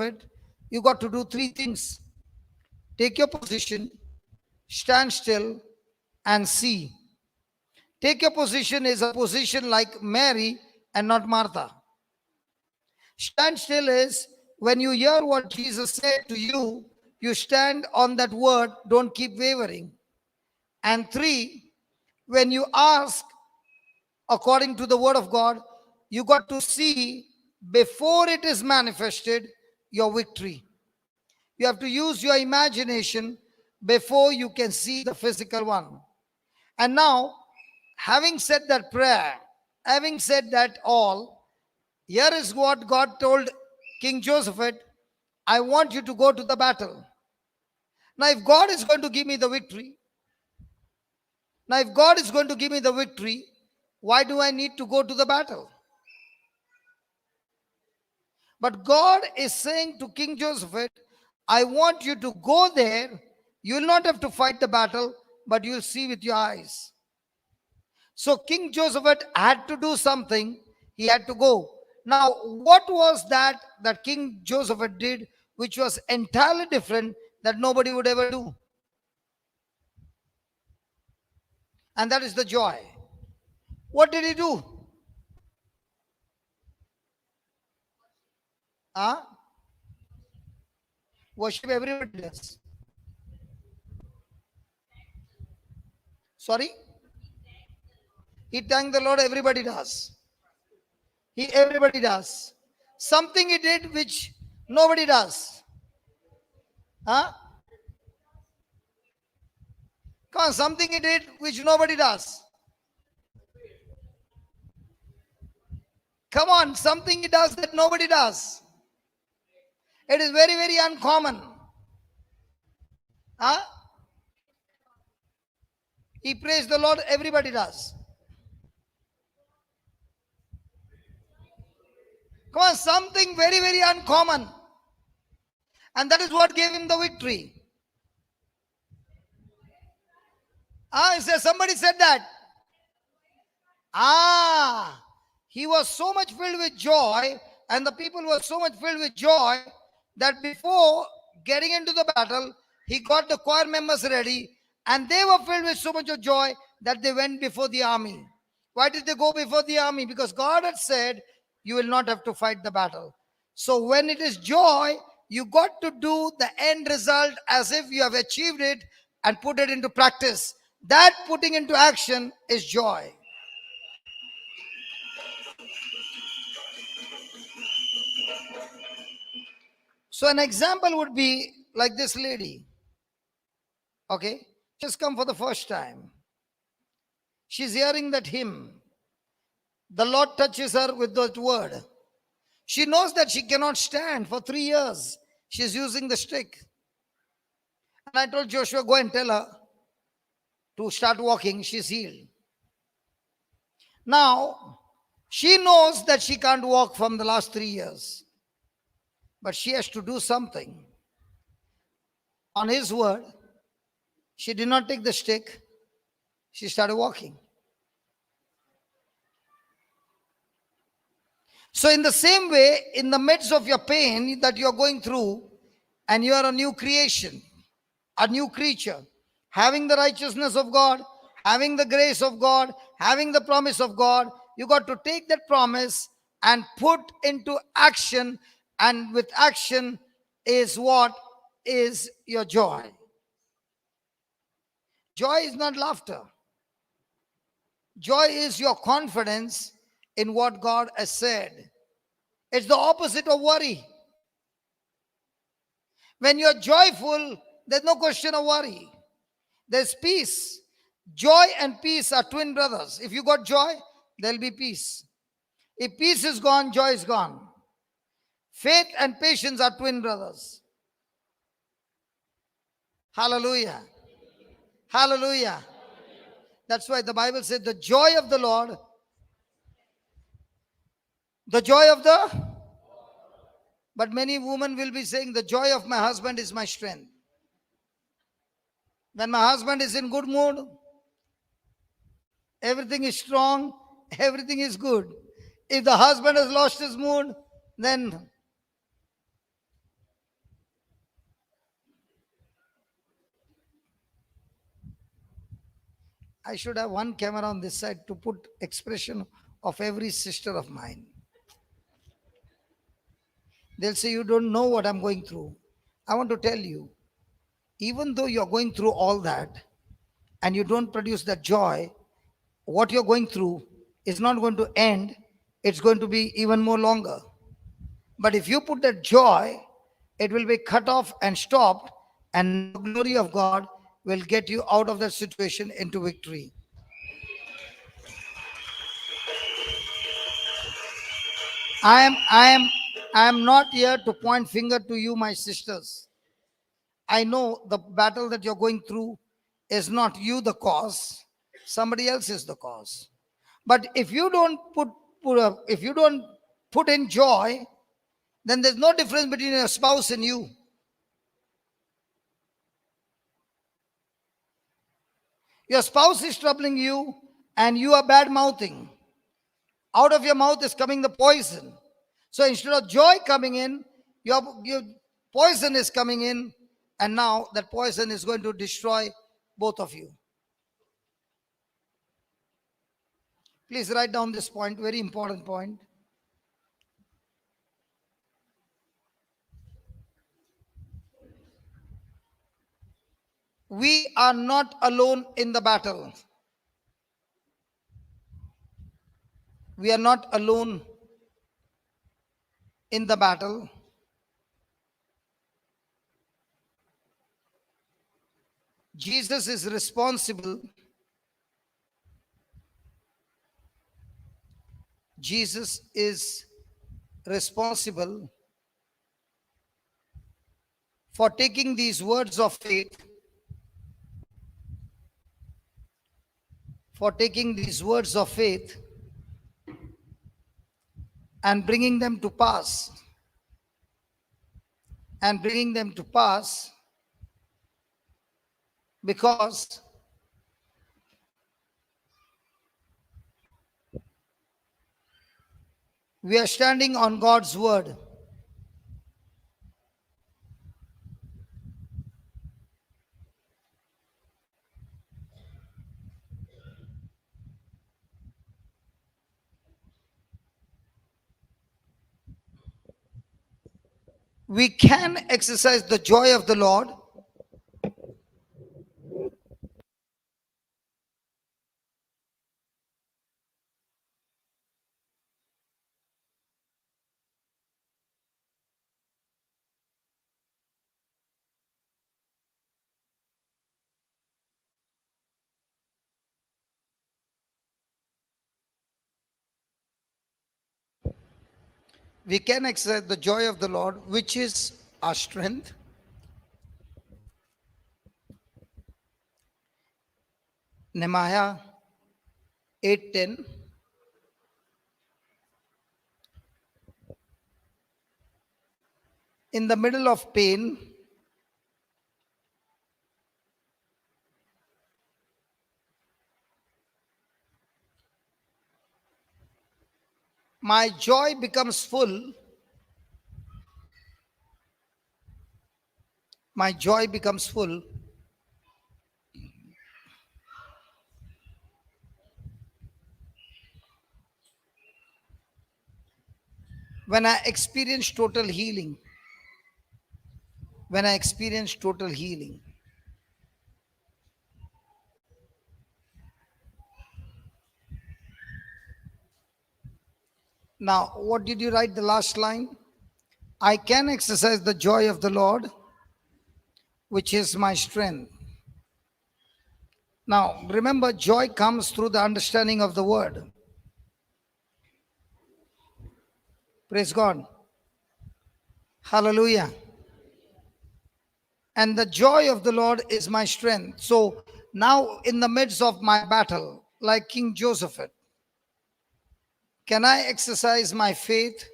you got to do three things. Take your position, stand still, and see. Take your position is a position like Mary and not Martha. Stand still is when you hear what Jesus said to you, you stand on that word, don't keep wavering. And three, when you ask according to the word of God, you got to see before it is manifested your victory. You have to use your imagination before you can see the physical one. And now, having said that prayer, having said that all, here is what God told King Joseph, I want you to go to the battle. Now, if God is going to give me the victory, why do I need to go to the battle? But God is saying to King Joseph, I want you to go there. You will not have to fight the battle, but you will see with your eyes. So King Joseph had to do something. He had to go. Now, what was that King Joseph did, which was entirely different, that nobody would ever do? And that is the joy. What did he do? Worship everybody does. Sorry? He thanked the Lord, everybody does. Everybody does. Something he did which nobody does. Come on, something he did which nobody does. Come on, something he does that nobody does. It is very, very uncommon. He praised the Lord, everybody does. Come on, something very, very uncommon. And that is what gave him the victory. Somebody said that. He was so much filled with joy, and the people were so much filled with joy that before getting into the battle, he got the choir members ready, and they were filled with so much of joy that they went before the army. Why did they go before the army? Because God had said, you will not have to fight the battle. So when it is joy, you got to do the end result as if you have achieved it and put it into practice. That putting into action is joy. So an example would be like this lady. Okay, she's come for the first time. She's hearing that hymn. The Lord touches her with that word. She knows that she cannot stand for 3 years. She's using the stick. And I told Joshua, go and tell her to start walking. She's healed. Now, she knows that she can't walk from the last 3 years. But she has to do something. On his word, she did not take the stick. She started walking. So in the same way, in the midst of your pain that you're going through, and you are a new creation, a new creature, having the righteousness of God, having the grace of God, having the promise of God, you got to take that promise and put into action, and with action is what is your joy. Joy is not laughter. Joy is your confidence in what God has said. It's the opposite of worry. When you're joyful, there's no question of worry. There's peace. Joy and peace are twin brothers. If you got joy, there'll be peace. If peace is gone, joy is gone. Faith and patience are twin brothers. Hallelujah. Hallelujah. That's why the Bible said the joy of the Lord, the joy of the, but many women will be saying the joy of my husband is my strength. When my husband is in good mood, everything is strong, everything is good. If the husband has lost his mood, then I should have one camera on this side to put expression of every sister of mine. They'll say, you don't know what I'm going through. I want to tell you, even though you're going through all that and you don't produce that joy, what you're going through is not going to end. It's going to be even more longer. But if you put that joy, it will be cut off and stopped, and the glory of God will get you out of that situation into victory. I am not here to point finger to you, my sisters. I know the battle that you're going through is not you the cause, somebody else is the cause. But if you don't if you don't put in joy, then there's no difference between your spouse and you. Your spouse is troubling you and you are bad mouthing. Out of your mouth is coming the poison. So instead of joy coming in, your poison is coming in, and now that poison is going to destroy both of you. Please write down this point, very important point. We are not alone in the battle. We are not alone in the battle. Jesus is responsible. Jesus is responsible for taking these words of faith, and bringing them to pass. Because we are standing on God's word. We can exercise the joy of the Lord which is our strength. Nehemiah 8:10. In the middle of pain, my joy becomes full. My joy becomes full when I experience total healing. When I experience total healing. Now, what did you write the last line? I can exercise the joy of the Lord, which is my strength. Now, remember, joy comes through the understanding of the word. Praise God. Hallelujah. And the joy of the Lord is my strength. So now, in the midst of my battle, like King Joseph, can I exercise my faith?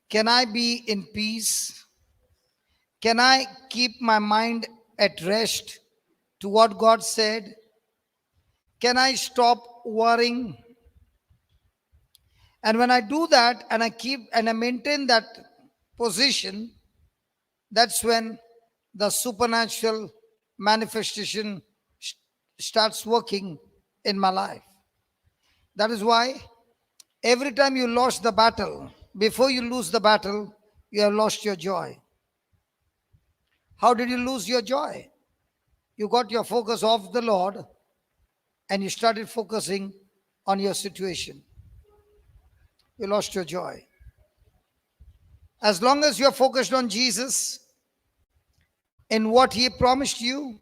Can I be in peace? Can I keep my mind at rest to what God said? Can I stop worrying? And when I do that and I maintain that position, that's when the supernatural manifestation starts working in my life. That is why every time you lost the battle, before you lose the battle, you have lost your joy. How did you lose your joy? You got your focus off the Lord and you started focusing on your situation. You lost your joy. As long as you are focused on Jesus, in what He promised you,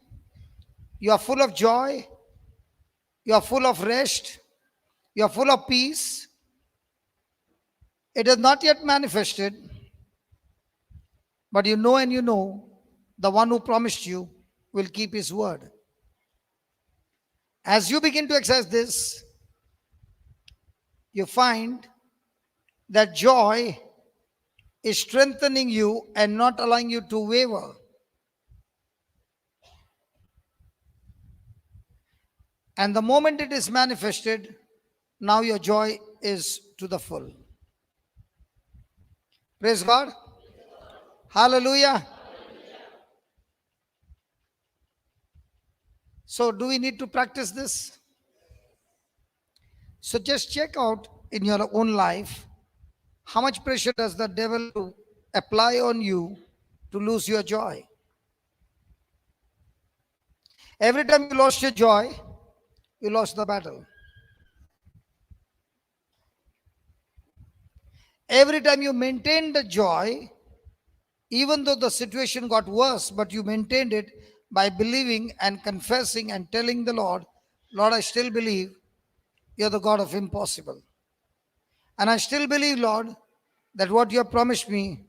you are full of joy, you are full of rest, you are full of peace. It is not yet manifested, but you know and you know the one who promised you will keep His word. As you begin to exercise this, you find that joy is strengthening you and not allowing you to waver. And the moment it is manifested, now your joy is to the full. Praise God. Hallelujah. So, do we need to practice this? So, just check out in your own life how much pressure does the devil apply on you to lose your joy. Every time you lost your joy, you lost the battle. Every time you maintained the joy, even though the situation got worse, but you maintained it by believing and confessing and telling the Lord, Lord, I still believe you're the God of impossible. And I still believe, Lord, that what you have promised me,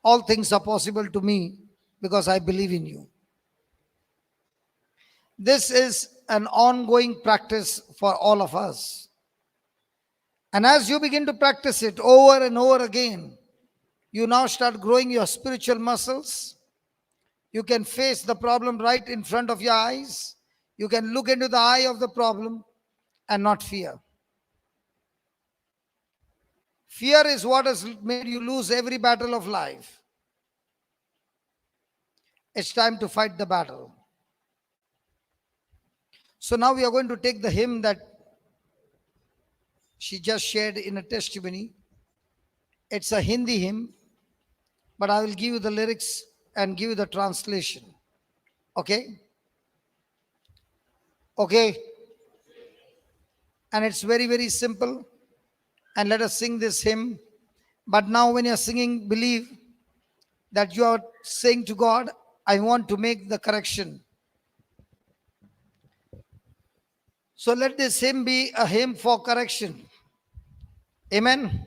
all things are possible to me because I believe in you. This is an ongoing practice for all of us. And as you begin to practice it over and over again, you now start growing your spiritual muscles. You can face the problem right in front of your eyes. You can look into the eye of the problem and not fear. Fear is what has made you lose every battle of life. It's time to fight the battle. So now we are going to take the hymn that she just shared in a testimony. It's a Hindi hymn, but I will give you the lyrics and give you the translation. Okay? Okay? And it's very, very simple. And let us sing this hymn. But now when you're singing, believe that you are saying to God, I want to make the correction. So let this hymn be a hymn for correction. Amen.